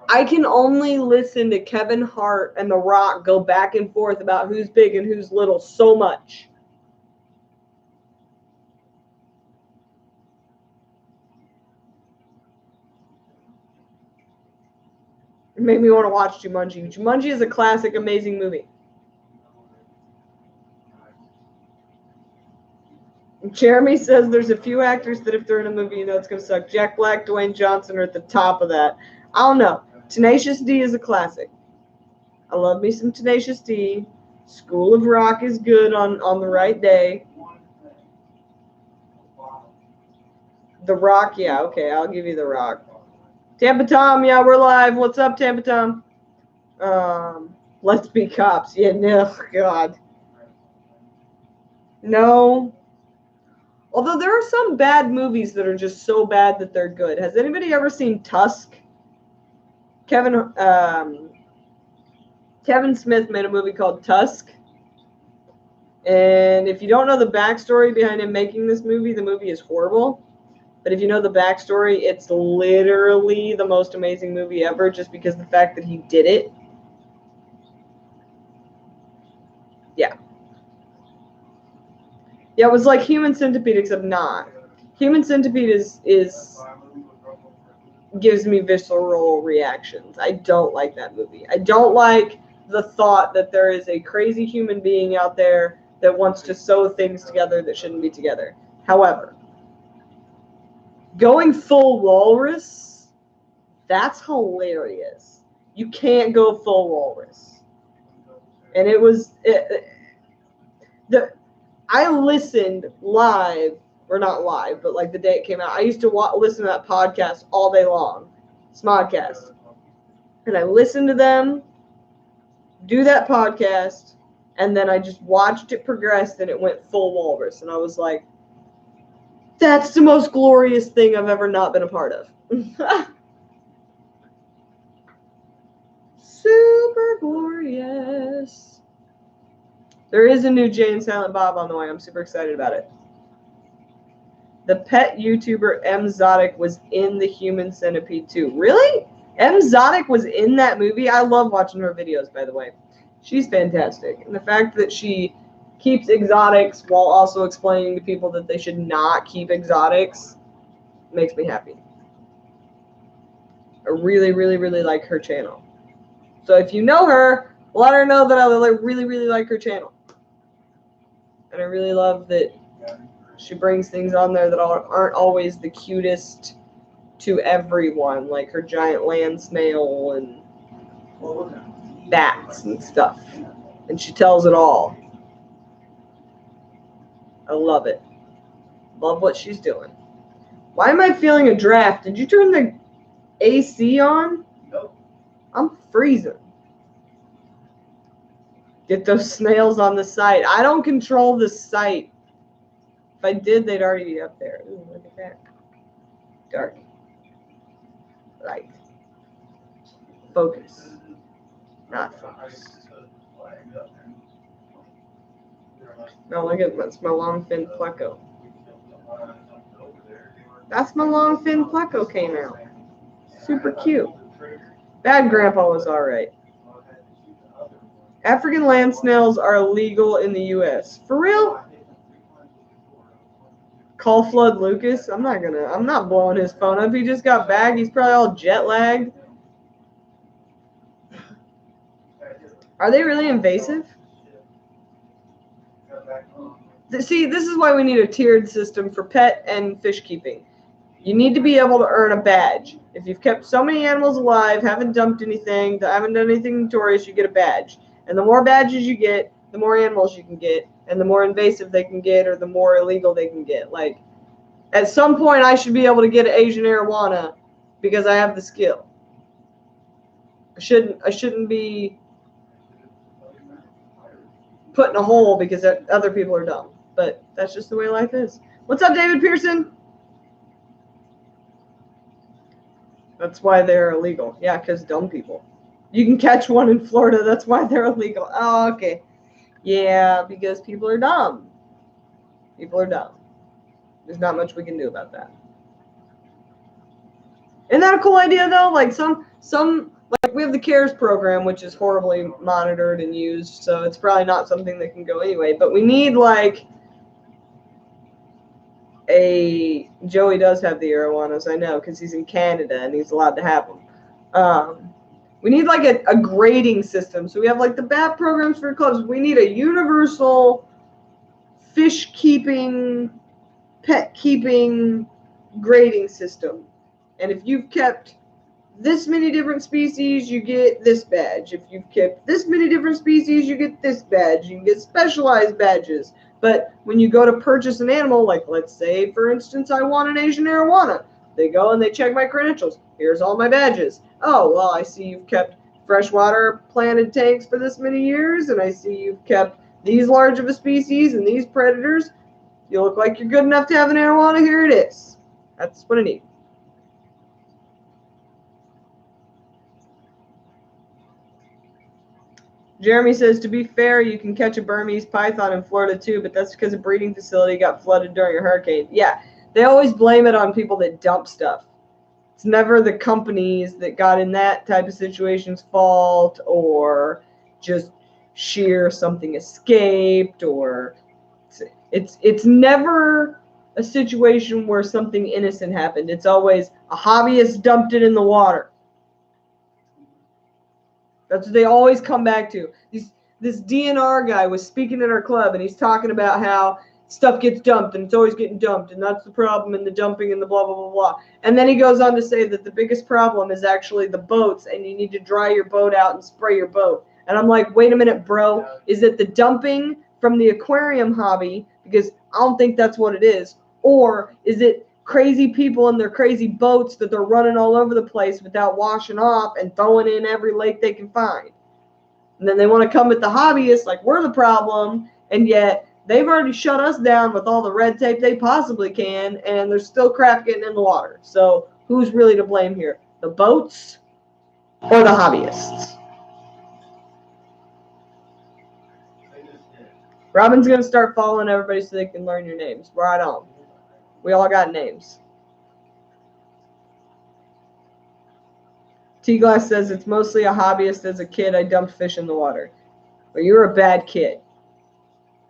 I can only listen to Kevin Hart and The Rock go back and forth about who's big and who's little so much. It made me want to watch Jumanji. Jumanji is a classic, amazing movie. Jeremy says there's a few actors that if they're in a movie, you know it's going to suck. Jack Black, Dwayne Johnson are at the top of that. I don't know. Tenacious D is a classic. I love me some Tenacious D. School of Rock is good on the right day. The Rock, yeah, okay, I'll give you The Rock. Tampa Tom, yeah, we're live. What's up, Tampa Tom? Let's Be Cops. Yeah, no, God. No. Although there are some bad movies that are just so bad that they're good. Has anybody ever seen Tusk? Kevin Smith made a movie called Tusk. And if you don't know the backstory behind him making this movie, the movie is horrible. But if you know the backstory, it's literally the most amazing movie ever, just because the fact that he did it. Yeah. Yeah, it was like Human Centipede, except not. Human Centipede gives me visceral reactions. I don't like that movie. I don't like the thought that there is a crazy human being out there that wants to sew things together that shouldn't be together. However, going full walrus, that's hilarious. You can't go full walrus. And I listened live, or not live, but like the day it came out. I used to listen to that podcast all day long, Smodcast. And I listened to them do that podcast, and then I just watched it progress, and it went full walrus. And I was like, that's the most glorious thing I've ever not been a part of. Super glorious. There is a new Jay and Silent Bob on the way. I'm super excited about it. The pet YouTuber M. Zotic was in the Human Centipede too. Really? M. Zotic was in that movie? I love watching her videos, by the way. She's fantastic. And the fact that she keeps exotics while also explaining to people that they should not keep exotics makes me happy. I really, really, really like her channel. So if you know her, let her know that I really, really like her channel. And I really love that she brings things on there that aren't always the cutest to everyone, like her giant land snail and bats and stuff. And she tells it all. I love it. Love what she's doing. Why am I feeling a draft? Did you turn the AC on? Nope. I'm freezing. Get those snails on the site. I don't control the site. If I did, they'd already be up there. Ooh, look at that. Dark. Light. Focus. Not focus. No, look at that's my long fin pleco. That's my long fin pleco came out. Super cute. Bad Grandpa was alright. African land snails are illegal in the U.S. For real? Call Flood Lucas? I'm not blowing his phone up. He just got back. He's probably all jet lagged. Are they really invasive? See, this is why we need a tiered system for pet and fish keeping. You need to be able to earn a badge. If you've kept so many animals alive, haven't dumped anything, haven't done anything notorious, you get a badge. And the more badges you get, the more animals you can get, and the more invasive they can get, or the more illegal they can get. Like, at some point, I should be able to get an Asian arowana because I have the skill. I shouldn't be put in a hole because other people are dumb. but that's just the way life is. What's up, David Pearson? That's why they're illegal. Yeah, because dumb people. You can catch one in Florida. That's why they're illegal. Oh, okay. Yeah, because people are dumb. People are dumb. There's not much we can do about that. Isn't that a cool idea, though? Like like we have the CARES program, which is horribly monitored and used, so it's probably not something that can go anyway. But we need like Joey does have the arowanas, I know, because he's in Canada and he's allowed to have them. We need like a grading system. So we have like the BAP programs for clubs. We need a universal fish keeping, pet keeping grading system. And if you've kept this many different species, you get this badge. If you've kept this many different species, you get this badge. You can get specialized badges. But when you go to purchase an animal, like let's say, for instance, I want an Asian arowana, they go and they check my credentials. Here's all my badges. Oh, well, I see you've kept freshwater planted tanks for this many years, and I see you've kept these large of a species and these predators. You look like you're good enough to have an arowana. Here it is. That's what I need. Jeremy says, to be fair, you can catch a Burmese python in Florida too, but that's because a breeding facility got flooded during a hurricane. Yeah, they always blame it on people that dump stuff. It's never the companies that got in that type of situation's fault, or just sheer something escaped, or it's never a situation where something innocent happened. It's always a hobbyist dumped it in the water. That's what they always come back to. This DNR guy was speaking at our club, and he's talking about how stuff gets dumped, and it's always getting dumped, and that's the problem, and the dumping, and the blah, blah, blah, blah. And then he goes on to say that the biggest problem is actually the boats, and you need to dry your boat out and spray your boat. And I'm like, wait a minute, bro. Is it the dumping from the aquarium hobby? Because I don't think that's what it is. Or is it crazy people in their crazy boats that they're running all over the place without washing off and throwing in every lake they can find? And then they want to come at the hobbyists like we're the problem, and yet they've already shut us down with all the red tape they possibly can, and there's still crap getting in the water. So who's really to blame here? The boats or the hobbyists? Robin's going to start following everybody so they can learn your names. Right on. We all got names. T-Glass says, it's mostly a hobbyist. As a kid, I dumped fish in the water. Well, you're a bad kid.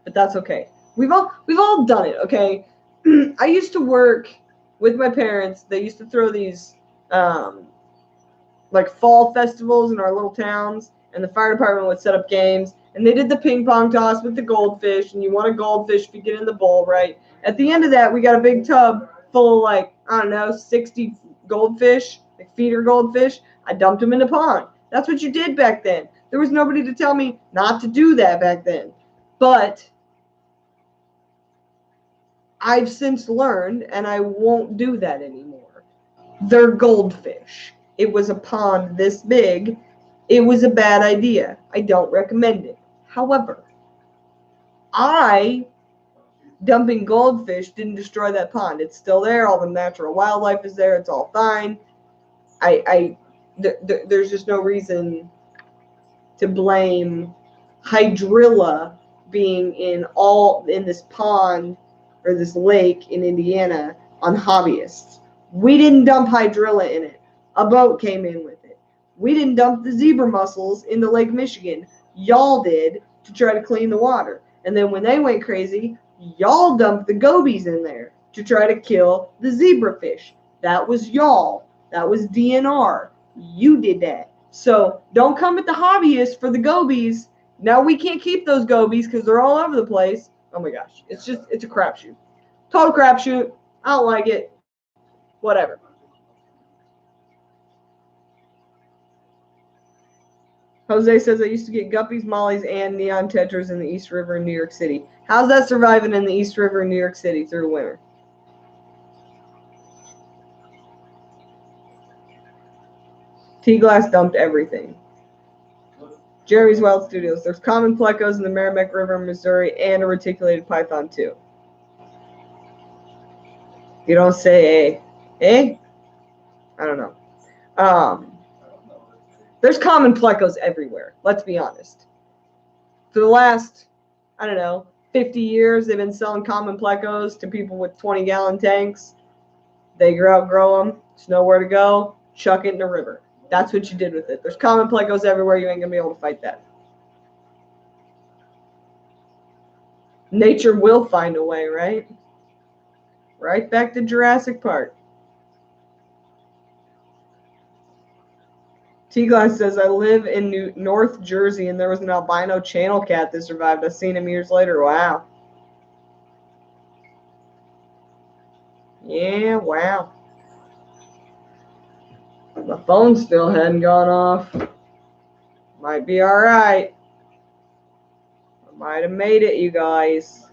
But that's okay. We've all done it, okay? I used to work with my parents. They used to throw these like fall festivals in our little towns, and the fire department would set up games, and they did the ping pong toss with the goldfish, and you want a goldfish if you get in the bowl, right? At the end of that, we got a big tub full of, like, I don't know, 60 goldfish, like feeder goldfish. I dumped them in the pond. That's what you did back then. There was nobody to tell me not to do that back then. But I've since learned, and I won't do that anymore. They're goldfish. It was a pond this big. It was a bad idea. I don't recommend it. However, dumping goldfish didn't destroy that pond. It's still there. All the natural wildlife is there. It's all fine. There's just no reason to blame hydrilla being in this pond or this lake in Indiana on hobbyists. We didn't dump hydrilla in it. A boat came in with it. We didn't dump the zebra mussels into Lake Michigan. Y'all did to try to clean the water. And then when they went crazy, y'all dumped the gobies in there to try to kill the zebrafish. That was y'all. That was DNR. You did that. So don't come at the hobbyists for the gobies. Now we can't keep those gobies because they're all over the place. Oh my gosh. It's a crapshoot. Total crapshoot. I don't like it. Whatever. Jose says, I used to get guppies, mollies, and neon tetras in the East River in New York City. How's that surviving in the East River in New York City through winter? T-Glass dumped everything. Jeremy's Wild Studios. There's common plecos in the Merrimack River, Missouri, and a reticulated python too. You don't say eh? I don't know. There's common plecos everywhere. Let's be honest. For the last, I don't know, 50 years, they've been selling common plecos to people with 20-gallon tanks. They outgrow them. There's nowhere to go. Chuck it in the river. That's what you did with it. There's common plecos everywhere. You ain't going to be able to fight that. Nature will find a way, right? Right back to Jurassic Park. T-Glass says, I live in North Jersey, and there was an albino channel cat that survived. I've seen him years later. Wow. Yeah, wow. My phone still hadn't gone off. Might be all right. I might have made it, you guys.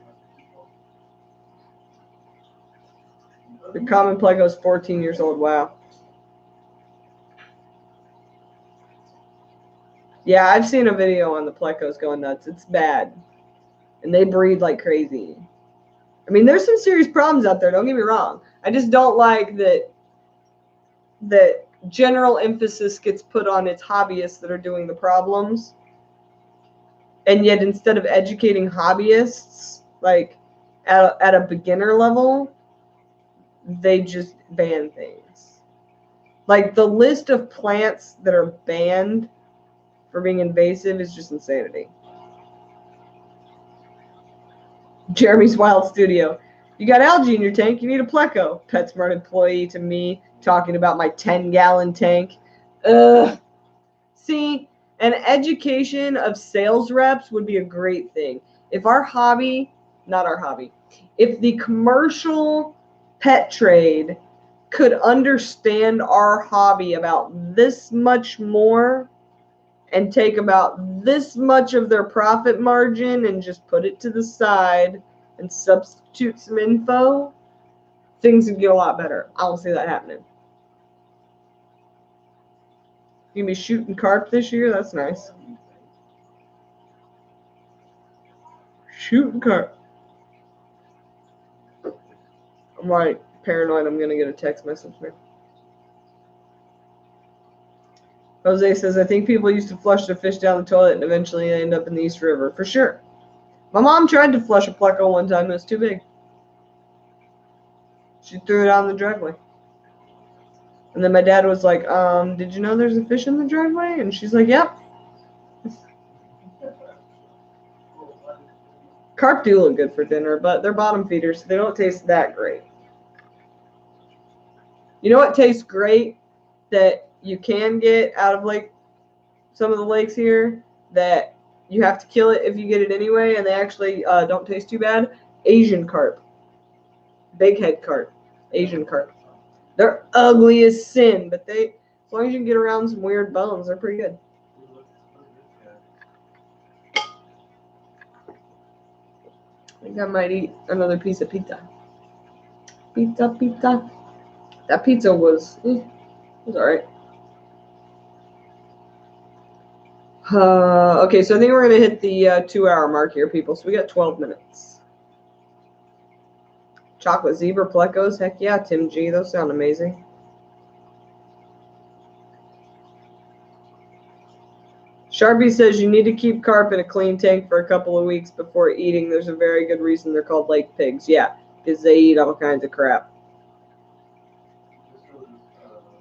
The common pleco is 14 years old. Wow. Yeah, I've seen a video on the plecos going nuts. It's bad. And they breed like crazy. I mean, there's some serious problems out there. Don't get me wrong. I just don't like that general emphasis gets put on its hobbyists that are doing the problems. And yet, instead of educating hobbyists, like at a beginner level, they just ban things. Like the list of plants that are banned for being invasive is just insanity. Jeremy's Wild Studio. You got algae in your tank, you need a pleco. PetSmart employee to me talking about my 10-gallon tank. See, an education of sales reps would be a great thing. If our hobby, not our hobby, if the commercial pet trade could understand our hobby about this much more and take about this much of their profit margin and just put it to the side and substitute some info, things would get a lot better. I don't see that happening. You gonna be shooting carp this year? That's nice. Shooting carp. I'm like paranoid I'm gonna get a text message now. Jose says, I think people used to flush the fish down the toilet and eventually they end up in the East River. For sure. My mom tried to flush a pleco one time. It was too big. She threw it out in the driveway. And then my dad was like, did you know there's a fish in the driveway? And she's like, yep. Carp do look good for dinner, but they're bottom feeders, so they don't taste that great. You know what tastes great that you can get out of some of the lakes here that you have to kill it if you get it anyway, and they actually don't taste too bad? Asian carp. Big head carp. Asian carp. They're ugly as sin, but as long as you can get around some weird bones, they're pretty good. I think I might eat another piece of pizza. Pizza. That pizza was alright. Okay, so I think we're going to hit the 2-hour mark here, people. So we got 12 minutes. Chocolate zebra plecos. Heck yeah, Tim G. Those sound amazing. Sharpie says you need to keep carp in a clean tank for a couple of weeks before eating. There's a very good reason they're called lake pigs. Yeah, because they eat all kinds of crap.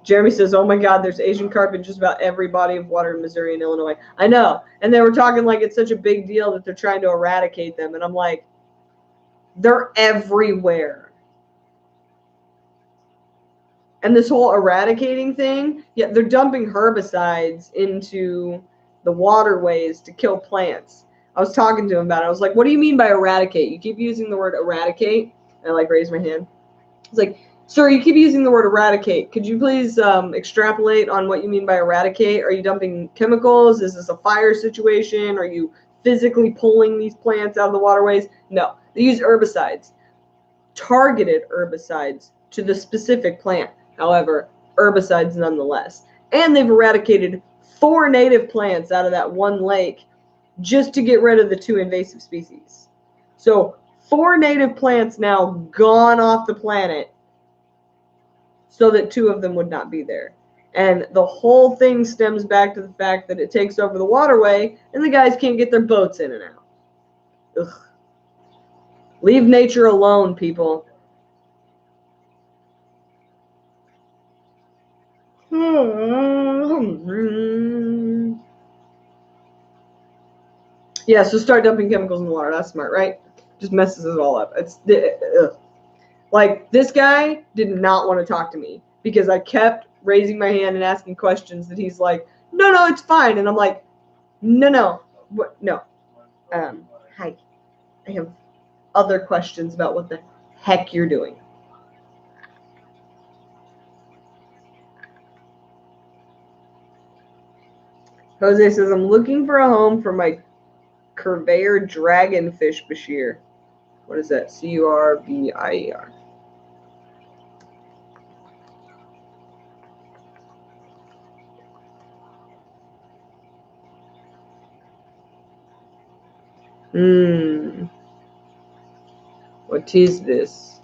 Jeremy says, oh my God, there's Asian carp in just about every body of water in Missouri and Illinois. I know. And they were talking like it's such a big deal that they're trying to eradicate them. And I'm like, they're everywhere. And this whole eradicating thing, yeah, they're dumping herbicides into the waterways to kill plants. I was talking to him about it. I was like, what do you mean by eradicate? You keep using the word eradicate. And I raised my hand. It's like, sir, you keep using the word eradicate. Could you please extrapolate on what you mean by eradicate? Are you dumping chemicals? Is this a fire situation? Are you physically pulling these plants out of the waterways? No, they use herbicides, targeted herbicides to the specific plant. However, herbicides nonetheless. And they've eradicated 4 native plants out of that one lake just to get rid of the 2 invasive species. So 4 native plants now gone off the planet so that 2 of them would not be there. And the whole thing stems back to the fact that it takes over the waterway and the guys can't get their boats in and out. Ugh. Leave nature alone, people. Yeah, so start dumping chemicals in the water. That's smart, right? Just messes it all up. Like, this guy did not want to talk to me because I kept raising my hand and asking questions that he's like, no, it's fine. And I'm like, no. What? No. Hi. I have other questions about what the heck you're doing. Jose says, I'm looking for a home for my curvayer dragonfish bashir. What is that? Curbier. What is this?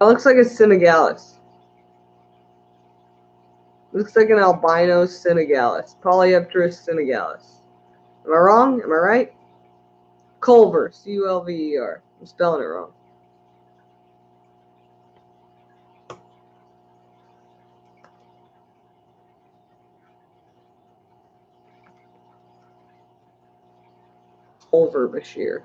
It looks like a Senegalis. Looks like an albino Senegalis. Polyepterus Senegalis. Am I wrong? Am I right? Culver. Culver. I'm spelling it wrong. Culver Bashir.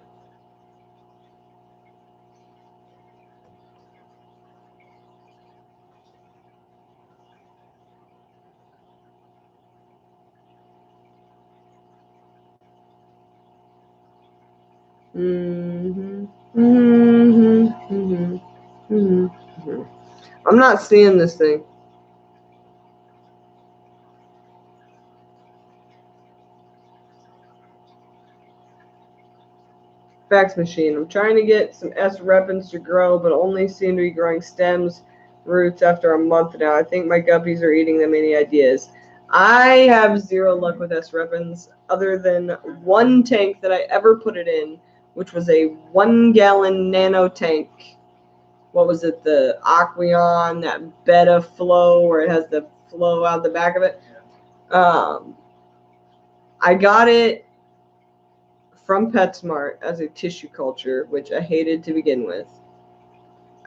I'm not seeing this thing. Fax machine. I'm trying to get some S. repens to grow, but only seem to be growing stems, roots after a month now. I think my guppies are eating them. Any ideas? I have zero luck with S. repens, other than one tank that I ever put it in, which was a 1-gallon nano tank. What was it? The Aquarium, that Beta flow, where it has the flow out the back of it. I got it from PetSmart as a tissue culture, which I hated to begin with.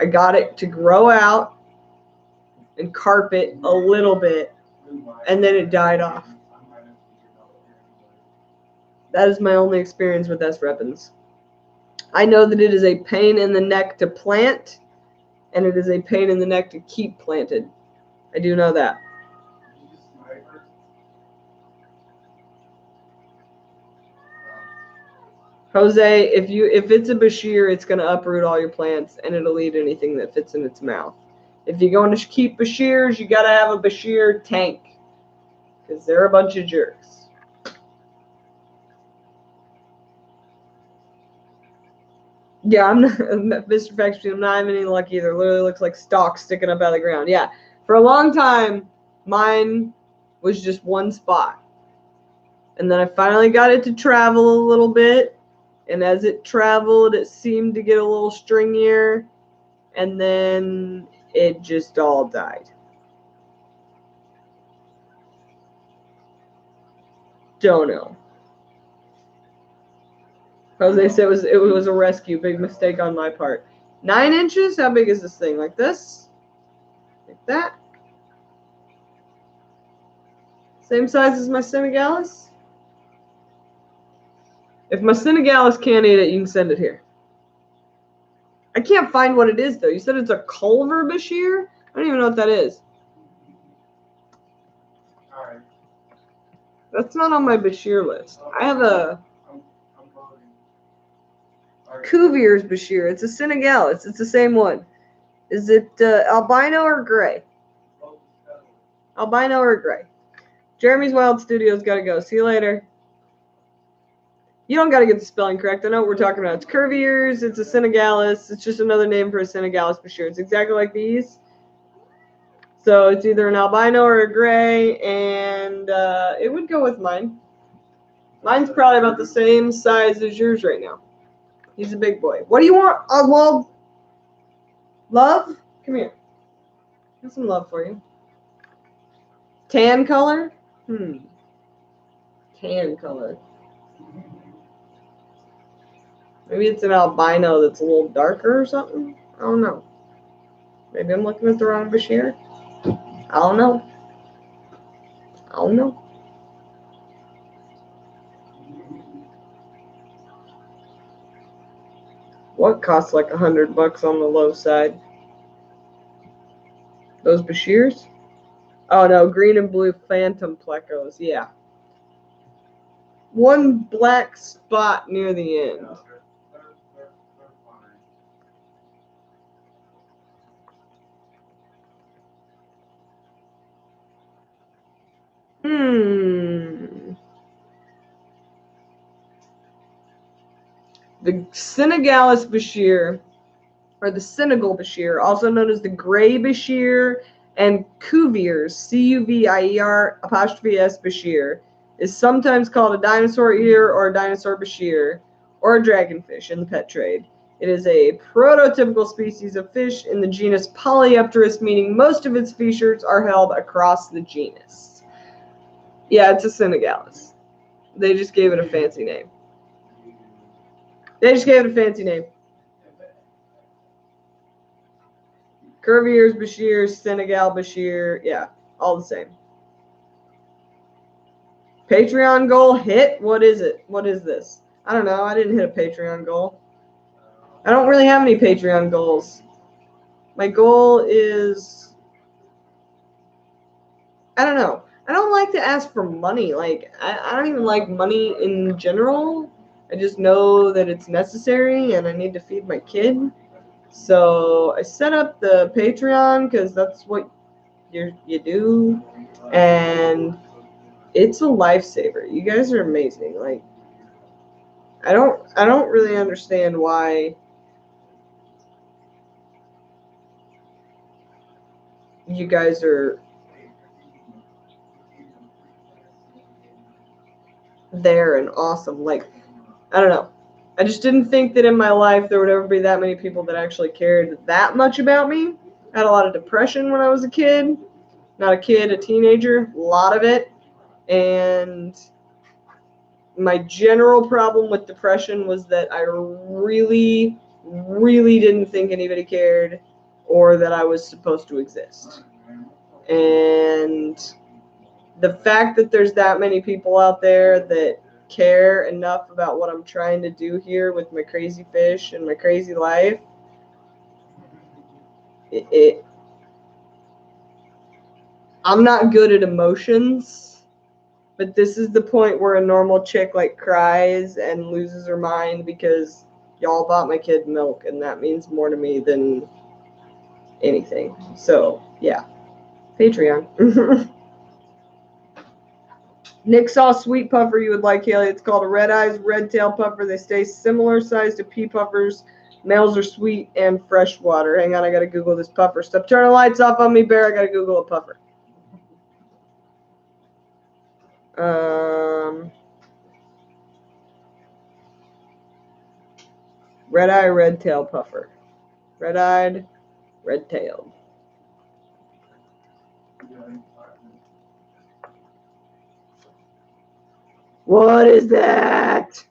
I got it to grow out and carpet a little bit, and then it died off. That is my only experience with S. repens. I know that it is a pain in the neck to plant, and it is a pain in the neck to keep planted. I do know that. Jose, if it's a Bashir, it's going to uproot all your plants, and it'll eat anything that fits in its mouth. If you're going to keep Bashirs, you got to have a Bashir tank, because they're a bunch of jerks. Yeah, I'm not, Mr. Factory, I'm not having any luck either. It literally looks like stalks sticking up out of the ground. Yeah, for a long time, mine was just one spot. And then I finally got it to travel a little bit. And as it traveled, it seemed to get a little stringier. And then it just all died. Don't know. Jose said it was a rescue. Big mistake on my part. 9 inches? How big is this thing? Like this? Like that? Same size as my Senegalis? If my Senegalis can't eat it, you can send it here. I can't find what it is, though. You said it's a Culver Bashir? I don't even know what that is. All right. That's not on my Bashir list. I have a Cuvier's Bashir. It's a Senegalis. It's the same one. Is it albino or gray? Albino or gray? Jeremy's Wild Studios got to go. See you later. You don't got to get the spelling correct. I know what we're talking about. It's curvy ears. It's a Senegalis. It's just another name for a Senegalis bashir. It's exactly like these. So it's either an albino or a gray, and it would go with mine. Mine's probably about the same size as yours right now. He's a big boy. What do you want, Oswald? Love? Come here. Got some love for you. Tan color? Tan color. Maybe it's an albino that's a little darker or something. I don't know. Maybe I'm looking at the wrong bashir. I don't know. I don't know. What costs like $100 on the low side? Those bashirs? Oh no, green and blue phantom plecos. Yeah. One black spot near the end. The Senegalis bashir, or the Senegal bashir, also known as the gray bashir and Cuvier's, Cuvier apostrophe S bashir, is sometimes called a dinosaur ear or a dinosaur bashir or a dragonfish in the pet trade. It is a prototypical species of fish in the genus Polypterus, meaning most of its features are held across the genus. Yeah, it's a Senegalis. They just gave it a fancy name. Curvy ears bashir, Senegal bashir, yeah, all the same. Patreon goal hit? What is it? What is this? I don't know. I didn't hit a Patreon goal. I don't really have any Patreon goals. My goal is, I don't know. I don't like to ask for money. Like, I don't even like money in general. I just know that it's necessary and I need to feed my kid. So I set up the Patreon because that's what you do. And it's a lifesaver. You guys are amazing. Like, I don't really understand why you guys are there and awesome. Like, I don't know. I just didn't think that in my life there would ever be that many people that actually cared that much about me. I had a lot of depression when I was a kid. Not a kid, a teenager. A lot of it. And my general problem with depression was that I really, really didn't think anybody cared or that I was supposed to exist. And the fact that there's that many people out there that care enough about what I'm trying to do here with my crazy fish and my crazy life, I'm not good at emotions, but this is the point where a normal chick like cries and loses her mind because y'all bought my kid milk, and that means more to me than anything. So yeah, Patreon. Nick saw a sweet puffer you would like, Haley. It's called a red eyes red tail puffer. They stay similar size to pea puffers. Males are sweet and freshwater. Hang on, I gotta Google this puffer. Stop turning the lights off on me, Bear. I gotta Google a puffer. Red eye red tail puffer. Red eyed, red tailed. What is that?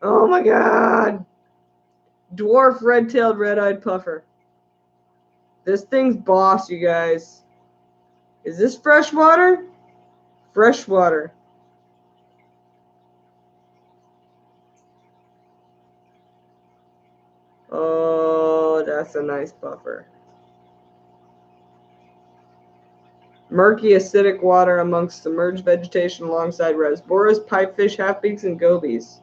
Oh my god. Dwarf red-tailed red-eyed puffer. This thing's boss, you guys. Is this freshwater? Freshwater. Oh, that's a nice puffer. Murky acidic water amongst submerged vegetation alongside Rasboras, pipefish, halfbeaks, and gobies.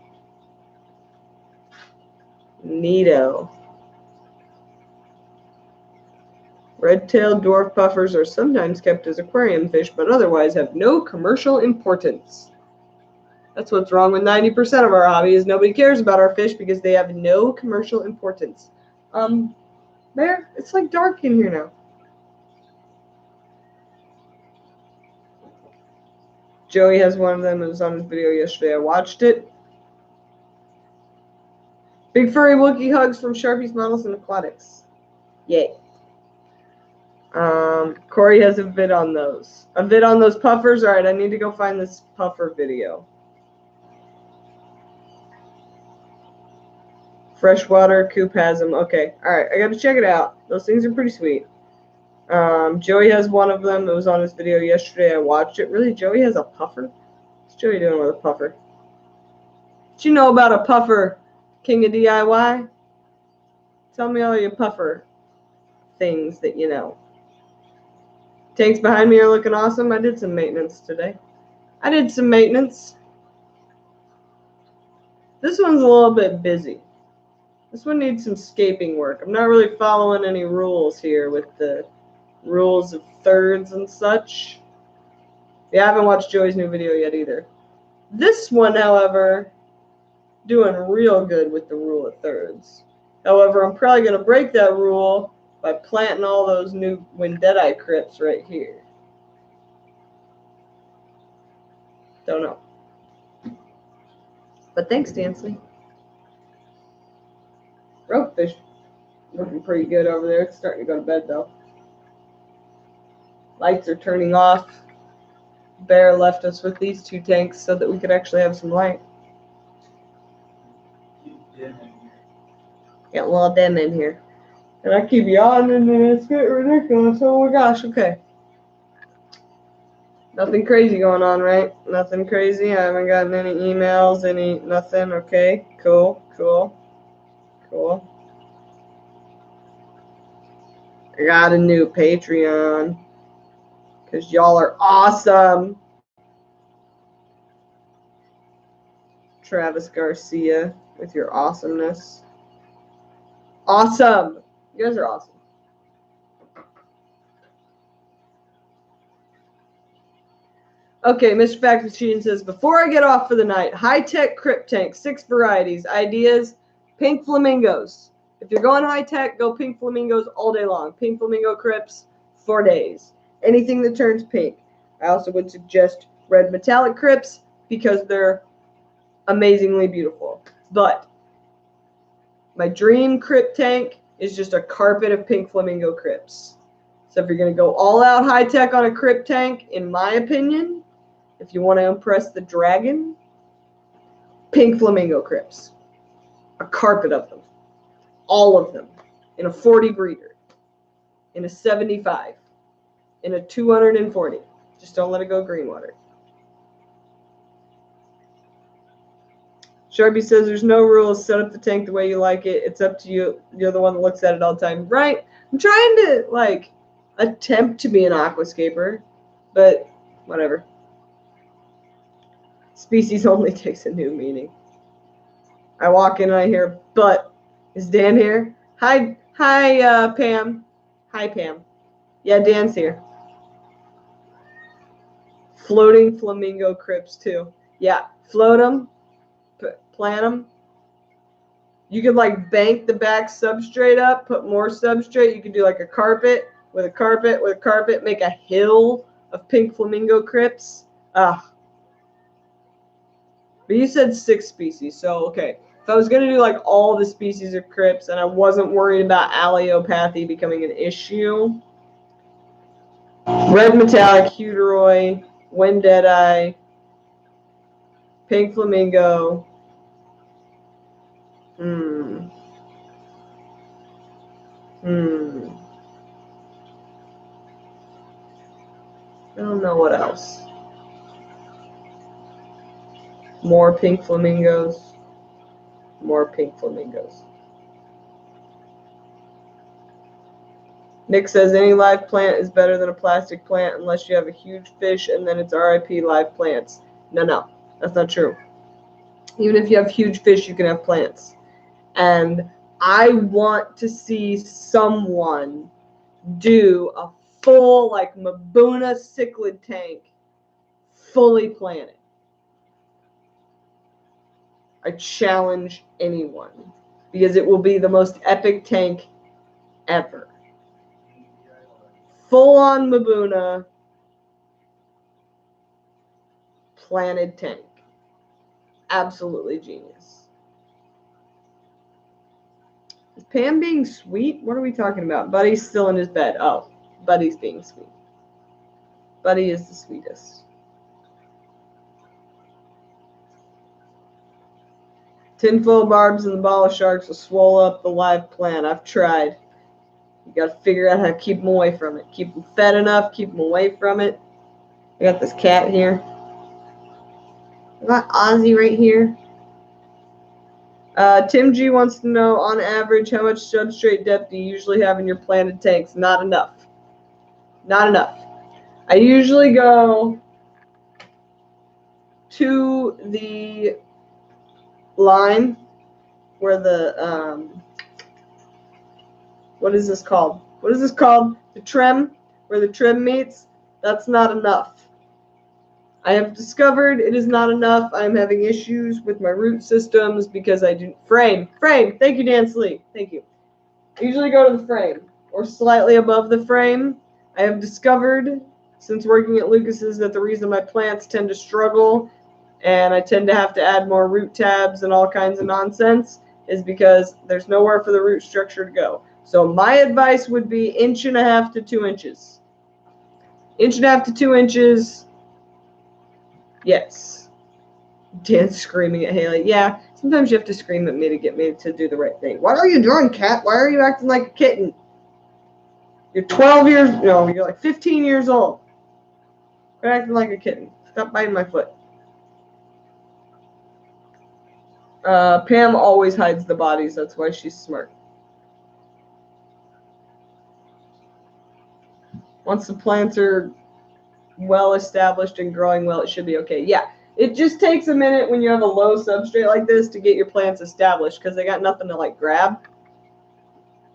Neato. Red-tailed dwarf puffers are sometimes kept as aquarium fish, but otherwise have no commercial importance. That's what's wrong with 90% of our hobby is nobody cares about our fish because they have no commercial importance. There, it's like dark in here now. Joey has one of them. It was on his video yesterday. I watched it. Big furry Wookie hugs from Sharpie's Models and Aquatics. Yay. Corey has a vid on those. A vid on those puffers? Alright, I need to go find this puffer video. Freshwater coop has them. Okay. Alright, I gotta check it out. Those things are pretty sweet. Joey has one of them. It was on his video yesterday. I watched it. Really? Joey has a puffer? What's Joey doing with a puffer? What you know about a puffer, King of DIY? Tell me all your puffer things that you know. Tanks behind me are looking awesome. I did some maintenance today. This one's a little bit busy. This one needs some scaping work. I'm not really following any rules here with the rules of thirds and such. Yeah, I haven't watched Joey's new video yet either. This one, however, doing real good with the rule of thirds. However, I'm probably going to break that rule by planting all those new Deadeye crypts right here. Don't know. But thanks, Dansley. Ropefish looking pretty good over there. It's starting to go to bed, though. Lights are turning off. Bear left us with these two tanks so that we could actually have some light. Got a little dim in here. And I keep yawning and it's getting ridiculous. Oh my gosh, okay. Nothing crazy going on, right? Nothing crazy. I haven't gotten any emails, nothing. Okay, cool. I got a new Patreon. Because y'all are awesome. Travis Garcia with your awesomeness. Awesome. You guys are awesome. Okay, Mr. Fact Machine says, before I get off for the night, high-tech crypt tank, 6 varieties, ideas, pink flamingos. If you're going high-tech, go pink flamingos all day long. Pink flamingo crypts, 4 days. Anything that turns pink. I also would suggest red metallic crypts because they're amazingly beautiful. But my dream crypt tank is just a carpet of pink flamingo crypts. So if you're going to go all out high-tech on a crypt tank, in my opinion, if you want to impress the dragon, pink flamingo crypts. A carpet of them. All of them. In a 40 breeder. In a 75. In a 240. Just don't let it go green water. Sharpie says there's no rules. Set up the tank the way you like it. It's up to you. You're the one that looks at it all the time. Right? I'm trying to, attempt to be an aquascaper. But, whatever. Species only takes a new meaning. I walk in and I hear, but, is Dan here? Hi, Pam. Hi, Pam. Yeah, Dan's here. Floating flamingo crypts, too. Yeah, float them. Plant them. You could bank the back substrate up, put more substrate. You could do a carpet with a carpet with a carpet, make a hill of pink flamingo crypts. But you said 6 species, so okay. If I was going to do all the species of crypts and I wasn't worried about allelopathy becoming an issue, red metallic, Heuteroi, Deadeye, pink flamingo. I don't know what else. More pink flamingos. More pink flamingos. Nick says any live plant is better than a plastic plant unless you have a huge fish and then it's RIP live plants. No, that's not true. Even if you have huge fish, you can have plants. And I want to see someone do a full, Mabuna cichlid tank, fully planted. I challenge anyone because it will be the most epic tank ever. Full on Mabuna planted tank. Absolutely genius. Is Pam being sweet? What are we talking about? Buddy's still in his bed. Oh, Buddy's being sweet. Buddy is the sweetest. Tinfoil barbs and the ball of sharks will swallow up the live plant. I've tried. You gotta figure out how to keep them away from it. Keep them fed enough, keep them away from it. I got this cat here. I got Ozzy right here. Tim G wants to know, on average, how much substrate depth do you usually have in your planted tanks? Not enough. Not enough. I usually go to the line where the, what is this called? What is this called? The trim, where the trim meets. That's not enough. I have discovered it is not enough. I'm having issues with my root systems because I do frame. Thank you, Dan Slee. Thank you. I usually go to the frame or slightly above the frame. I have discovered since working at Lucas's that the reason my plants tend to struggle and I tend to have to add more root tabs and all kinds of nonsense is because there's nowhere for the root structure to go. So my advice would be 1.5 to 2 inches. 1.5 to 2 inches. Yes. Dan's screaming at Haley. Yeah, sometimes you have to scream at me to get me to do the right thing. What are you doing, cat? Why are you acting like a kitten? You're 12 years, no, you're like 15 years old. Quit acting like a kitten. Stop biting my foot. Pam always hides the bodies. That's why she's smart. Once the plants are well established and growing well, it should be okay. Yeah, it just takes a minute when you have a low substrate like this to get your plants established because they got nothing to like grab.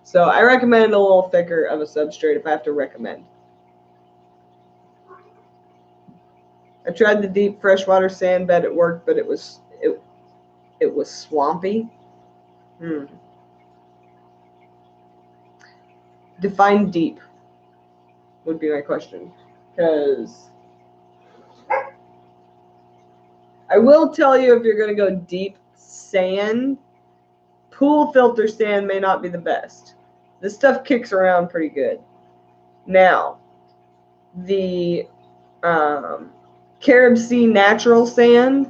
So I recommend a little thicker of a substrate if I have to recommend. I tried the deep freshwater sand bed. It worked, but it was swampy. Define deep would be my question, because I will tell you, if you're going to go deep sand, pool filter sand may not be the best. This stuff kicks around pretty good. Now, the Carib Sea natural sand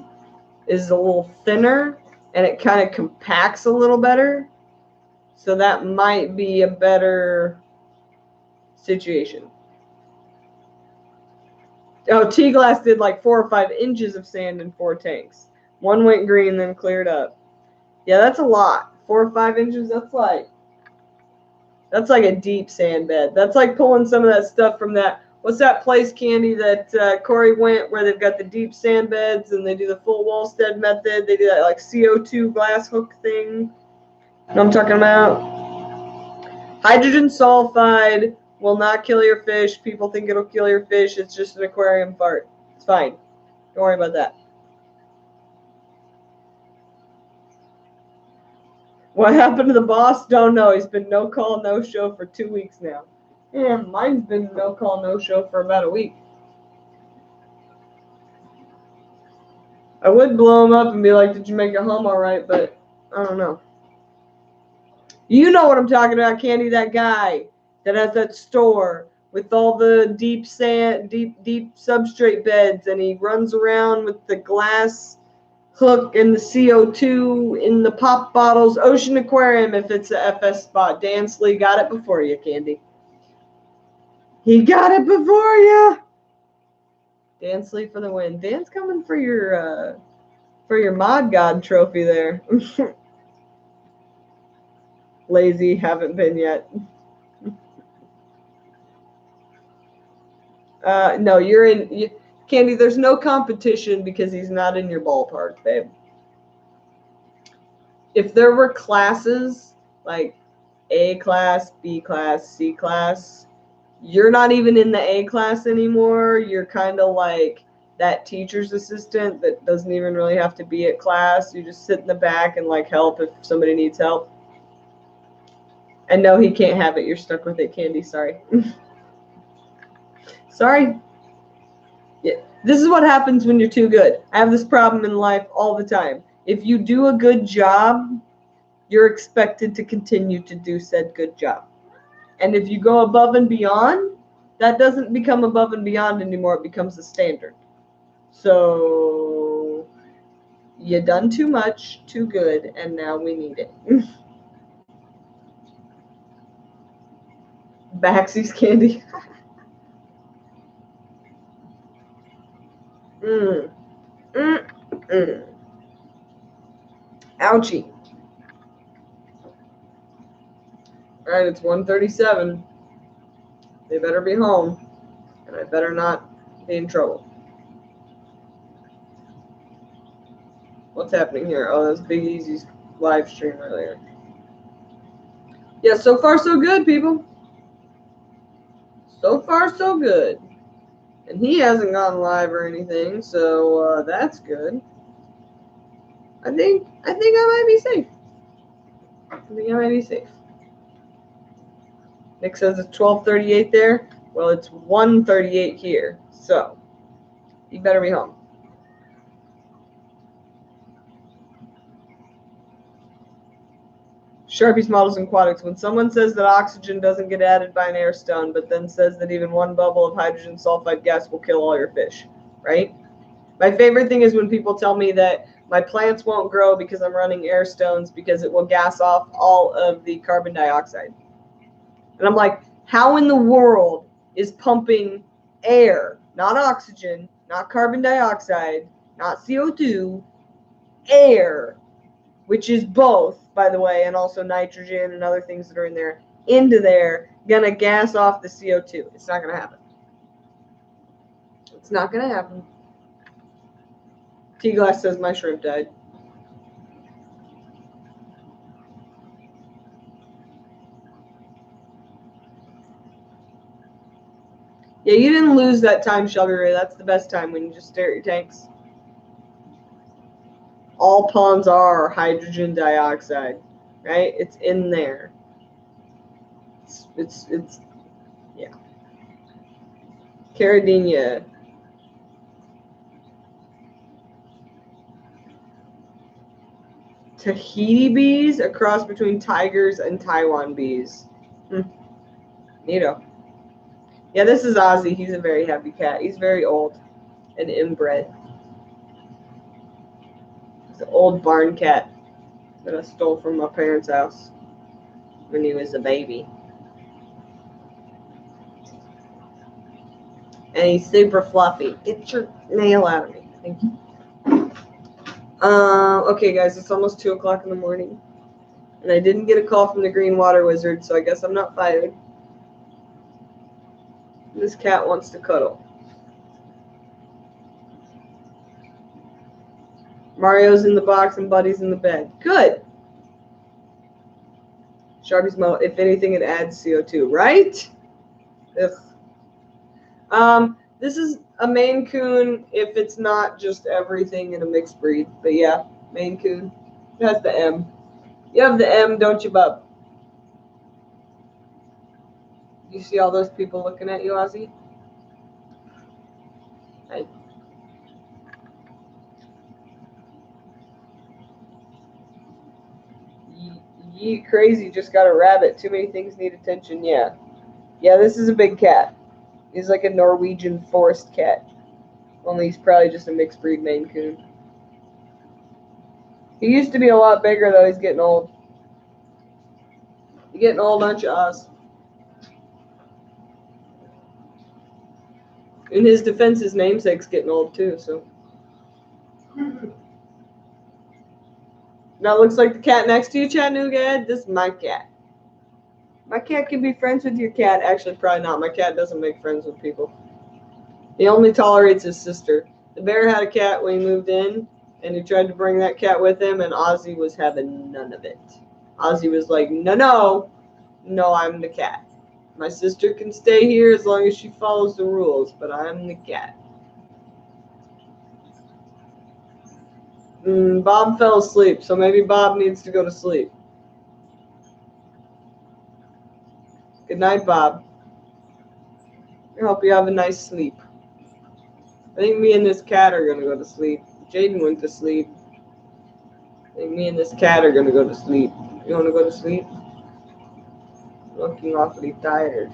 is a little thinner, and it kind of compacts a little better. So that might be a better situation. Oh, T-Glass did like 4 or 5 inches of sand in 4 tanks. One went green, then cleared up. Yeah, that's a lot. 4 or 5 inches, that's like a deep sand bed. That's like pulling some of that stuff from that, what's that place, Candy, that Corey went, where they've got the deep sand beds and they do the full Wallstead method. They do that like CO2 glass hook thing. You know what I'm talking about? Hydrogen sulfide will not kill your fish. People think it'll kill your fish. It's just an aquarium fart. It's fine. Don't worry about that. What happened to the boss? Don't know. He's been no call, no show for 2 weeks now. Yeah, mine's been no call, no show for about a week. I would blow him up and be like, did you make it home all right? But I don't know. You know what I'm talking about, Candy, that guy that has that store with all the deep sand, deep substrate beds, and he runs around with the glass hook and the CO2 in the pop bottles. Ocean Aquarium, if it's a FS spot. Dan Slee got it before you, Candy. He got it before you. Dan Slee for the win. Dan's coming for your Mod God trophy there. Lazy, haven't been yet. No, you're in. Candy, there's no competition because he's not in your ballpark, babe. If there were classes like A class, B class, C class, you're not even in the A class anymore. You're kind of like that teacher's assistant that doesn't even really have to be at class. You just sit in the back and like help if somebody needs help. And no, he can't have it. You're stuck with it, Candy. Sorry. Sorry. Yeah. This is what happens when you're too good. I have this problem in life all the time. If you do a good job, you're expected to continue to do said good job. And if you go above and beyond, that doesn't become above and beyond anymore. It becomes the standard. So you done too much, too good, and now we need it. Baxy's Candy. mm. Mm. Mm. Ouchie. Alright, it's 1:37. They better be home. And I better not be in trouble. What's happening here? Oh, that's Big Easy's live stream earlier. Yeah, so far so good, people. So far so good. And he hasn't gone live or anything, so that's good. I think I might be safe. I think I might be safe. Nick says it's 12:38 there. Well, it's 1:38 here, so you better be home. Sharpie's Models and Aquatics. When someone says that oxygen doesn't get added by an air stone, but then says that even one bubble of hydrogen sulfide gas will kill all your fish, right? My favorite thing is when people tell me that my plants won't grow because I'm running air stones because it will gas off all of the carbon dioxide. And I'm like, how in the world is pumping air, not oxygen, not carbon dioxide, not CO2, air, which is both, by the way, and also nitrogen and other things that are in there, into there, gonna gas off the CO2? It's not gonna happen. It's not gonna happen. T-Glass says my shrimp died. Yeah, you didn't lose that time, Shelby Ray. That's the best time, when you just stare at your tanks. All ponds are hydrogen dioxide, right? It's in there. It's yeah. Caradinia. Tahiti bees, a cross between tigers and Taiwan bees. Neato. Yeah, this is Ozzy. He's a very happy cat. He's very old and inbred. He's an old barn cat that I stole from my parents' house when he was a baby. And he's super fluffy. Get your nail out of me. Thank you. Okay, guys, it's almost 2 o'clock in the morning. And I didn't get a call from the Green Water Wizard, so I guess I'm not fired. This cat wants to cuddle. Mario's in the box and Buddy's in the bed. Good. Sharpie's Mo, if anything, it adds CO2, right? Ugh. This is a Maine Coon if it's not just everything in a mixed breed. But yeah, Maine Coon. It has the M. You have the M, don't you, bub? You see all those people looking at you, Ozzy? Hey. Ye crazy, just got a rabbit. Too many things need attention. Yeah. Yeah, this is a big cat. He's like a Norwegian forest cat. Only he's probably just a mixed breed Maine Coon. He used to be a lot bigger, though. He's getting old. You're getting old, aren't you, Oz? In his defense, his namesake's getting old, too, so. Now it looks like the cat next to you, Chattanooga. This is my cat. My cat can be friends with your cat. Actually, probably not. My cat doesn't make friends with people. He only tolerates his sister. The bear had a cat when he moved in, and he tried to bring that cat with him, and Ozzy was having none of it. Ozzy was like, no, I'm the cat. My sister can stay here as long as she follows the rules, but I'm the cat. Bob fell asleep, so maybe Bob needs to go to sleep. Good night, Bob. I hope you have a nice sleep. I think me and this cat are going to go to sleep. Jaden went to sleep. I think me and this cat are going to go to sleep. You want to go to sleep? Looking awfully tired.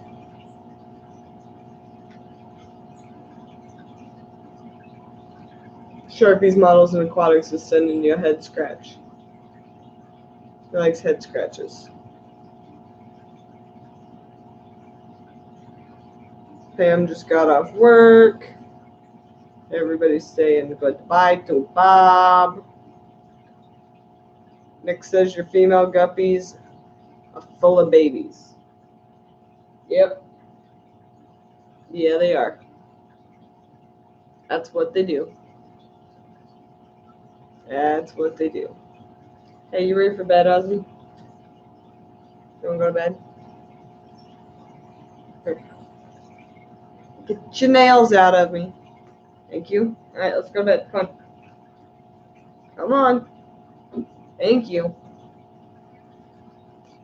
Sharpie's Models and Aquatics is sending you a head scratch. He likes head scratches. Pam just got off work. Everybody's saying goodbye to Bob. Nick says your female guppies are full of babies. Yep. Yeah, they are. That's what they do. That's what they do. Hey, you ready for bed, Ozzy? You want to go to bed? Here. Get your nails out of me. Thank you. All right, let's go to bed. Come on. Come on. Thank you.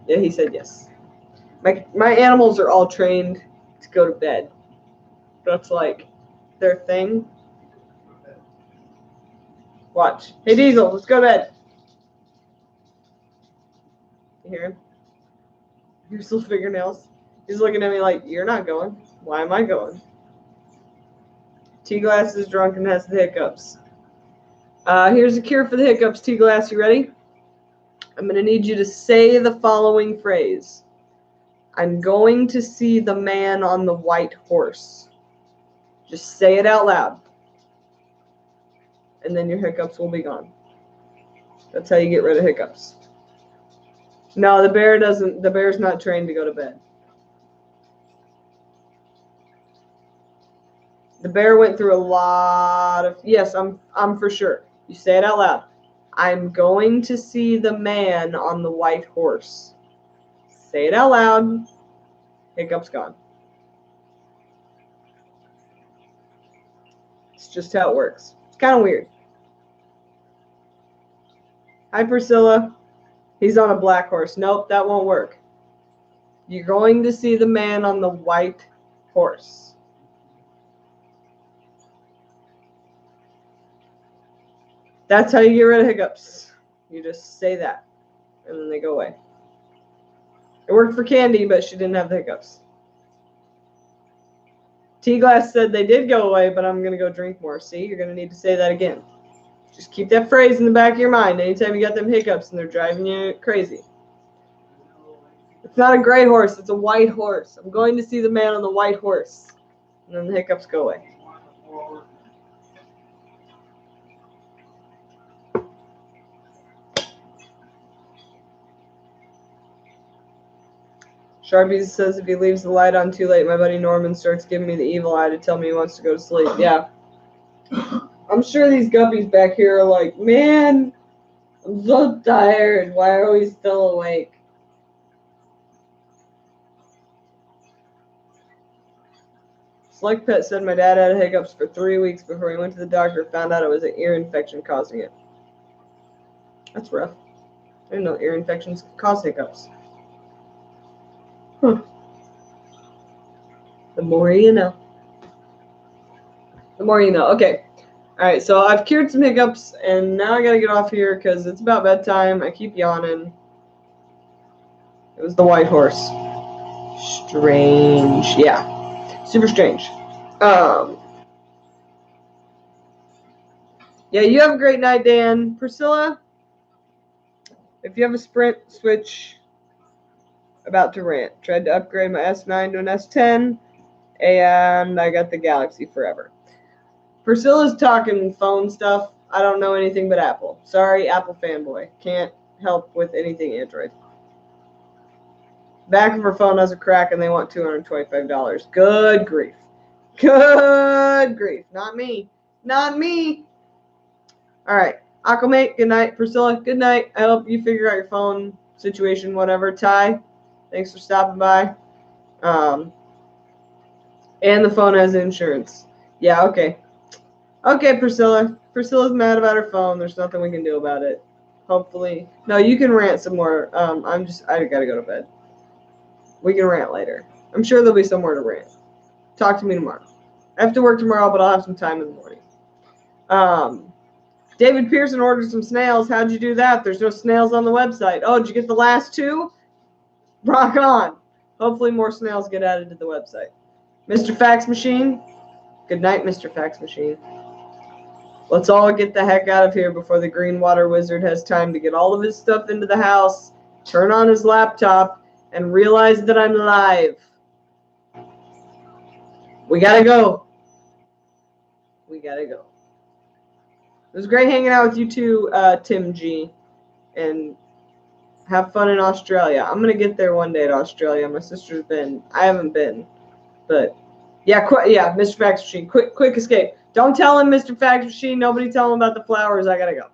Yeah, he said yes. My animals are all trained to go to bed. That's like their thing. Watch. Hey, Diesel, let's go to bed. You hear him? Your little fingernails. He's looking at me like, you're not going. Why am I going? T-Glass is drunk and has the hiccups. Here's a cure for the hiccups, T-Glass. You ready? I'm going to need you to say the following phrase. I'm going to see the man on the white horse. Just say it out loud. And then your hiccups will be gone. That's how you get rid of hiccups. No, the bear's not trained to go to bed. The bear went through a lot of, yes, I'm for sure. You say it out loud. I'm going to see the man on the white horse. Say it out loud. Hiccups gone. It's just how it works. It's kind of weird. Hi, Priscilla. He's on a black horse. Nope, that won't work. You're going to see the man on the white horse. That's how you get rid of hiccups. You just say that, and then they go away. It worked for Candy, but she didn't have the hiccups. T-Glass said they did go away, but I'm going to go drink more. See, you're going to need to say that again. Just keep that phrase in the back of your mind anytime you got them hiccups and they're driving you crazy. It's not a gray horse. It's a white horse. I'm going to see the man on the white horse. And then the hiccups go away. Sharpie says if he leaves the light on too late, my buddy Norman starts giving me the evil eye to tell me he wants to go to sleep. Yeah. I'm sure these guppies back here are like, man, I'm so tired. Why are we still awake? Select Pet said my dad had hiccups for 3 weeks before he went to the doctor, found out it was an ear infection causing it. That's rough. I didn't know ear infections cause hiccups. Huh. The more you know. The more you know. Okay. All right, so I've cured some hiccups, and now I got to get off here because it's about bedtime. I keep yawning. It was the white horse. Strange. Yeah. Super strange. Yeah, you have a great night, Dan. Priscilla, if you have a Sprint, switch. About to rant. Tried to upgrade my S9 to an S10, and I got the Galaxy Forever. Priscilla's talking phone stuff. I don't know anything but Apple. Sorry, Apple fanboy. Can't help with anything Android. Back of her phone has a crack, and they want $225. Good grief. Good grief. Not me. Not me. All right. Aquamate, good night. Priscilla, good night. I hope you figure out your phone situation, whatever. Ty, thanks for stopping by. And the phone has insurance. Yeah, okay. Okay, Priscilla. Priscilla's mad about her phone. There's nothing we can do about it. Hopefully. No, you can rant some more. I gotta go to bed. We can rant later. I'm sure there'll be somewhere to rant. Talk to me tomorrow. I have to work tomorrow, but I'll have some time in the morning. David Pearson ordered some snails. How'd you do that? There's no snails on the website. Oh, did you get the last 2? Rock on. Hopefully more snails get added to the website. Mr. Fax Machine. Good night, Mr. Fax Machine. Let's all get the heck out of here before the Green Water Wizard has time to get all of his stuff into the house, turn on his laptop, and realize that I'm live. We gotta go. We gotta go. It was great hanging out with you too, Tim G. And have fun in Australia. I'm gonna get there one day to Australia. My sister's been. I haven't been, but yeah, Mr. Fax Machine, quick escape. Don't tell him, Mr. Fax Machine. Nobody tell him about the flowers. I gotta go.